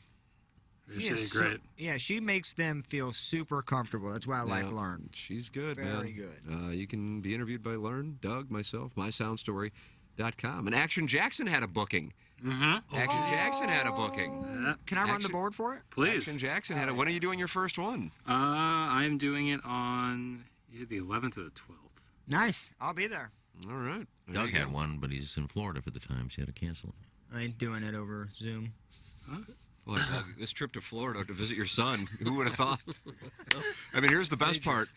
She She is did great. yeah, she makes them feel super comfortable. That's why I like Learn. She's good, Very man. good. You can be interviewed by Learn, Doug, myself, mysoundstory.com. And Action Jackson had a booking. Mm-hmm. Action Jackson had a booking. Can I run the board for it? Please. Action Jackson had it. When are you doing your first one? I am doing it on either the 11th or the 12th. Nice. I'll be there. All right. There Doug you had go. one, but he's in Florida for the time, so he had to cancel. I ain't doing it over Zoom. Boy, Doug, this trip to Florida to visit your son, who would have thought? I mean, here's the best part.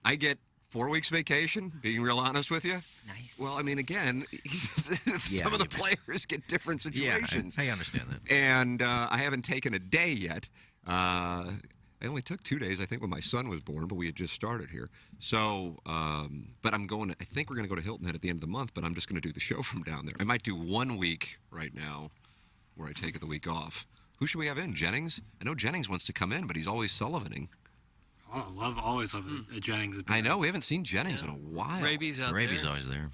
I get 4 weeks vacation, being real honest with you. Nice. Well, I mean, again, some of the players get different situations. I understand that. And I haven't taken a day yet. I only took 2 days, I think, when my son was born, but we had just started here. So, but I think we're going to go to Hilton Head at the end of the month, but I'm just going to do the show from down there. I might do 1 week right now where I take the week off. Who should we have in? Jennings? I know Jennings wants to come in, but he's always Sullivaning. Oh, always love a Jennings I appearance. know, we haven't seen Jennings in a while. Raby's out Raby's there. always there.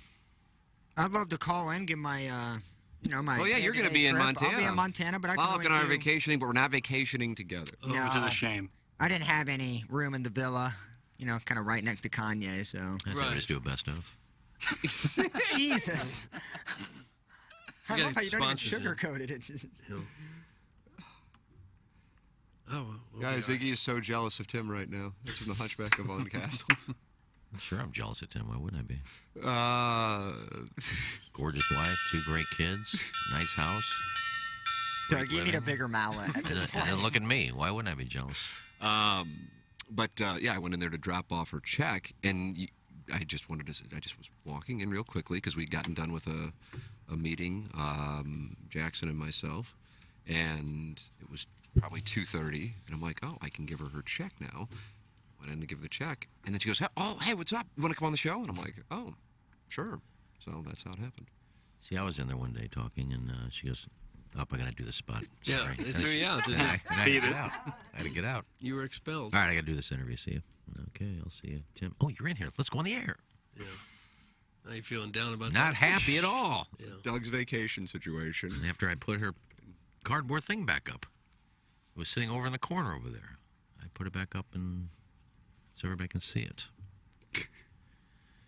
I'd love to call in, give my, my. Oh, yeah, you're going to be in trip. Montana. I'll be in Montana, but I can Pollock only and I are do- vacationing, but we're not vacationing together. Which is a shame. I didn't have any room in the villa, kind of right next to Kanye, so. That's how we just do a best of. Jesus. I You love gotta how you don't even sponsors in. sugarcoat it. It's just. Oh, well, Guys, Iggy is so jealous of Tim right now. That's from the Hunchback of Von Castle. Sure, I'm jealous of Tim. Why wouldn't I be? Uh, Gorgeous wife, 2 great kids, nice house. Doug, you need a bigger mallet at this point. And look at me. Why wouldn't I be jealous? But I went in there to drop off her check, and I just was walking in real quickly because we'd gotten done with a meeting, Jackson and myself, and it was probably 2:30, and I'm like, oh, I can give her check now. Went in to give her the check, and then she goes, oh, hey, what's up? You want to come on the show? And I'm like, oh, sure. So that's how it happened. See, I was in there one day talking, and she goes, I got to do the spot. Yeah, Sorry. they threw you out, didn't I they? had to get out. I had to get out. You were expelled. All right, I got to do this interview. See you. Okay, I'll see you. Tim. Oh, you're in here. Let's go on the air. Yeah. Now you feeling down about Not that? happy at all. Yeah. Doug's vacation situation. After I put her cardboard thing back up, it was sitting over in the corner over there. I put it back up and so everybody can see it.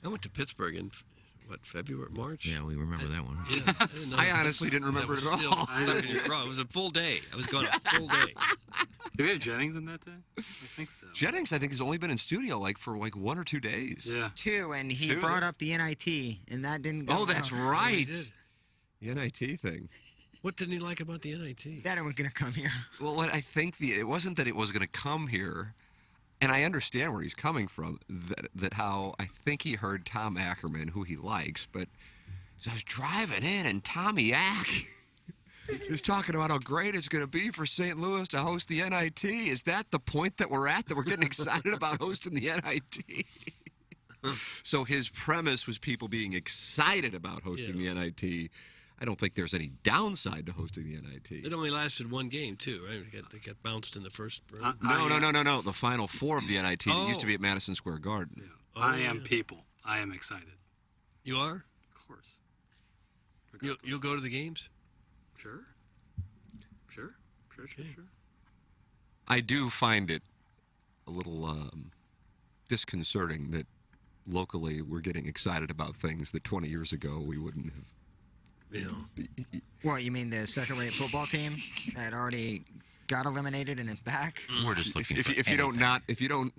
I went to Pittsburgh in, February, March? Yeah, we remember that one. Yeah, I didn't know I honestly didn't remember that it was at still all. stuck in your craw. It was a full day. I was gone a full day. Do we have Jennings in that day? I think so. Jennings, I think, has only been in studio for 1 or 2 days. Yeah. 2, and he 2? brought up the NIT, and that didn't go Oh, that's well. right. He did. The NIT thing. What didn't he like about the NIT? That it was going to come here. Well, I think it wasn't that it was going to come here, and I understand where he's coming from. That how I think he heard Tom Ackerman, who he likes, but so I was driving in, and Tommy Ack is talking about how great it's going to be for St. Louis to host the NIT. Is that the point that we're at? That we're getting excited about hosting the NIT? So his premise was people being excited about hosting the NIT. I don't think there's any downside to hosting the NIT. It only lasted 1 game, too, right? They got bounced in the first round. No. The Final Four of the NIT that used to be at Madison Square Garden. Yeah. I am people. I am excited. You are? Of course. You'll go to the games? Sure. Sure. I do find it a little disconcerting that locally we're getting excited about things that 20 years ago we wouldn't have. Yeah. What, you mean the second-rate football team that already got eliminated and is back? We're just looking if for you don't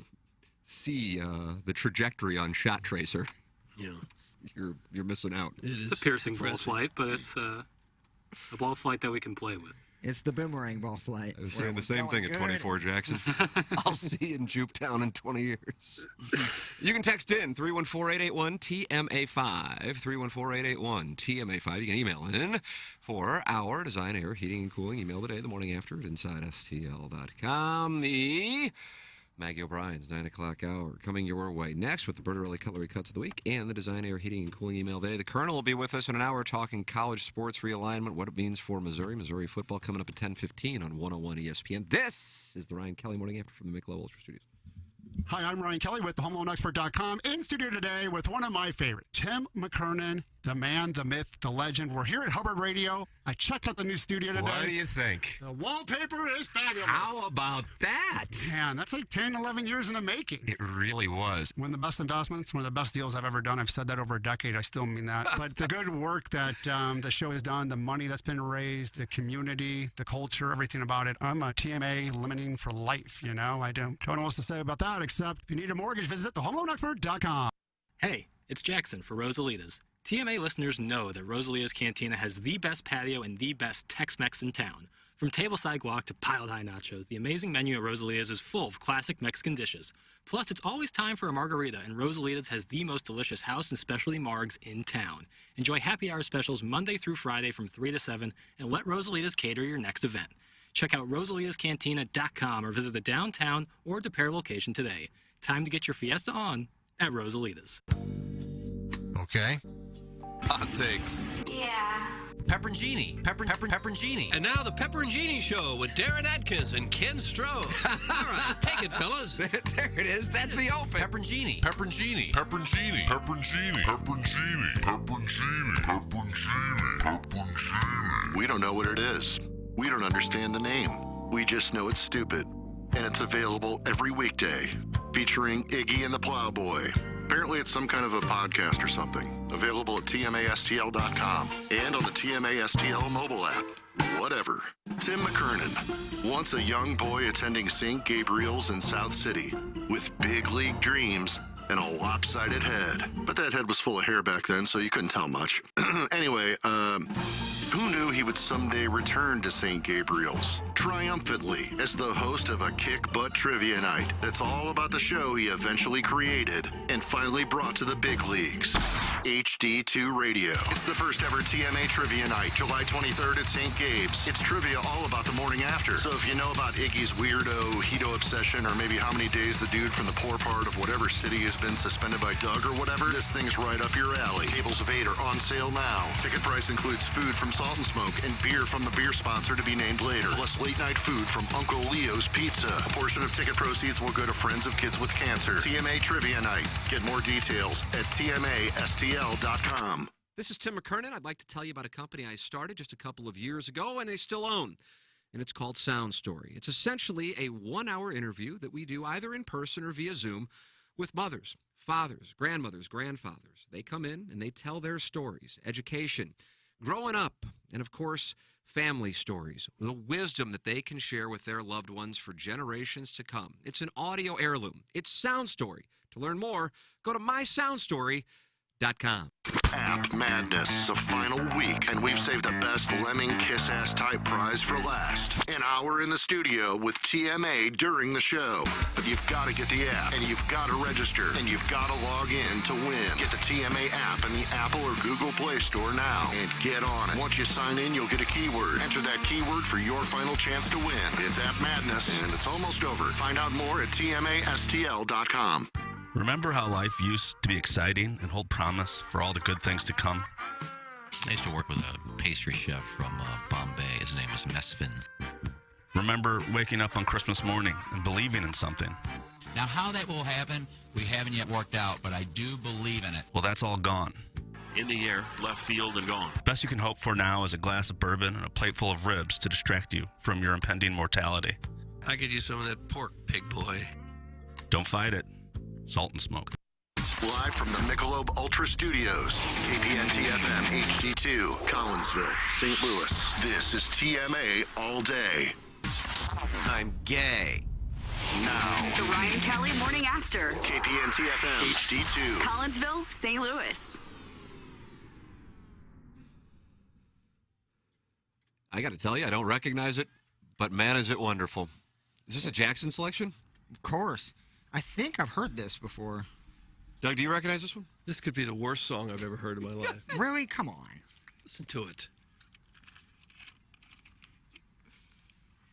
see the trajectory on Shot Tracer, you're missing out. It's a piercing ball flight, but it's a ball flight that we can play with. It's the boomerang ball flight. I was saying the same thing at 24, Jackson. I'll see you in Jupetown in 20 years. You can text in 314-881-TMA5, 314-881-TMA5. You can email in for our Design Air Heating and Cooling email today, the morning after at InsideSTL.com. The Maggie O'Brien's 9 o'clock hour coming your way next with the Bertarelli Cutlery Cuts of the Week and the Design Air Heating and Cooling email today. The Colonel will be with us in an hour talking college sports realignment, what it means for Missouri football coming up at 10:15 on 101 ESPN. This is the Ryan Kelly Morning After from the Michelob Ultra Studios. Hi, I'm Ryan Kelly with thehomeloanexpert.com in studio today with one of my favorites, Tim McKernan, the man, the myth, the legend. We're here at Hubbard Radio. I checked out the new studio today. What do you think? The wallpaper is fabulous. How about that? Man, that's like 10, 11 years in the making. It really was. One of the best investments, one of the best deals I've ever done. I've said that over a decade. I still mean that. But the good work that the show has done, the money that's been raised, the community, the culture, everything about it. I'm a TMA limiting for life, you know. I don't know what else to say about that, except if you need a mortgage, visit thehomeloanexpert.com. Hey, it's Jackson for Rosalita's. TMA listeners know that Rosalita's Cantina has the best patio and the best Tex-Mex in town. From tableside guac to piled high nachos, the amazing menu at Rosalita's is full of classic Mexican dishes. Plus, it's always time for a margarita, and Rosalita's has the most delicious house and specialty margs in town. Enjoy happy hour specials Monday through Friday from 3 to 7, and let Rosalita's cater your next event. Check out rosalitascantina.com or visit the downtown or DePere location today. Time to get your fiesta on at Rosalita's. Okay. Hot takes. Yeah. Pepperoncini. Pepperoncini. And now the Pepperoncini Show with Darren Atkins and Ken Stroh. All right, take it, fellas. There it is. That's the open. Pepperoncini. Pepperoncini. Pepperoncini. Pepperoncini. Pepperoncini. Pepperoncini. Pepperoncini. Pepperoncini. We don't know what it is. We don't understand the name. We just know it's stupid. And it's available every weekday, featuring Iggy and the Plowboy. Apparently it's some kind of a podcast or something. Available at TMASTL.com and on the TMASTL mobile app. Whatever. Tim McKernan, once a young boy attending St. Gabriel's in South City, with big league dreams and a lopsided head. But that head was full of hair back then, so you couldn't tell much. Anyway, who knew he would someday return to St. Gabriel's triumphantly as the host of a kick-butt trivia night that's all about the show he eventually created and finally brought to the big leagues, HD2 Radio. It's the first ever TMA Trivia Night, July 23rd at St. Gabe's. It's trivia all about the morning after. So if you know about Iggy's weirdo Hito obsession, or maybe how many days the dude from the poor part of whatever city has been suspended by Doug or whatever, this thing's right up your alley. Tables of 8 are on sale now. Ticket price includes food from Salt and Smoke and beer from the beer sponsor to be named later, plus late night food from Uncle Leo's Pizza. A portion of ticket proceeds will go to Friends of Kids with Cancer. TMA Trivia Night. Get more details at tmastl.com. This is Tim McKernan. I'd like to tell you about a company I started just a couple of years ago and they still own. And it's called Sound Story. It's essentially a 1-hour interview that we do either in person or via Zoom with mothers, fathers, grandmothers, grandfathers. They come in and they tell their stories, education, growing up, and of course, family stories, the wisdom that they can share with their loved ones for generations to come. It's an audio heirloom. It's Sound Story. To learn more, go to mysoundstory.com. App Madness, the final week, and we've saved the best lemming kiss-ass type prize for last. An hour in the studio with TMA during the show. But you've got to get the app, and you've got to register, and you've got to log in to win. Get the TMA app in the Apple or Google Play Store now, and get on it. Once you sign in, you'll get a keyword. Enter that keyword for your final chance to win. It's App Madness, and it's almost over. Find out more at tmastl.com. Remember how life used to be exciting and hold promise for all the good things to come? I used to work with a pastry chef from Bombay. His name was Mesfin. Remember waking up on Christmas morning and believing in something? Now, how that will happen, we haven't yet worked out, but I do believe in it. Well, that's all gone. In the air, left field, and gone. Best you can hope for now is a glass of bourbon and a plate full of ribs to distract you from your impending mortality. I could use some of that pork, pig boy. Don't fight it. Salt and Smoke. Live from the Michelob Ultra Studios, KPNT-FM HD2, Collinsville, St. Louis. This is TMA All Day. I'm gay. Now. The Ryan Kelly Morning After. KPNT-FM HD2. Collinsville, St. Louis. I got to tell you, I don't recognize it, but man, is it wonderful. Is this a Jackson selection? Of course. I think I've heard this before. Doug, do you recognize this one? This could be the worst song I've ever heard in my life. Really? Come on. Listen to it.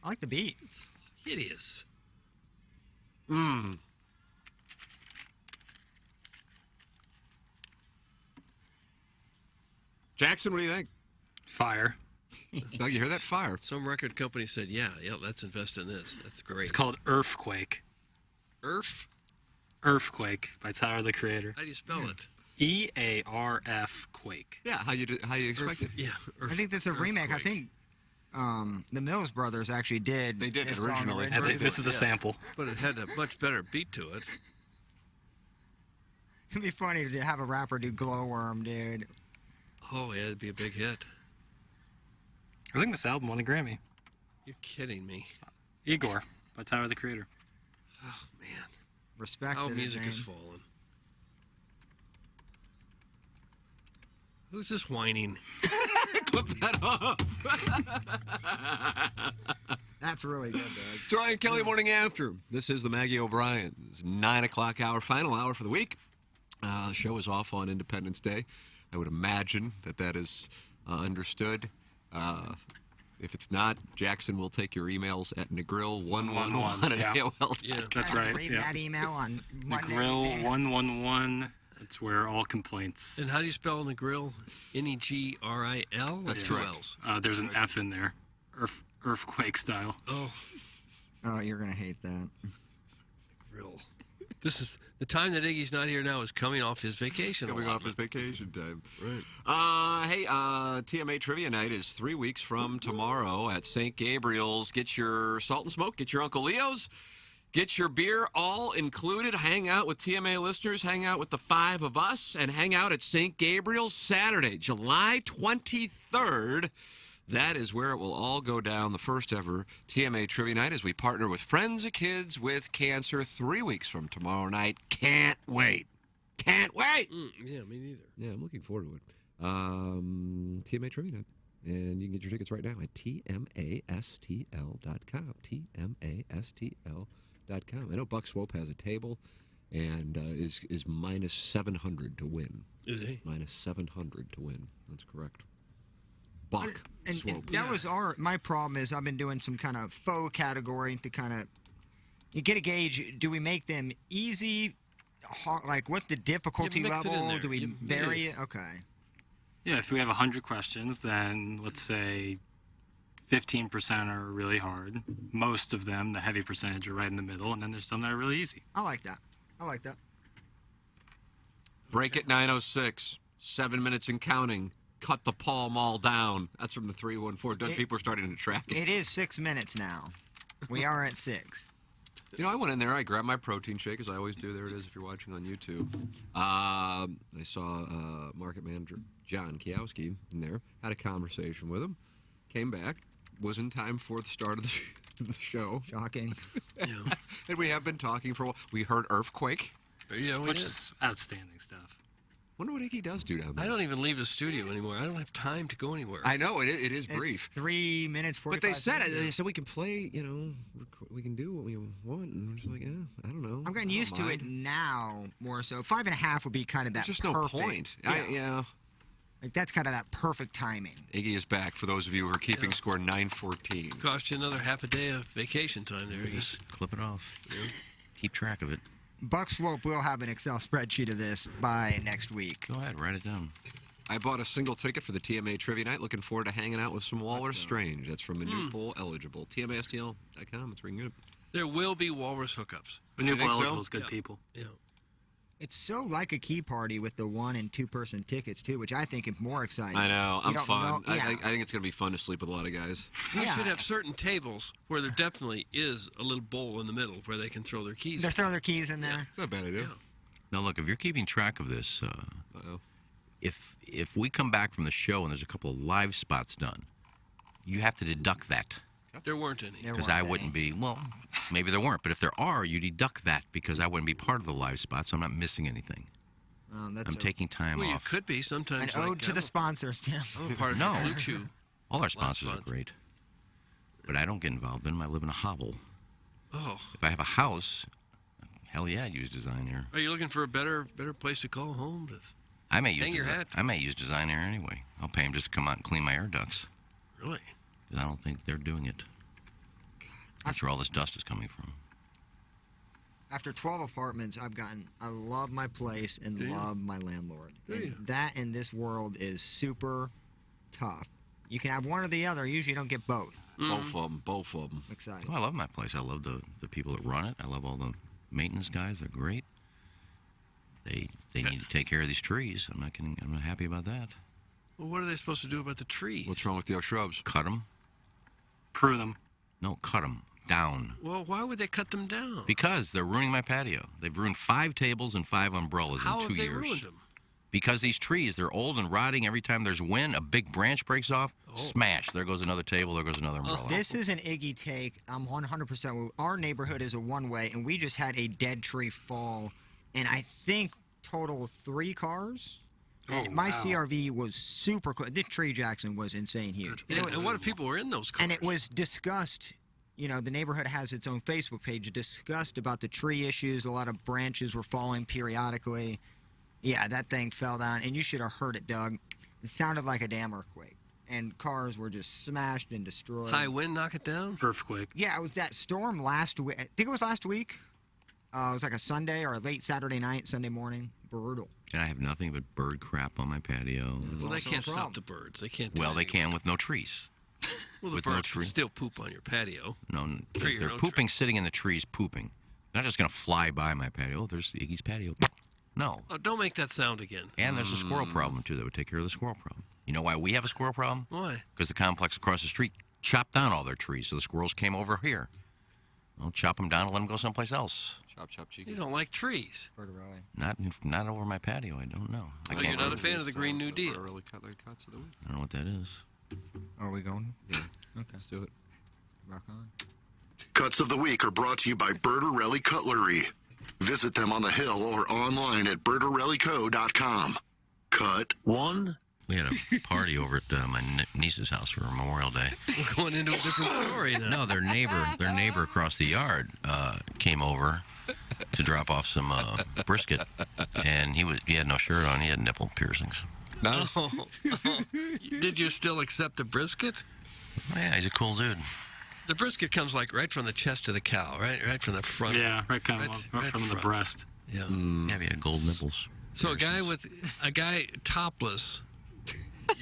I like the beat. It's hideous. Jackson, what do you think? Fire. Doug, you hear that? Fire. Some record company said, yeah, let's invest in this. That's great. It's called Earthquake. Earthquake by Tyler, the Creator. How do you spell it? E-A-R-F Quake. Yeah, how you expect it? Yeah. I think that's a remake. I think the Mills Brothers actually did. They did this it originally. Song This is a sample. But it had a much better beat to it. It'd be funny to have a rapper do Glowworm, dude. Oh, yeah, it'd be a big hit. I think this album won a Grammy. You're kidding me. Igor by Tyler, the Creator. Oh, man. Respect How it, music has fallen. Who's this whining? Clip that off. That's really good, Doug. It's Ryan Kelly Morning After. This is the Maggie O'Brien's 9 o'clock hour, final hour for the week. The show is off on Independence Day. I would imagine that is understood. If it's not, Jackson will take your emails at Negril111 at AOL. Yeah, that's right. Read that email on Monday. Negril111. That's where all complaints. And how do you spell Negril? N-E-G-R-I-L? That's two correct. L's. There's an F in there. Earthquake style. Oh, you're going to hate that. Negril. This is the time that Iggy's not here now is coming off his vacation. Coming off his vacation time. Right. Hey, TMA Trivia Night is 3 weeks from tomorrow at St. Gabriel's. Get your Salt and Smoke, get your Uncle Leo's, get your beer all included. Hang out with TMA listeners, hang out with the 5 of us, and hang out at St. Gabriel's Saturday, July 23rd. That is where it will all go down, the first ever TMA Trivia Night, as we partner with Friends of Kids with Cancer 3 weeks from tomorrow night. Can't wait. Can't wait. Yeah, me neither. Yeah, I'm looking forward to it. TMA Trivia Night. And you can get your tickets right now at tmastl.com. tmastl.com. I know Buck Swope has a table and is minus 700 to win. Is he? Minus 700 to win. That's correct. Buck Swope. That was my problem is I've been doing some kind of faux category to kind of you get a gauge. Do we make them easy, hard, like what's the difficulty mix it in level? there. Do we vary it? Okay. Yeah, if we have 100 questions, then let's say 15% are really hard. Most of them, the heavy percentage, are right in the middle, and then there's some that are really easy. I like that. I like that. Break at 9:06. 7 minutes and counting. Cut the Pall Mall down. That's from the 314. Doug, people are starting to track it. It is 6 minutes now. We are at 6. You know, I went in there. I grabbed my protein shake, as I always do. There it is if you're watching on YouTube. I saw market manager John Kiowski in there. Had a conversation with him. Came back. Was in time for the start of the show. Shocking. And we have been talking for a while. We heard Earthquake. Yeah, we Which did. is outstanding stuff. Wonder what Iggy does do down there. I don't even leave the studio anymore. I don't have time to go anywhere. I know, it is brief. 3 minutes, 45 But they said seconds. they said we can play, you know, we can do what we want. And we're just like, I don't know. I'm getting I don't used to it mind. now more so. 5.5 would be kind of that There's just perfect. no point. Yeah. Like that's kind of that perfect timing. Iggy is back for those of you who are keeping score 914. Cost you another half a day of vacation time there. Just clip it off. Keep track of it. Buck Swope will have an Excel spreadsheet of this by next week. Go ahead, write it down. I bought a single ticket for the TMA Trivia Night. Looking forward to hanging out with some Walrus Strange. That's from Manute Bowl eligible. TMASTL.com. It's ringing good. There will be walrus hookups. Manute think Bowl so? eligible is good Yeah. people. Yeah. It's so like a key party with the 1- and 2-person tickets too, which I think is more exciting. I know. You I'm don't fun. know- yeah. I think it's going to be fun to sleep with a lot of guys. We should have certain tables where there definitely is a little bowl in the middle where they can throw their keys. They throw their keys in there. It's not a bad idea. Now, look, if you're keeping track of this, if we come back from the show and there's a couple of live spots done, you have to deduct that. There weren't any. Because I wouldn't be, well, maybe there weren't, but if there are, you deduct that because I wouldn't be part of the live spot, so I'm not missing anything. That's I'm taking time Well, you off. could be sometimes. An like, ode to the sponsors, Tim. I'm a part of No. Blue Chew. All our sponsors are great. But I don't get involved in them. I live in a hovel. Oh. If I have a house, hell yeah, I'd use Design Air. Are you looking for a better place to call home? I may use Hang your hat. I may use Design Air anyway. I'll pay them just to come out and clean my air ducts. Really? 'Cause I don't think they're doing it. That's where all this dust is coming from. After 12 apartments, I love my place and Do you? love my landlord. Do And you? that in this world is super tough. You can have one or the other. Usually you don't get both. Both of them. Exciting. Oh, I love my place. I love the people that run it. I love all the maintenance guys. They're great. They need to take care of these trees. I'm not kidding. I'm not happy about that. Well, what are they supposed to do about the trees? What's wrong with the shrubs? Cut them. Prune them. No, cut them down. Well, why would they cut them down? Because they're ruining my patio. They've ruined 5 tables and 5 umbrellas How in 2 have they years. ruined them? Because these trees, they're old and rotting. Every time there's wind, a big branch breaks off, smash. There goes another table, there goes another umbrella. This is an Iggy take. I'm 100%. Our neighborhood is a one-way, and we just had a dead tree fall, and I think total 3 cars. And my CRV was super cool. This tree, Jackson, was insane huge. And what if people were in those cars? And it was discussed. You know, the neighborhood has its own Facebook page discussed about the tree issues. A lot of branches were falling periodically. Yeah, that thing fell down, and you should have heard it, Doug. It sounded like a damn earthquake, and cars were just smashed and destroyed. High wind knock it down? Earthquake. Yeah, it was that storm last week. I think it was last week. It was like a Sunday or a late Saturday night, Sunday morning. Brutal. And I have nothing but bird crap on my patio. Well, they can't stop the birds. They can't. Do Well, they anything. can with no trees. Well, the with no birds can tree. still poop on your patio. No, Tree or they're no pooping sitting in the trees, pooping. They're not just going to fly by my patio. Oh, there's Iggy's patio. No. Oh, don't make that sound again. And there's a squirrel problem, too, that would take care of the squirrel problem. You know why we have a squirrel problem? Why? Because the complex across the street chopped down all their trees, so the squirrels came over here. Well, chop them down and let them go someplace else. Chop, chop, cheeky. You don't like trees. Not over my patio, I don't know. I So can't you're not a fan of the Green New Deal. Early cuts of the week. I don't know what that is. Are we going? Yeah. Okay. Let's do it. Rock on. Cuts of the week are brought to you by Bertarelli Cutlery. Visit them on the Hill or online at bertorellico.com. Cut. One. We had a party over at my niece's house for Memorial Day. We're going into a different story now. No, their neighbor across the yard came over to drop off some brisket, and he had no shirt on. He had nipple piercings. Nice. Oh. Did you still accept the brisket? Oh, yeah, he's a cool dude. The brisket comes like right from the chest of the cow, right from the front. Yeah, right from the front. breast. Yeah. Yeah, he had gold nipples. So a guy topless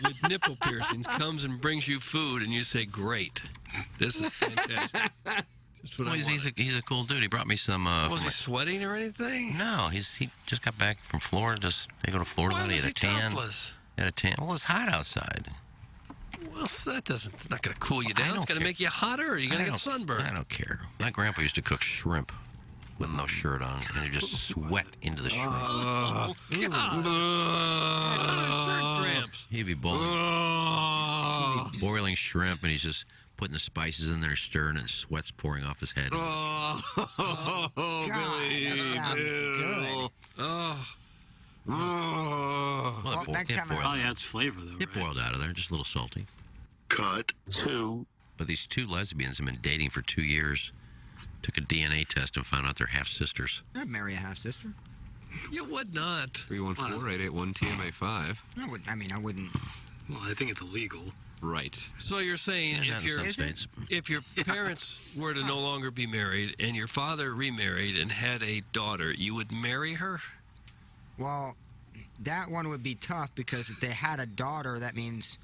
with nipple piercings comes and brings you food, and you say, "Great, this is fantastic." Just what Well, I he's a cool dude. He brought me some. Was he sweating or anything? No, he just got back from Florida. They go to Florida. Why He was had a tan. topless? He had a tan. Well, it's hot outside. Well, it's not going to cool you down. It's going to care. make you hotter, or you're going to get sunburned. I don't care. My grandpa used to cook shrimp with no shirt on, and he'd just sweat into the shrimp. Oh, God. Shirt cramps. He'd be boiling shrimp, and he's just putting the spices in there, stirring, and sweat's pouring off his head. Oh, Billy. that sounds good. Well, Oh, yeah, it's flavor, though, It boiled out of there, just a little salty. Cut. 2. But these two lesbians have been dating for 2 years. Took a DNA test and found out they're half sisters. I'd marry a half sister. You would not. 314-881-TMA5. I wouldn't. Well, I think it's illegal. Right. So you're saying Yeah, not in some states. if your parents were to no longer be married and your father remarried and had a daughter, you would marry her? Well, that one would be tough because if they had a daughter, that means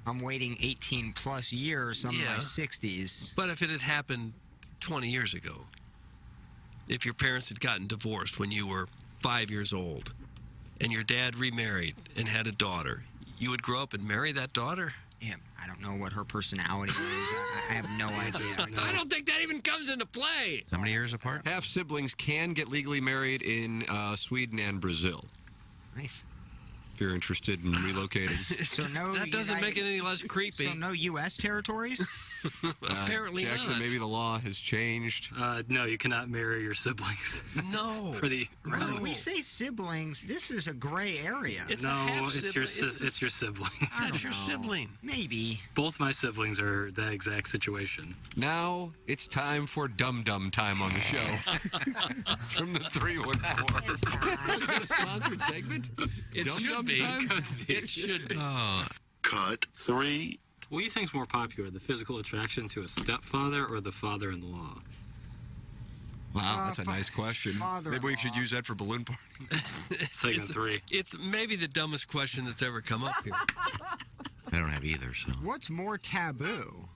I'm waiting 18 plus years. I'm in my 60s. But if it had happened 20 years ago, if your parents had gotten divorced when you were 5 years old and your dad remarried and had a daughter, you would grow up and marry that daughter? Yeah, I don't know what her personality is. I have no idea. I don't think that even comes into play. How many years apart? Half siblings can get legally married in Sweden and Brazil. Nice. If you're interested in relocating. So no. That doesn't make it any less creepy. So no U.S. territories? Apparently Jackson, not. maybe the law has changed. No, you cannot marry your siblings. No. Pretty. When we say siblings, this is a gray area. It's no, a half it's your sibling. it's your sibling. That's your sibling. Maybe. Both my siblings are that exact situation. Now it's time for Dum Dum Time on the show. From the 314. Is it a sponsored segment? It Dum should Dum be. Time? It should be. Cut. 3. What do you think's more popular, the physical attraction to a stepfather or the father-in-law? Wow, that's a nice question. Maybe we should use that for balloon party. Segment 3. It's maybe the dumbest question that's ever come up here. I don't have either, so. What's more taboo?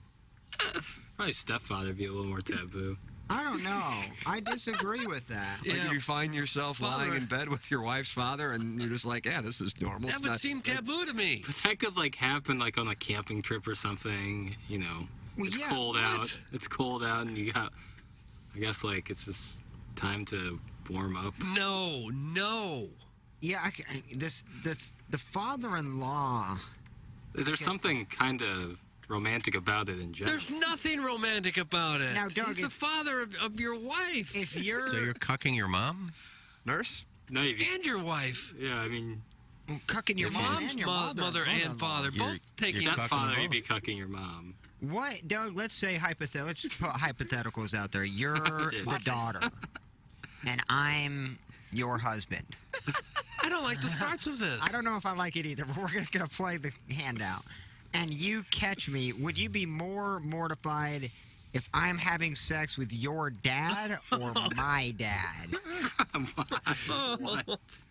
Probably stepfather would be a little more taboo. I don't know. I disagree with that. Like if you find yourself lying in bed with your wife's father and you're just like, yeah, this is normal. That would seem taboo to me. But that could happen on a camping trip or something. You know, Well, it's yeah, cold what? out. It's cold out, and you got. I guess it's just time to warm up. No. Yeah, the father-in-law. There's something kind of romantic about it in general. There's nothing romantic about it. Now, Doug, he's the father of your wife. If you're So you're cucking your mom? Nurse? No, and your wife. Yeah, I mean. Cucking your mom mom's and your mother and father both taking. Stepfather, you'd be cucking your mom. What, Doug? Let's say let's just put hypotheticals out there. You're the daughter, and I'm your husband. I don't like the starts of this. I don't know if I like it either, but we're gonna play the handout. And you catch me. Would you be more mortified if I'm having sex with your dad or my dad?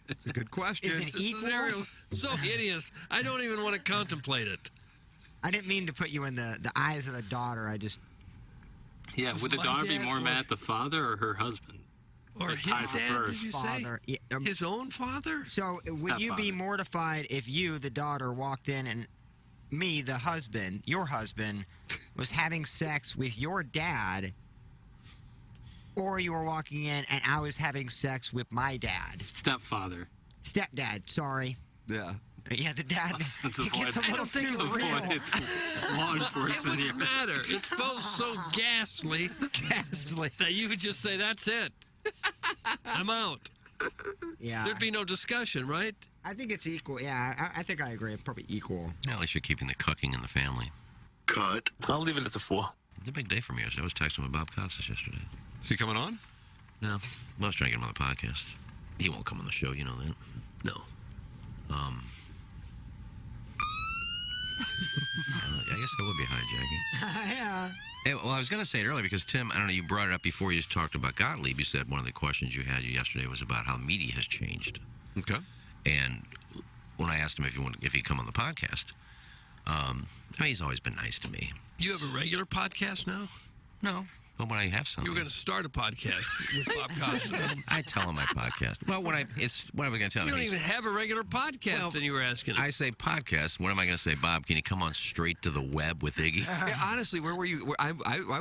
It's a good question. Is it It's a equal? scenario so hideous. I don't even want to contemplate it. I didn't mean to put you in the eyes of the daughter. I just. Yeah, would the My daughter be dad more or- mad at the father or her husband? Or It's his tied for dad, first. did you Father. say? Yeah, His own father? So would you be Stepfather. mortified if you, the daughter, walked in and me, the husband, your husband, was having sex with your dad, or you were walking in and I was having sex with my dad? Stepfather. Stepdad, sorry. Yeah. Yeah, the dad. Let's It gets a avoid- little too let's real. avoid law It enforcement here. wouldn't matter. It's both so ghastly that you would just say, that's it. I'm out. Yeah. There'd be no discussion, right? I think it's equal. Yeah, I think I agree. Probably equal. At least you're keeping the cooking in the family. Cut. I'll leave it at the 4. It's a big day for me yesterday. I was texting with Bob Costas yesterday. Is he coming on? No. Well, I was trying to get him on the podcast. He won't come on the show, you know that. No. I guess that would be hijacking. Yeah. Hey, well, I was going to say it earlier because, Tim, I don't know, you brought it up before you talked about Gottlieb. You said one of the questions you had yesterday was about how media has changed. Okay. And when I asked him if he'd come on the podcast, I mean, he's always been nice to me. You have a regular podcast now? No. But when I have something. You were going to start a podcast with Bob Costas. I tell him my podcast. Well, what am I going to tell him? You don't even have a regular podcast, and you were asking him. I say podcast. What am I going to say, Bob? Can you come on straight to the web with Iggy? Yeah, honestly, where were you? I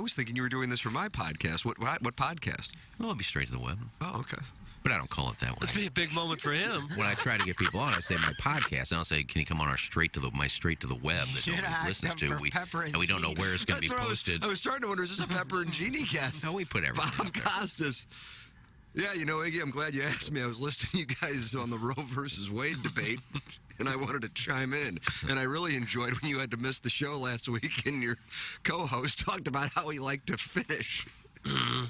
was thinking you were doing this for my podcast. What podcast? Well, I'll be straight to the web. Oh, okay. But I don't call it that way. It'd be a big moment for him. When I try to get people on, I say my podcast, and I'll say, "Can you come on our straight to the web that nobody listens to?" And we don't know where it's going to be posted. I was starting to wonder, is this a Pepper and Genie guest? No, we put everything. Bob Costas. Yeah, you know, Iggy, I'm glad you asked me. I was listening to you guys on the Roe versus Wade debate, and I wanted to chime in. And I really enjoyed when you had to miss the show last week, and your co-host talked about how he liked to finish.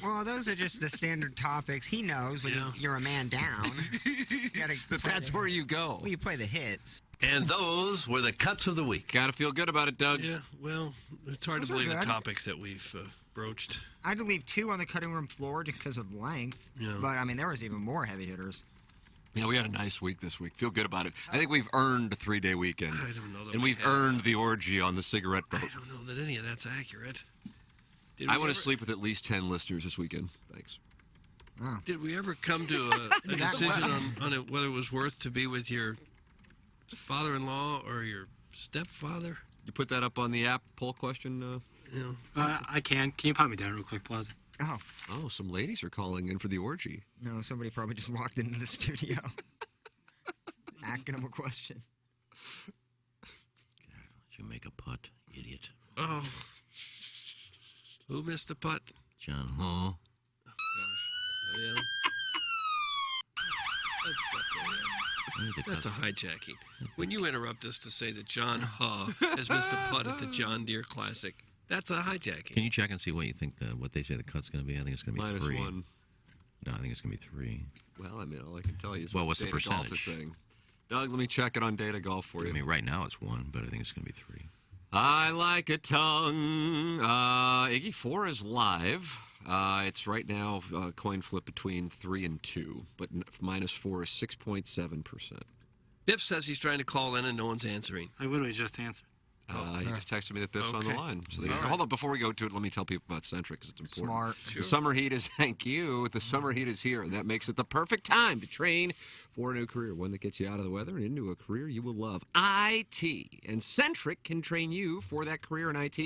Well, those are just the standard topics. He knows when you're a man down. That's where you go. Well, you play the hits. And those were the cuts of the week. Got to feel good about it, Doug. Yeah, well, it's hard Those to are believe the good. topics that we've broached. I had to leave 2 on the cutting room floor just because of length. Yeah. But, I mean, there was even more heavy hitters. Yeah, we had a nice week this week. Feel good about it. I think we've earned a 3-day weekend. I don't know that And we we've have. earned the orgy on the cigarette boat. I don't know that any of that's accurate. Did I we want ever- to sleep with at least 10 listeners this weekend. Thanks. Did we ever come to a decision on it, whether it was worth to be with your father-in-law or your stepfather? You put that up on the app poll question? I can. Can you pop me down real quick, Plaza? Oh, some ladies are calling in for the orgy. No, somebody probably just walked into the studio. Asking him a question. You make a putt, idiot. Oh. Who missed the putt? John Hall. Yeah. That's a hijacking. When you interrupt us to say that John Haw has missed a putt at the John Deere Classic, that's a hijacking. Can you check and see what you think what they say the cut's going to be? I think it's going to be Minus 3. 1. No, I think it's going to be 3. Well, I mean, all I can tell you is Well, what what's the Data Golf is percentage? saying. Doug, let me check it on Data Golf for you. I mean, right now it's 1, but I think it's going to be 3. I like a tongue. Iggy 4 is live. It's right now coin flip between 3 and 2, but minus 4 is 6.7%. Biff says he's trying to call in and no one's answering. I literally just answered. He just texted me that Biff's on the Okay. line. So All right. hold on, before we go to it, let me tell people about Centric because it's important. Smart. The summer heat is, thank you, the summer heat is here, and that makes it the perfect time to train for a new career, one that gets you out of the weather and into a career you will love. IT. And Centric can train you for that career in IT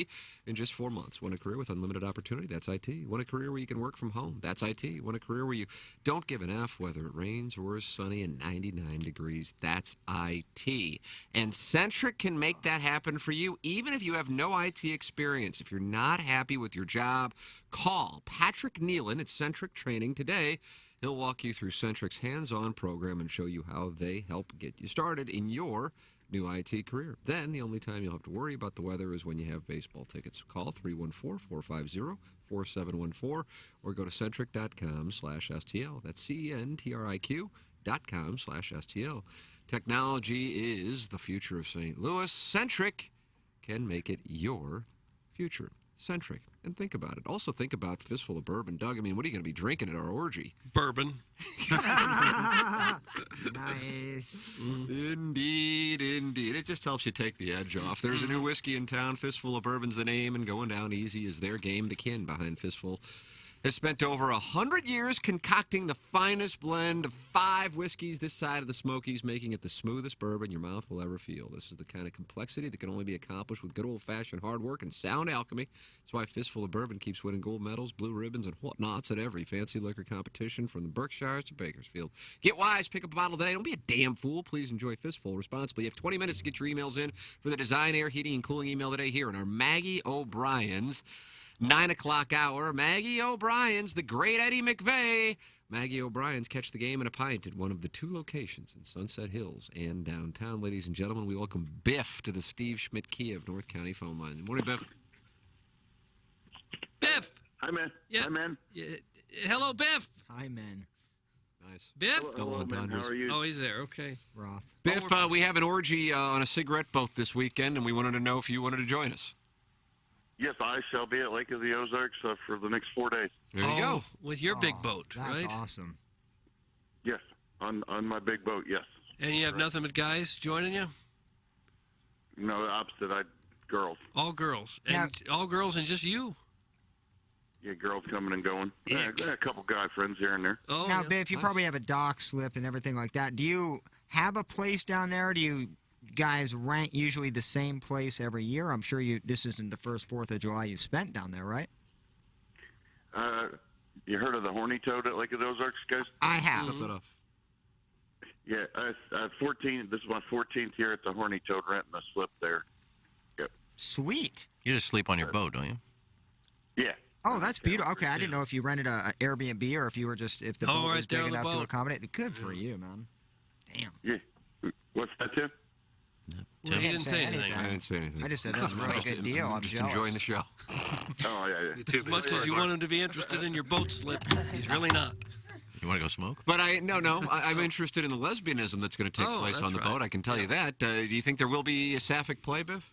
in just 4 months. Want a career with unlimited opportunity? That's IT. Want a career where you can work from home? That's IT. Want a career where you don't give an F whether it rains or is sunny and 99 degrees? That's IT. And Centric can make that happen for you, even if you have no IT experience. If you're not happy with your job, call Patrick Nealon at Centric Training today. He'll walk you through Centric's hands-on program and show you how they help get you started in your new IT career. Then the only time you'll have to worry about the weather is when you have baseball tickets. Call 314-450-4714 or go to centric.com/STL. That's CENTRIQ.com/STL. Technology is the future of St. Louis. Centric can make it your future. Centric. And think about it. Also think about Fistful of Bourbon. Doug, I mean, what are you going to be drinking at our orgy? Bourbon. Nice. Indeed, indeed. It just helps you take the edge off. There's a new whiskey in town. Fistful of Bourbon's the name, and going down easy is their game. The kin behind Fistful has spent over 100 years concocting the finest blend of 5 whiskeys this side of the Smokies, making it the smoothest bourbon your mouth will ever feel. This is the kind of complexity that can only be accomplished with good old-fashioned hard work and sound alchemy. That's why Fistful of Bourbon keeps winning gold medals, blue ribbons, and whatnots at every fancy liquor competition from the Berkshires to Bakersfield. Get wise, pick up a bottle today. Don't be a damn fool. Please enjoy Fistful responsibly. You have 20 minutes to get your emails in for the Design, Air, Heating, and Cooling email today here in our Maggie O'Brien's 9 o'clock hour. Maggie O'Brien's, the great Eddie McVeigh, Maggie O'Brien's Catch the Game and a Pint at one of the 2 locations in Sunset Hills and downtown. Ladies and gentlemen, we welcome Biff to the Steve Schmidt Kia of North County phone line. Good morning, Biff. Biff. Hi, man. Yeah. Hi, man. Hello, Biff. Hi, man. Nice. Biff. Hello, man. How are you? Oh, he's there. Okay. Roth. Biff, we have an orgy on a cigarette boat this weekend, and we wanted to know if you wanted to join us. Yes, I shall be at Lake of the Ozarks for the next 4 days. There you go. With your big boat, That's right? awesome. Yes, on my big boat, yes. And you have nothing but guys joining you? No, the opposite. Girls. All girls. And all girls and just you? Yeah, girls coming and going. Yeah, a couple guy friends here and there. Oh, Now, Biff, you probably have a dock slip and everything like that. Do you have a place down there? Do you guys rent usually the same place every year? I'm sure this isn't the first 4th of July you spent down there, right? You heard of the Horny Toad at Lake of the Ozarks, guys? I have. Flip it off. Yeah, 14. This is my 14th year at the Horny Toad, renting a slip there. Yep. Sweet. You just sleep on your boat, don't you? Yeah. Oh, that's beautiful. Okay, I didn't know if you rented a Airbnb or if you were just if the boat right was there big on the enough to boat. accommodate. Good for you, man. Damn. Yeah. What's that, Tim? Well, he didn't say anything. I didn't say anything. I just said that's a really good deal. I'm just jealous. enjoying the show. Oh, yeah. As much as you want him to be interested in your boat slip, he's really not. You want to go smoke? But I'm interested in the lesbianism that's going to take place on the boat. I can tell you that. Do you think there will be a sapphic play, Biff?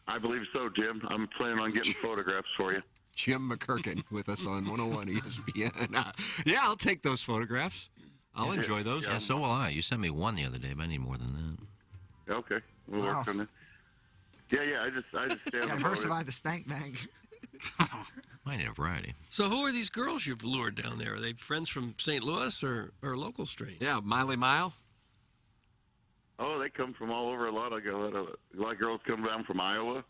I believe so, Jim. I'm planning on getting photographs for you. Jim McKirkin with us on 101 ESPN. Yeah, I'll take those photographs. I'll enjoy those. Yeah, so will I. You sent me one the other day, but I need more than that. Okay, we'll work on it. Yeah. I just stay on Got the first boat. about the spank bank. I need a variety. So who are these girls you've lured down there? Are they friends from St. Louis or local strange? Yeah, Miley Mile. Oh, they come from all over. A lot of girls come down from Iowa.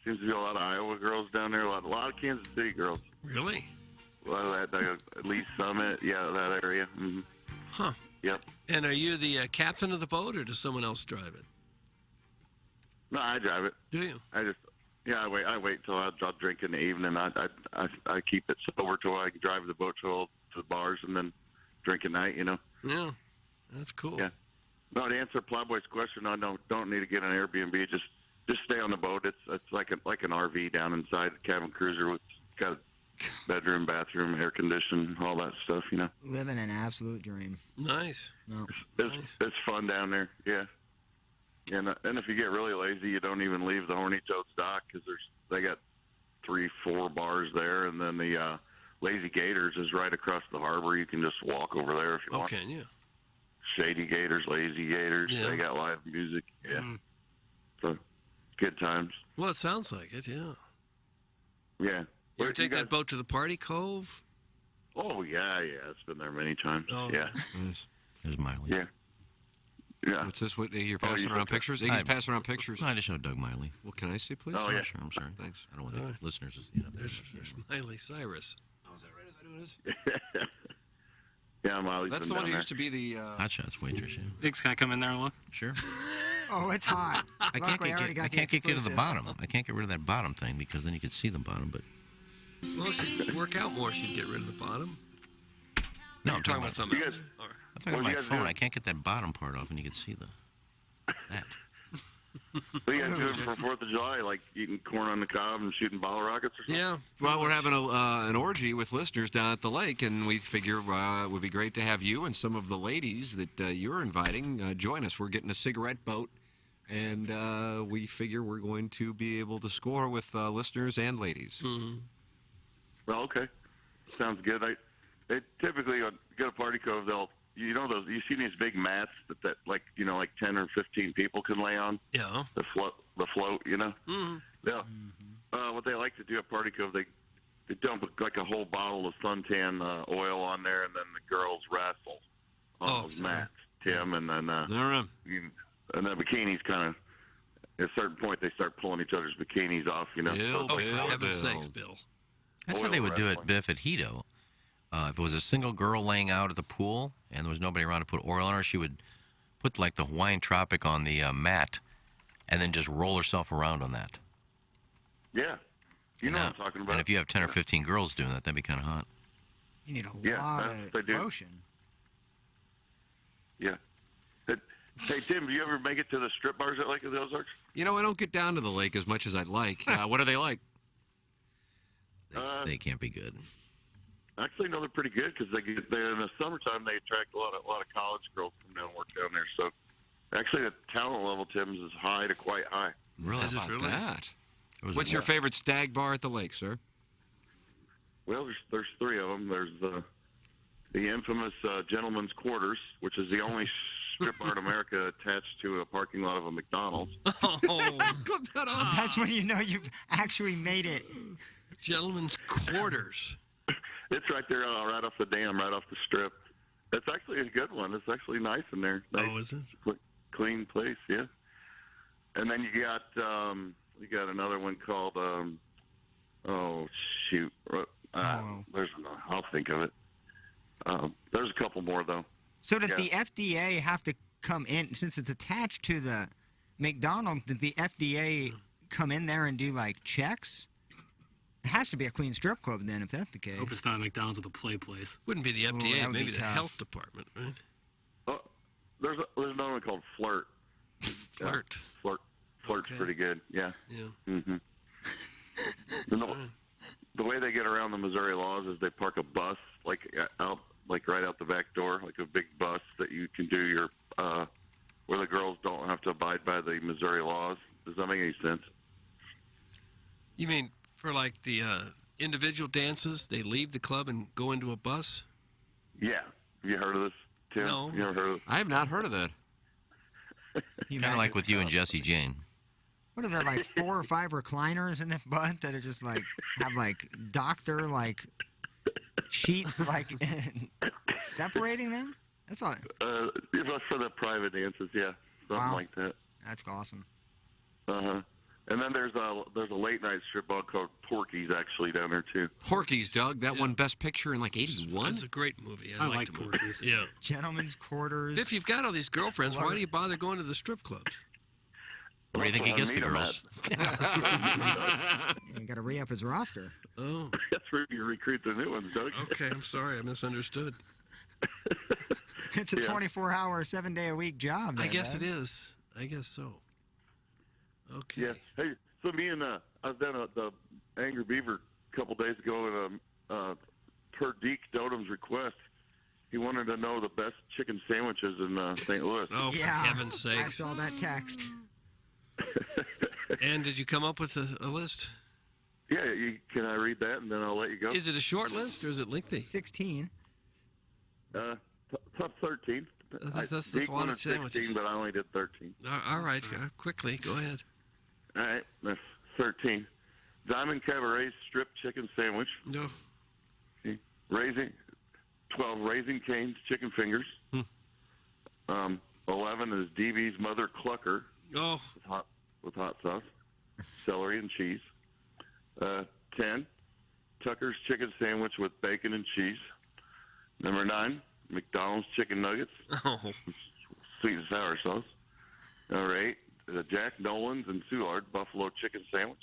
Seems to be a lot of Iowa girls down there. A lot of Kansas City girls. Really? A lot of that, Lee Summit, that area. Mm-hmm. Huh. Yep. And are you the captain of the boat, or does someone else drive it? No, I drive it. Do you? I wait till I'll drink in the evening. I keep it sober till I can drive the boat to the bars and then drink at night. Yeah, that's cool. Yeah. No, to answer Plowboy's question, I don't need to get an Airbnb. Just stay on the boat. It's like an RV down inside the cabin cruiser with got a bedroom, bathroom, air conditioning, all that stuff. Living an absolute dream. Nice. No. It's fun down there. Yeah. And if you get really lazy, you don't even leave the Horny Toads dock because they got 3-4 bars there, and then the Lazy Gators is right across the harbor. You can just walk over there if you want. Okay, yeah. Shady Gators, Lazy Gators. Yeah. They got live music. Yeah. So good times. Well, it sounds like it, yeah. Yeah. You ever take that boat to the Party Cove? Oh yeah. It's been there many times. Oh, yeah. There's Miley. Yeah. Yeah. What's this? What you're passing around pictures? Iggy's passing around pictures. No, I just showed Doug Miley. Well, can I see, please? Oh, yeah. Sure, I'm sorry. Thanks. I don't want the listeners to see it. There's Miley Cyrus. Oh, is that right? Is that who it is? Yeah, Miley's That's been the one down who there. used to be the Hot Shots waitress, yeah. Biggs, can I come in there and look? Sure. Oh, it's hot. I can't Luckily, already got I can't get to the exclusive. bottom. I can't get rid of that bottom thing because then you could see the bottom, but Well, she'd work out more. She'd get rid of the bottom. no, You're talking about something else. All right. I'm talking What about you my guys phone. doing? I can't get that bottom part off and you can see that. What you guys doing for 4th of July? Like eating corn on the cob and shooting bottle rockets or something? Yeah. Well, we're having an orgy with listeners down at the lake, and we figure it would be great to have you and some of the ladies that you're inviting join us. We're getting a cigarette boat, and we figure we're going to be able to score with listeners and ladies. Mm-hmm. Well, okay. Sounds good. They typically go to Party Cove. You see these big mats that like 10 or 15 people can lay on. Yeah. The float. Mm-hmm. Yeah. What they like to do at Party Cove, they dump like a whole bottle of suntan oil on there, and then the girls wrestle on those mats. Tim, and then and the bikinis kind of. At a certain point, they start pulling each other's bikinis off. Oh, for heaven's sakes, Bill. That's how Oil they would do it, wrestling. Biff, at Hito. If it was a single girl laying out at the pool and there was nobody around to put oil on her, she would put like the Hawaiian Tropic on the mat and then just roll herself around on that. Yeah. You know what I'm talking about. And if you have 10 or 15 girls doing that, that'd be kind of hot. You need a Yeah, lot they of do. lotion. Yeah. Hey, Tim, do you ever make it to the strip bars at Lake of the Ozarks? You know, I don't get down to the lake as much as I'd like. What are they like? They can't be good. Actually, no, they're pretty good because they in the summertime they attract a lot of college girls from down work down there. So, actually, the talent level, Tim's, is high to quite high. Really? Is it How about really? that? What's your favorite stag bar at the lake, sir? Well, there's three of them. There's the infamous Gentleman's Quarters, which is the only strip bar in America attached to a parking lot of a McDonald's. That's when you know you've actually made it. Gentlemen's Quarters. It's right there, right off the dam, right off the strip. It's actually a good one. It's actually nice in there. Nice, Oh, is it? Clean place, yeah. And then you got another one called oh shoot, there's I'll think of it. There's a couple more though. So did the FDA have to come in since it's attached to the McDonald's? Did the FDA come in there and do like checks? It has to be a clean strip club then, if that's the case. Hope it's not McDonald's with a play place. Wouldn't be the Ooh, FDA, that would maybe be the tough. health department, right? Oh, there's another one called Flirt. Flirt. Flirt's pretty good. Yeah. Yeah. Mm-hmm. The way they get around the Missouri laws is they park a bus right out the back door, like a big bus that you can do your where the girls don't have to abide by the Missouri laws. Does that make any sense? You mean for like the individual dances, they leave the club and go into a bus? Yeah. Have you heard of this, Tim? No. You ever heard of I have not heard of that. Kind of like with you and Jesse Jane. What are there, like 4 or 5 recliners in the butt that are just like have like doctor like sheets like separating them? That's all. It's for the private dances, yeah, something like that. That's awesome. And then there's a late night strip bar called Porky's actually down there too. Porky's, Doug. That won Best Picture in like '81. It's a great movie. I liked like the movie. Porky's. Yeah. Gentlemen's Quarters. If you've got all these girlfriends, why do you bother going to the strip clubs? Where do you think he gets the girls? You got to re-up his roster. Oh. That's where you recruit the new ones, Doug. Okay, I'm sorry. I misunderstood. It's a 24-hour, 7-day-a-week job. I guess it is. I guess so. Okay. Yeah. Hey, so me and I was down at the Angry Beaver a couple days ago, and per Deke Dodom's request, he wanted to know the best chicken sandwiches in St. Louis. Oh, for heaven's sakes. I saw that text. And did you come up with a list? Yeah, can I read that, and then I'll let you go? Is it a short list or is it lengthy? 16. Top 13. That's the Deke lot wanted of sandwiches. 16, but I only did 13. All right, quickly, go ahead. All right, that's 13. Diamond Cabaret strip chicken sandwich. No. 12 Raising Cane's chicken fingers. 11 is DB's Mother Clucker. Oh. With hot sauce, celery and cheese. 10, Tucker's chicken sandwich with bacon and cheese. Number 9, McDonald's chicken nuggets. Oh. Sweet and sour sauce. Number 8, Jack Nolan's and Soulard buffalo chicken sandwich.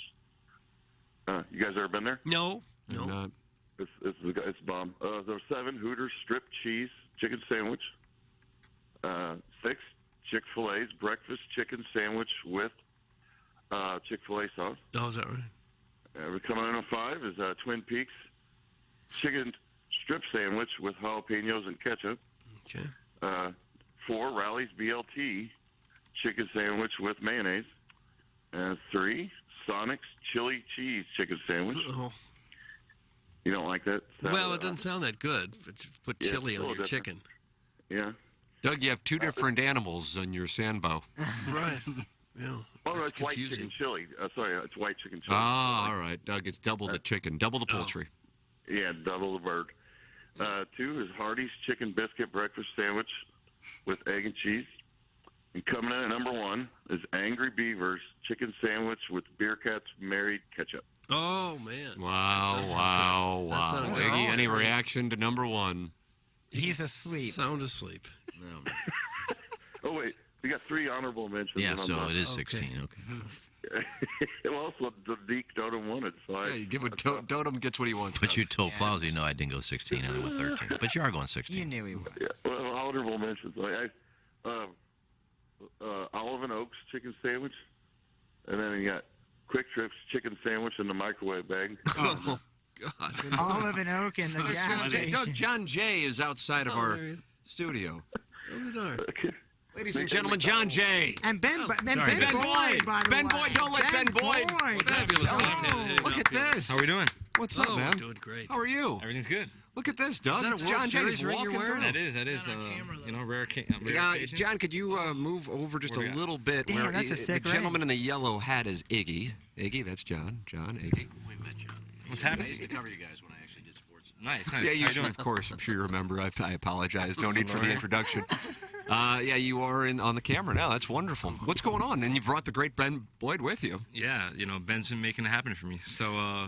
You guys ever been there? No. No. It's bomb. There's 7, Hooters strip cheese chicken sandwich. 6, Chick-fil-A's breakfast chicken sandwich with Chick-fil-A sauce. Oh, is that right? We're coming in at 5 is Twin Peaks chicken strip sandwich with jalapenos and ketchup. Okay. 4, Rally's BLT chicken sandwich with mayonnaise. 3, Sonic's chili cheese chicken sandwich. Oh. You don't like that? Well, it doesn't sound that good. Put Yeah, chili it's a on little your different. chicken. Yeah. Doug, you have 2 different animals on your sandbow. Right. Yeah. Oh, no, That's it's white confusing. chicken chili. Sorry, it's white chicken chili. Ah, all right, Doug. It's double the chicken, double the poultry. Yeah, double the bird. 2 is Hardee's chicken biscuit breakfast sandwich with egg and cheese. And coming in at number 1 is Angry Beaver's chicken sandwich with Beer Cat's Married ketchup. Oh, man. Wow, That sounds wow, good. That wow. sounds good. Iggy, any reaction to number 1? He's asleep. Sound asleep. Oh, wait. We got 3 honorable mentions. Yeah, and I'm so done. it is 16. Okay. Well, also the Deke Dotem won it, so Yeah, you give it Dotem gets what he wants. But you told Plowsy, no, I didn't go 16. I went 13. But you are going 16. You knew he would. Yeah, well, honorable mentions. Olive and Oaks chicken sandwich, and then you got Quick Trip's chicken sandwich in the microwave bag. Oh, God. Olive and Oak in the gas station. John Jay is outside of our studio. Okay. Ladies and gentlemen, John Jay. And Ben Boyd, by the Ben way. Boyd, don't let Ben Boyd. Look at this. How are we doing? What's up, man? Doing great. How are you? Everything's good. Look at this, Doug. Is that a It's World John Jay Series just ring you're walking wearing? through. That is, rare occasion. John, could you move over just What a do we got? little bit? Damn, where that's a sick the gentleman in the yellow hat is Iggy. Iggy, that's John. John, Iggy. What's happening? I used to cover you guys when I actually did sports. Nice. Yeah, How you you should, doing? of course. I'm sure you remember. I apologize. No need for the Lorraine. introduction. Yeah, you are on the camera now. That's wonderful. What's going on? And you brought the great Ben Boyd with you. Yeah, Ben's been making it happen for me. So,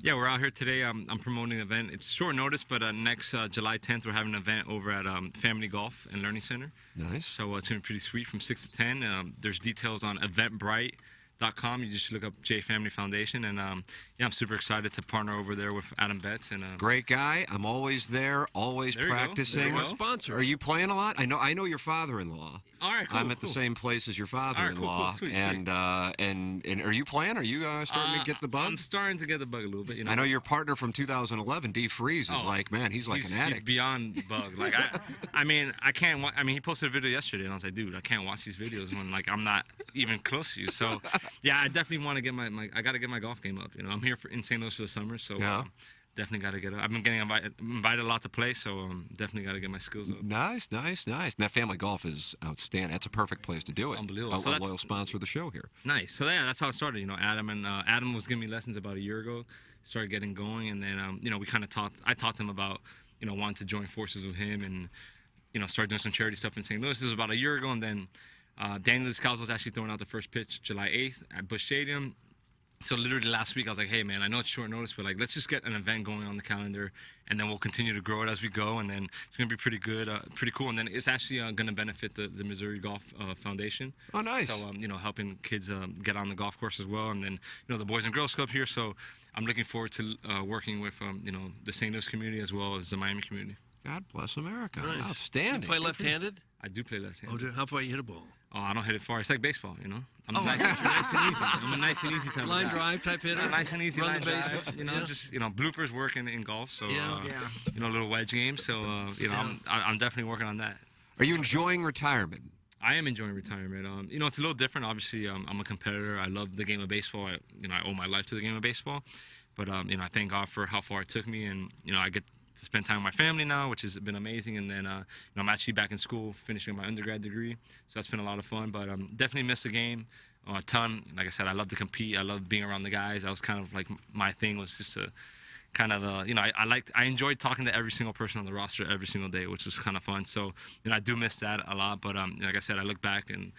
yeah, we're out here today. I'm promoting an event. It's short notice, but next July 10th, we're having an event over at Family Golf and Learning Center. Nice. So it's going to be pretty sweet from 6 to 10. There's details on eventbrite.com. You just look up J Family Foundation. And, yeah, I'm super excited to partner over there with Adam Betts. And Great guy. I'm always there, always There you go. practicing. There you go. Sponsors. Are you playing a lot? I know your father-in-law. All right, cool, I'm at the cool. same place as your All right, father-in-law. cool, sweet, and are you playing? Are you starting to get the bug? I'm starting to get the bug a little bit. I know your partner from 2011, D. Freeze, is like, man, he's like an He's addict. beyond bug. Like I mean, I can't. I mean, he posted a video yesterday, and I was like, dude, I can't watch these videos when like I'm not even close to you. So, yeah, I definitely want to get I got to get my golf game up. I'm here in St. Louis for the summer, so definitely got to get up. I've been getting invited a lot to play, so definitely got to get my skills up. Nice. And that family golf is outstanding. That's a perfect place to do it. Unbelievable. A So that's- loyal sponsor of the show here. Nice. So yeah, that's how it started. Adam was giving me lessons about a year ago. Started getting going, and then we kind of talked. I taught him about wanting to join forces with him, and start doing some charity stuff in St. Louis. This was about a year ago, and then Daniel Descalzo was actually throwing out the first pitch July 8th at Busch Stadium. So literally last week I was like, hey man, I know it's short notice, but like let's just get an event going on the calendar, and then we'll continue to grow it as we go, and then it's gonna be pretty good, pretty cool, and then it's actually gonna benefit the Missouri Golf Foundation. Oh, nice. So helping kids get on the golf course as well, and then the Boys and Girls Club here. So I'm looking forward to working with the St. Louis community as well as the Miami community. God bless America. Nice. Outstanding. You play left-handed? I do play left-handed. Oh, how far you hit a ball? Oh, I don't hit it far. It's like baseball, I'm Oh, nice and easy. I'm a nice and easy type Line of guy. drive type hitter? Nice and easy Run line the drive, bases? Yeah. just bloopers working in golf. So Yeah. a little wedge game. So I'm definitely working on that. Are you enjoying retirement? I am enjoying retirement. It's a little different. Obviously, I'm a competitor. I love the game of baseball. I owe my life to the game of baseball. But I thank God for how far it took me, and I get to spend time with my family now, which has been amazing. And then I'm actually back in school, finishing my undergrad degree, so that's been a lot of fun. But definitely miss the game a ton. Like I said, I love to compete. I love being around the guys. That was kind of like my thing, was just to kind of I enjoyed talking to every single person on the roster every single day, which was kind of fun. So I do miss that a lot. But like I said, I look back and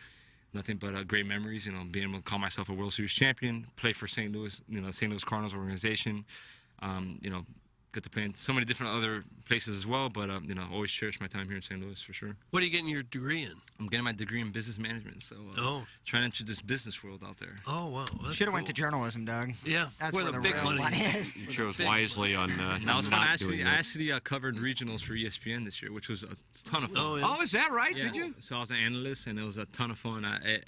nothing but great memories. Being able to call myself a World Series champion, play for St. Louis, St. Louis Cardinals organization. Get to play in so many different other places as well, but always cherish my time here in St. Louis for sure. What are you getting your degree in? I'm getting my degree in business management, so trying to enter this business world out there. Oh wow, Should have went to journalism, Doug. Yeah, that's where where the the big real money money is. is. You chose wisely on That was fun. not I doing actually that. covered regionals for ESPN this year, which was a ton of fun. Oh, yeah. Oh, is that right? Yeah. Did you? So I was an analyst, and it was a ton of fun.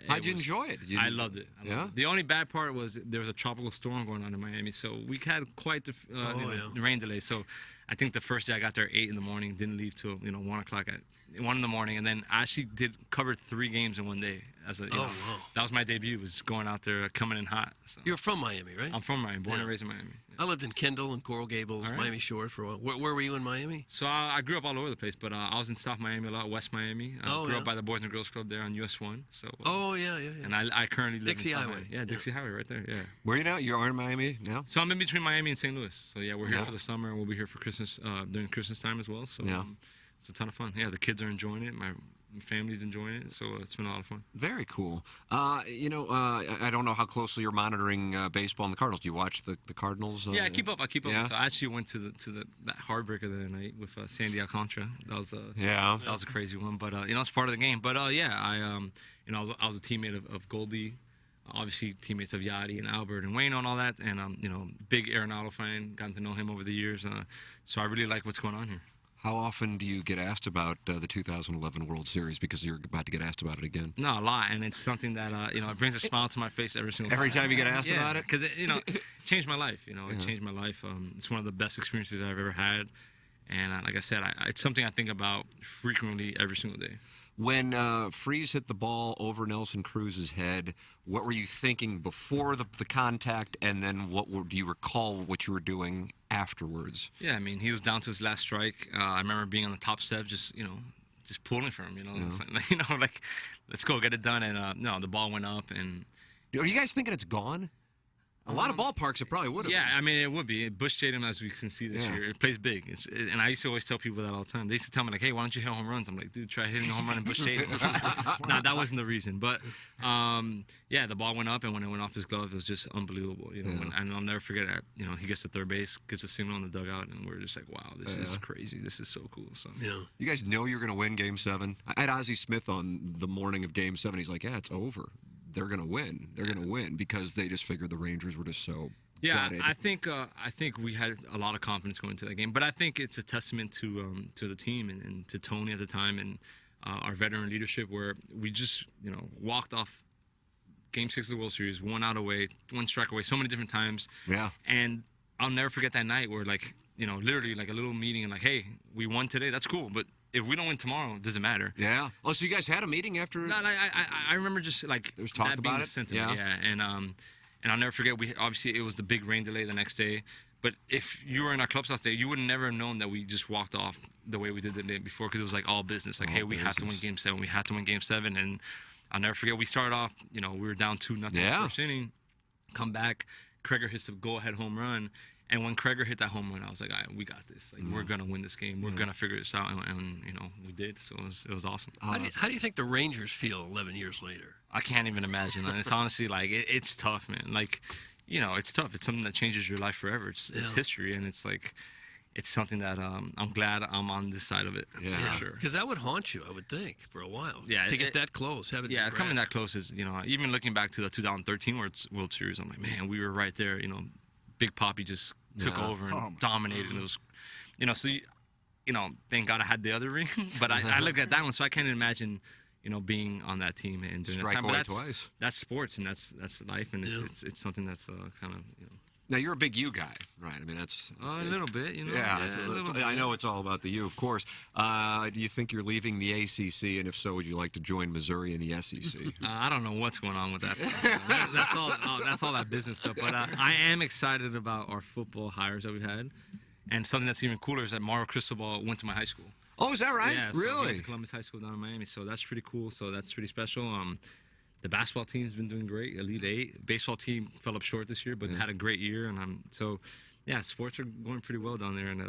How'd you enjoy it? I loved it. Yeah? The only bad part was there was a tropical storm going on in Miami, so we had quite the rain delay. So I think the first day I got there at 8 in the morning, didn't leave till 1 o'clock at 1 in the morning, and then I actually covered 3 games in one day. Wow. That was my debut, was going out there coming in hot. So. You're from Miami, right? I'm from Miami, born and raised in Miami. I lived in Kendall and Coral Gables, All right. Miami Shores for a while. Where were you in Miami? So I grew up all over the place, but I was in South Miami a lot, West Miami. Grew up by the Boys and Girls Club there on US 1. So. Yeah. And I currently live Dixie in South Highway. Miami. Yeah, Dixie Highway right there. Yeah. Where are you now? You're in Miami now? So I'm in between Miami and St. Louis. So yeah, we're here Yeah. for the summer, and we'll be here for Christmas during Christmas time as well. So Yeah. it's a ton of fun. Yeah, the kids are enjoying it. family's enjoying it, so it's been a lot of fun. Very cool. I don't know how closely you're monitoring baseball and the Cardinals. Do you watch the Cardinals? Yeah, I keep up. Yeah? So I actually went to that heartbreaker the other night with Sandy Alcantara. That was a crazy one, but it's part of the game. But I was a teammate of Goldie, obviously teammates of Yachty and Albert and Wayno and all that, and big Arenado fan. Gotten to know him over the years, so I really like what's going on here. How often do you get asked about the 2011 World Series, because you're about to get asked about it again? No, a lot, and it's something that it brings a smile to my face every single time. Every time you get asked about it? Because it changed my life. It changed my life. It's one of the best experiences I've ever had, and like I said, it's something I think about frequently every single day. When Freese hit the ball over Nelson Cruz's head, what were you thinking before the contact, and then do you recall what you were doing afterwards? Yeah, I mean, he was down to his last strike. I remember being on the top step, just pulling for him. Like, let's go, get it done. And no, the ball went up. And are you guys thinking it's gone? A lot of ballparks it probably would have. Yeah, I mean, it would be. Busch Stadium, as we can see this year, it plays big. And I used to always tell people that all the time. They used to tell me, like, hey, why don't you hit home runs? I'm like, dude, try hitting a home run in Busch Stadium. Nah, that wasn't the reason. But, the ball went up, and when it went off his glove, it was just unbelievable. And I'll never forget that. He gets to third base, gets a signal in the dugout, and we're just like, wow, this is crazy. This is so cool. So You guys know you're going to win Game 7? I had Ozzie Smith on the morning of Game 7. He's like, yeah, it's over. They're going to win. They're going to win because they just figured the Rangers were just so gutted. I think we had a lot of confidence going into that game, but I think it's a testament to the team and to Tony at the time and our veteran leadership, where we just walked off Game 6 of the World Series, one strike away, so many different times. Yeah. And I'll never forget that night where literally like a little meeting and like, hey, we won today, that's cool, but if we don't win tomorrow, it doesn't matter. Yeah. Oh, so you guys had a meeting after? No, I remember just like there was talk that being about the it. sentiment. Yeah. And I'll never forget. It was the big rain delay the next day. But if you were in our clubhouse day, you would never have known that we just walked off the way we did the day before, because it was like all business. Like, hey, we have to win Game 7. We have to win Game 7. And I'll never forget. We started off. We were down 2-0 in the first inning. Come back. Kreger hits a go-ahead home run. And when Kreger hit that home run, I was like, all right, we got this. Like, we're going to win this game. We're going to figure this out. And we did. So it was awesome. How do you think the Rangers feel 11 years later? I can't even imagine. It's honestly, like, it's tough, man. Like, it's tough. It's something that changes your life forever. It's history. And it's like, it's something that I'm glad I'm on this side of it. Yeah, for sure. Because that would haunt you, I would think, for a while. Yeah, to get that close, coming that close is, even looking back to the 2013 World Series, I'm like, man, we were right there. Big Papi just took over and dominated. It was, thank God I had the other ring. But I looked at that one, so I can't imagine, being on that team and doing Strike that time. away But twice. That's sports, and that's life, and it's something that's kind of. Now, you're a big U guy, right? I mean, that's a little bit, Yeah, a little bit. I know it's all about the U, of course. Do you think you're leaving the ACC, and if so, would you like to join Missouri in the SEC? I don't know what's going on with that stuff. That's all that business stuff. But I am excited about our football hires that we've had, and something that's even cooler is that Mario Cristobal went to my high school. Oh, is that right? Yeah, so he really? went to Columbus High School down in Miami, so that's pretty cool. So that's pretty special. The basketball team's been doing great, Elite Eight. Baseball team fell up short this year, but had a great year. And sports are going pretty well down there, and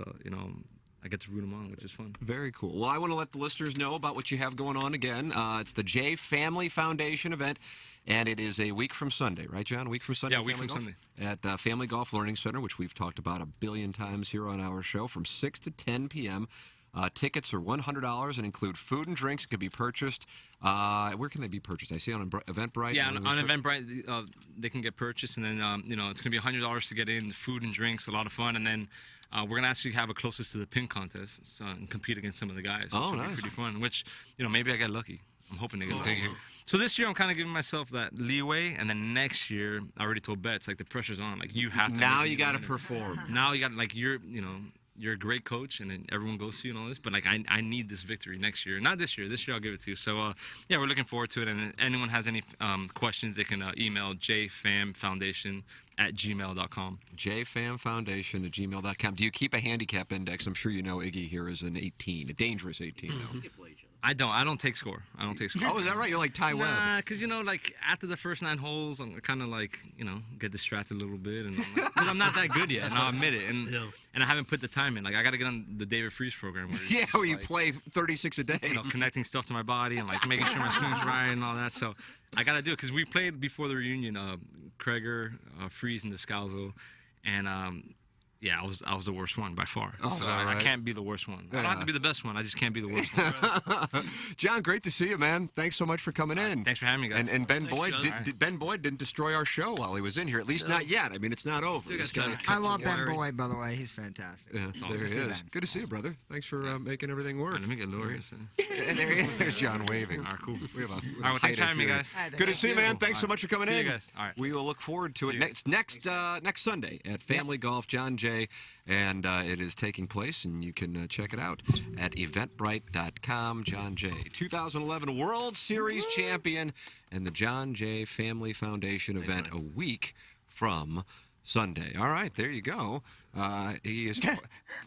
I get to root them on, which is fun. Very cool. Well, I want to let the listeners know about what you have going on again. It's the J Family Foundation event, and it is a week from Sunday, right, John? A week from Sunday? Yeah, a week from Sunday. At Family Golf Learning Center, which we've talked about a billion times here on our show, from 6 to 10 p.m. Tickets are $100 and include food and drinks. It can be purchased. Where can they be purchased? I see on Eventbrite. Yeah, on Eventbrite, they can get purchased, and then it's going to be $100 to get in. Food and drinks, a lot of fun, and then we're going to actually have it closest to the pin contest and compete against some of the guys. Oh, which nice. Be pretty fun. Which maybe I get lucky. I'm hoping to get lucky. So this year I'm kind of giving myself that leeway, and then next year I already told Betts, like, the pressure's on. Like, you have to. Now you got to perform. Now you got like you're a great coach, and then everyone goes to you and all this, but like I need this victory next year. Not this year. This year I'll give it to you. So we're looking forward to it. And if anyone has any questions, they can email jfamfoundation@gmail.com. jfamfoundation@gmail.com. Do you keep a handicap index? I'm sure you know Iggy here is an 18, a dangerous 18. Mm-hmm. I don't take score. I don't take score. Oh, is that right? You're like Ty Webb. Nah, because, like, after the first 9 holes, I'm kind of like, get distracted a little bit. And I'm not that good yet, and I'll admit it. And I haven't put the time in. Like, I got to get on the David Freese program. Where you play 36 a day. Connecting stuff to my body and, like, making sure my swing's right and all that. So I got to do it because we played before the reunion, Kreger, Freese, and Descalzo. And, yeah, I was the worst one by far. Oh, so right. I can't be the worst one. I don't have to be the best one. I just can't be the worst one. John, great to see you, man. Thanks so much for coming in. Thanks for having me, guys. And Ben Thanks, Boyd, John. Ben Boyd didn't destroy our show while he was in here. At least not yet. I mean, it's not over. I love Ben Boyd, by the way. He's fantastic. Yeah, there he is. Good to see you, brother. Thanks for making everything work. Let me get lower here. And there he is. There's John waving. All right, cool. We have a All right, well, thanks for having me, guys. Good to see you, man. Thanks so much for coming See in. you guys. All right. We will look forward to it next Sunday at Family Golf, John Jay, and it is taking place, and you can check it out at eventbrite.com. John Jay, 2011 World Series champion, and the John Jay Family Foundation event a week from Sunday. All right, there you go. He is,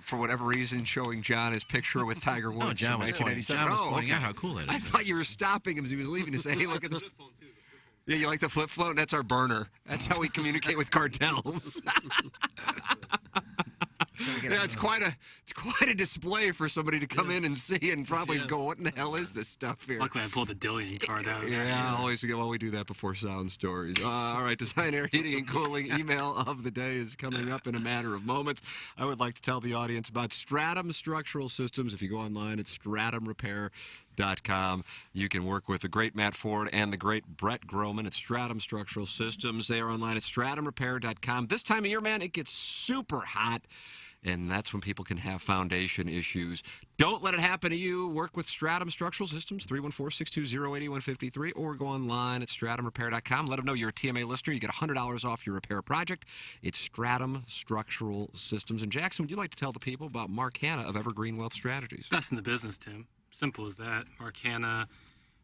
for whatever reason, showing John his picture with Tiger Woods. No, John was from pointing 1987. pointing out how cool that is. I thought you were stopping him as he was leaving to say, hey, look at this. Yeah, you like the flip phone? That's our burner. That's how we communicate with cartels. Yeah, it's quite a display for somebody to come in and see and probably go, what in the hell is this stuff here? Luckily, I pulled the Dillian card out. Yeah, always well, we do that before Sound Stories. All right, Design Air Heating and Cooling email of the day is coming up in a matter of moments. I would like to tell the audience about Stratum Structural Systems. If you go online, it's stratumrepair.com. You can work with the great Matt Ford and the great Brett Groman at Stratum Structural Systems. They are online at stratumrepair.com. This time of year, man, it gets super hot. And that's when people can have foundation issues. Don't let it happen to you. Work with Stratum Structural Systems, 314-620-8153, or go online at stratumrepair.com. Let them know you're a TMA listener. You get $100 off your repair project. It's Stratum Structural Systems. And Jackson, would you like to tell the people about Mark Hanna of Evergreen Wealth Strategies? Best in the business, Tim. Simple as that. Mark Hanna,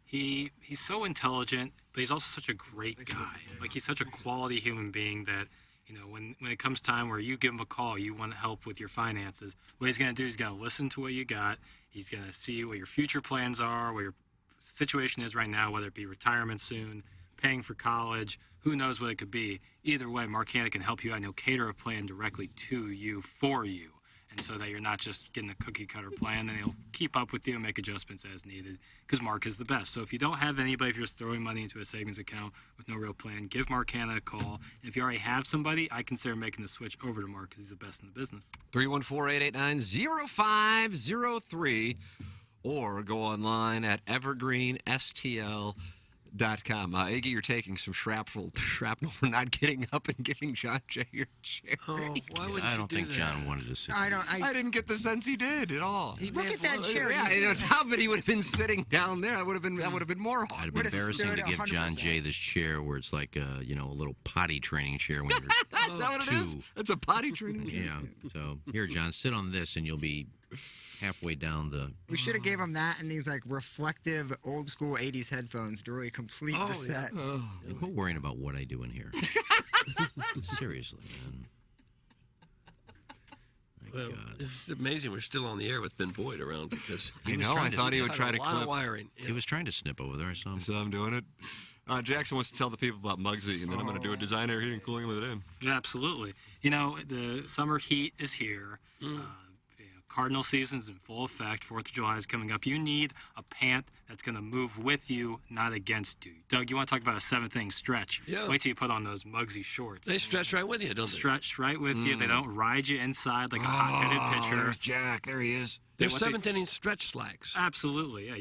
he's so intelligent, but he's also such a great guy. Like, he's such a quality human being that, when it comes time where you give him a call, you want help with your finances, what he's going to do is he's going to listen to what you got. He's going to see what your future plans are, what your situation is right now, whether it be retirement soon, paying for college, who knows what it could be. Either way, Mark Hanna can help you out, and he'll cater a plan directly to you, for you, and so that you're not just getting a cookie-cutter plan, and he'll keep up with you and make adjustments as needed, because Mark is the best. So if you don't have anybody, if you're just throwing money into a savings account with no real plan, give Mark Hanna a call. And if you already have somebody, I consider making the switch over to Mark, because he's the best in the business. 314-889-0503, or go online at evergreenstl.com. Iggy, you're taking some shrapnel for not getting up and giving John Jay your chair. Oh, why would I don't think John wanted to sit. I didn't get the sense he did at all. Look at that chair. Yeah, on top of it, he would have been sitting down there. That would have been more hard. It'd be embarrassing to give John Jay this chair where it's like a little potty training chair when you're Is that what it is? It's a potty training chair. Yeah. So here, John, sit on this, and you'll be halfway down the. We should have gave him that and these reflective old school 80s headphones to really complete the set. Quit worrying about what I do in here. Seriously, man. Well, it's amazing we're still on the air with Ben Boyd around, because I thought he would try to a lot clip. of wiring. He was trying to snip over there. I saw him. So I'm doing it. Jackson wants to tell the people about Muggsy, and then I'm going to do a Design Air Heating and Cooling with him. Yeah, absolutely. The summer heat is here. Cardinal season's in full effect. 4th of July is coming up. You need a pant that's going to move with you, not against you. Doug, you want to talk about a 7th-inning stretch? Yeah. Wait till you put on those Muggsy shorts. They stretch right with you, don't they? Stretch right with you. They don't ride you inside like a hot-headed pitcher. There's Jack. There he is. They're 7th-inning stretch slacks. Absolutely, yeah.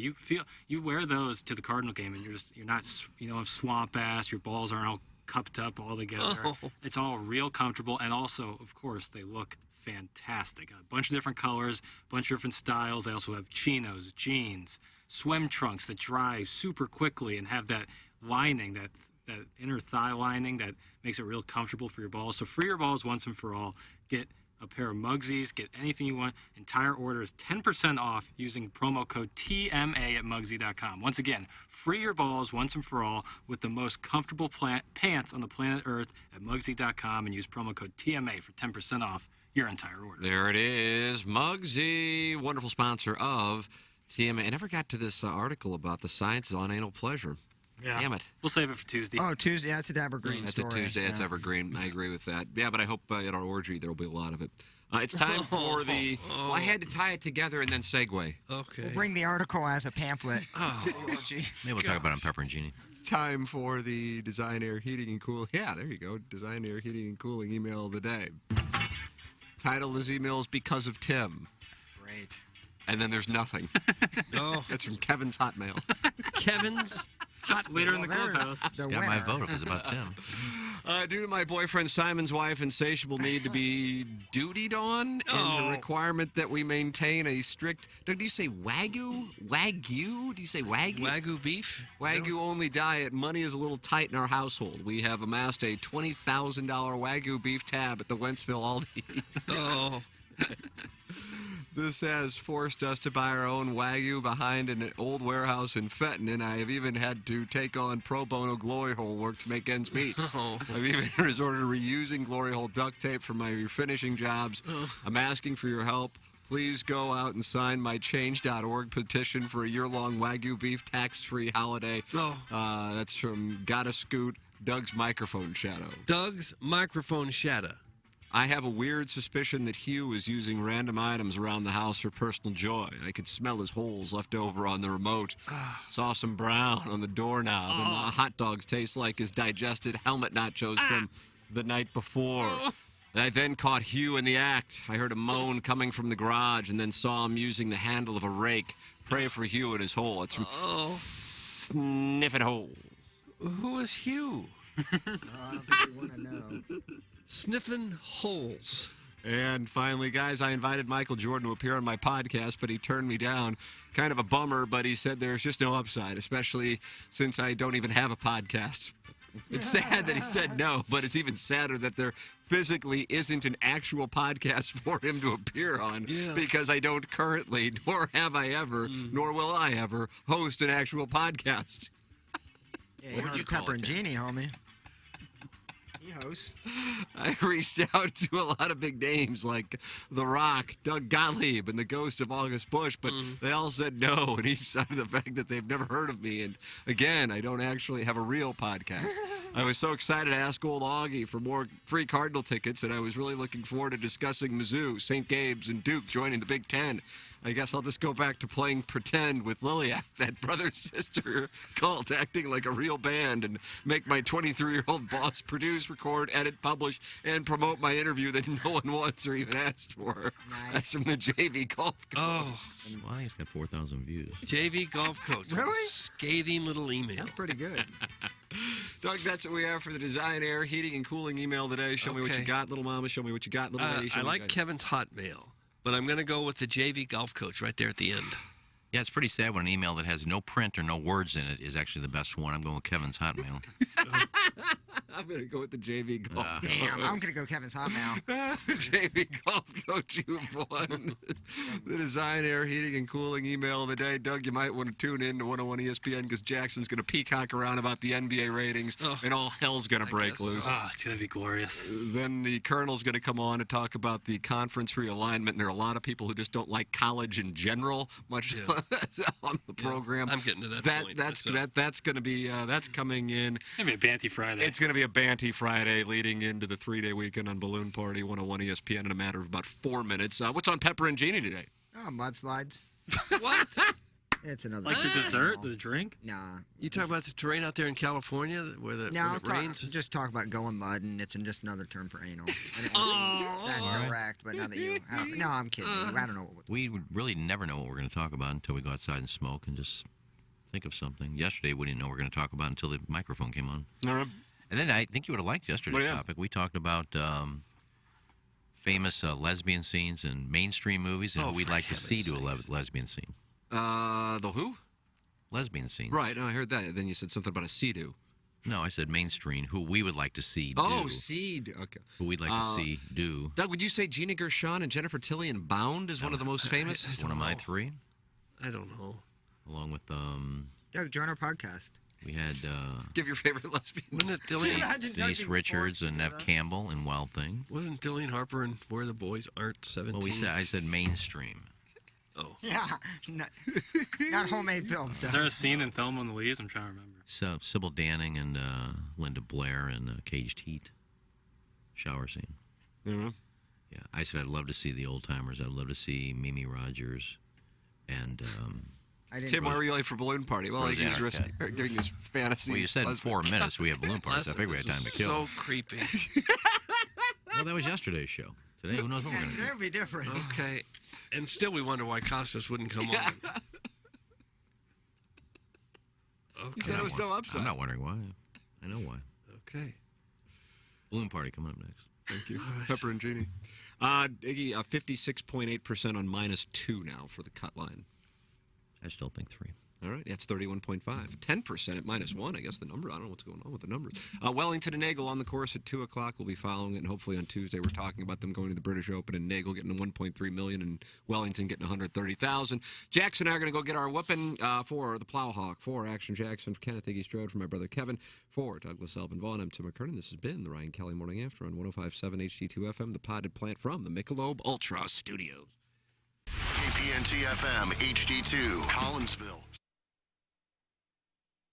You wear those to the Cardinal game, and you're not have swamp ass. Your balls aren't all cupped up all together. Oh. It's all real comfortable, and also, of course, they look fantastic. A bunch of different colors, a bunch of different styles. They also have chinos, jeans, swim trunks that dry super quickly and have that lining, that inner thigh lining that makes it real comfortable for your balls. So free your balls once and for all. Get a pair of Muggsies, get anything you want. Entire order is 10% off using promo code TMA at Muggsy.com. Once again, free your balls once and for all with the most comfortable pants on the planet Earth at Muggsy.com, and use promo code TMA for 10% off your entire order. There it is. Muggsy, wonderful sponsor of TMA. I never got to this article about the science on anal pleasure. Yeah. Damn it. We'll save it for Tuesday. Oh, Tuesday. That's an evergreen That's story. a Tuesday. That's Yeah. evergreen. I agree with that. Yeah, but I hope at our orgy there will be a lot of it. It's time for the... Well, I had to tie it together and then segue. Okay. We'll bring the article as a pamphlet. Oh, Maybe we'll talk about it on Pepper and Genie. It's time for the Design Air Heating and Cooling. Yeah, there you go. Design Air Heating and Cooling email of the day. Title is emails because of Tim. Great. And then there's nothing. Oh. That's from Kevin's Hotmail. Kevin's Hotmail. Later in the clubhouse. The Got my winner. vote if it was about Tim. Due to my boyfriend Simon's wife insatiable need to be dutied on and the requirement that we maintain a strict... Do you say Wagyu? Wagyu? Do you say Wagyu? Wagyu beef? Wagyu only diet. Money is a little tight in our household. We have amassed a $20,000 Wagyu beef tab at the Wentzville Aldi's. Oh. This has forced us to buy our own Wagyu behind an old warehouse in Fenton, and I have even had to take on pro bono glory hole work to make ends meet. Oh. I've even resorted to reusing glory hole duct tape for my finishing jobs. I'm asking for your help. Please go out and sign my change.org petition for a year-long Wagyu beef tax-free holiday. Oh. That's from Gotta Scoot, Doug's Microphone Shadow. Doug's Microphone Shadow. I have a weird suspicion that Hugh is using random items around the house for personal joy. I could smell his holes left over on the remote. Saw some brown on the doorknob, and the hot dogs taste like his digested helmet nachos from the night before. And I then caught Hugh in the act. I heard a moan coming from the garage and then saw him using the handle of a rake. Pray for Hugh and his hole. It's from Sniff It Hole. Who is Hugh? I don't think we want to know. Sniffing holes. And finally, guys, I invited Michael Jordan to appear on my podcast, but he turned me down. Kind of a bummer, but he said there's just no upside, especially since I don't even have a podcast. It's sad that he said no, but it's even sadder that there physically isn't an actual podcast for him to appear on because I don't currently, nor have I ever, nor will I ever, host an actual podcast. Yeah, you heard Pepper and Genie, homie. He hosts. I reached out to a lot of big names like The Rock, Doug Gottlieb, and the ghost of August Bush, but they all said no, and each cited the fact that they've never heard of me. And again, I don't actually have a real podcast. I was so excited to ask old Augie for more free Cardinal tickets, and I was really looking forward to discussing Mizzou, St. Gabe's, and Duke joining the Big Ten. I guess I'll just go back to playing pretend with Liliac, that brother-sister cult, acting like a real band, and make my 23-year-old boss produce, record, edit, publish, and promote my interview that no one wants or even asked for. Nice. That's from the JV Golf Coach. Oh. Wow, he's got 4,000 views. JV Golf Coach. Really? Scathing little email. That's pretty good. Doug, that's what we have for the Design Air Heating and Cooling email today. Show me what you got, little mama. Show me what you got, little lady. Show I me like what you got. Kevin's Hotmail, but I'm going to go with the JV Golf Coach right there at the end. Yeah, it's pretty sad when an email that has no print or no words in it is actually the best one. I'm going with Kevin's Hotmail. I'm going to go with the JV Golf Coach. Damn, I'm going to go Kevin's Hotmail. JV Golf Coach, you've won the Design Air Heating and Cooling email of the day. Doug, you might want to tune in to 101 ESPN because Jackson's going to peacock around about the NBA ratings, and all hell's going to break loose. Oh, it's going to be glorious. Then the Colonel's going to come on to talk about the conference realignment. And there are a lot of people who just don't like college in general, much on the program. I'm getting to that point. That's going to be that's coming in. It's going to be a Banty Friday. It's going to be a Banty Friday leading into the 3-day weekend on Balloon Party 101 ESPN in a matter of about 4 minutes. What's on Pepper and Genie today? Oh, mudslides. What? It's another. Like the dessert, the drink? Nah. You talk about the terrain out there in California where when it rains? Just talk about going mud, and it's just another term for anal. That direct, but now that you... No, I'm kidding. I don't know what... We would really never know what we're going to talk about until we go outside and smoke and just think of something. Yesterday, we didn't know what we were going to talk about until the microphone came on. All right. And then I think you would have liked yesterday's topic. We talked about famous lesbian scenes in mainstream movies and who we'd like to see do a lesbian scene. The who? Lesbian scenes. Right, no, I heard that. Then you said something about a sea-do. No, I said mainstream, who we would like to see do. Oh, seed. Okay. Who we'd like to see do. Doug, would you say Gina Gershon and Jennifer Tilly in Bound is one of the most famous? One of my three. I don't know. Along with Doug, join our podcast. We had give your favorite lesbians. Wasn't it Dillian? Denise Richards and Nev Campbell in Wild Thing. Wasn't Dillian Harper in Where the Boys Aren't 17? Well, I said mainstream. Oh. Yeah, not homemade film. Is there a scene in Thelma and Louise? I'm trying to remember. So Sybil Danning and Linda Blair in Caged Heat shower scene. Yeah. Yeah, I said I'd love to see the old timers. I'd love to see Mimi Rogers and. Tim, why were you late for balloon party? Well, Rosanna he's giving his fantasy. Well, you said in 4 minutes we have balloon parties. I figured we had time to kill. So creepy. Well, that was yesterday's show. Today, who knows what we're going to do? Today will be different. Okay. And still we wonder why Costas wouldn't come on. Okay. He said it was no upside. I'm not wondering why. I know why. Okay. Balloon party coming up next. Thank you. Pepper and Genie. Iggy, 56.8% on -2 now for the cut line. I still think 3. All right, that's 31.5. 10% at -1, I guess the number. I don't know what's going on with the numbers. Wellington and Nagel on the course at 2 o'clock. We'll be following it, and hopefully on Tuesday we're talking about them going to the British Open and Nagel getting $1.3 million and Wellington getting $130,000. Jackson and I are going to go get our whooping for the Plowhawk, for Action Jackson, for Kenneth Iggy Strode, for my brother Kevin, for Douglas Elvin Vaughn. I'm Tim McKernan. This has been the Ryan Kelly Morning After on 105.7 HD2 FM, the potted plant from the Michelob Ultra Studios. KPNT FM HD2, Collinsville.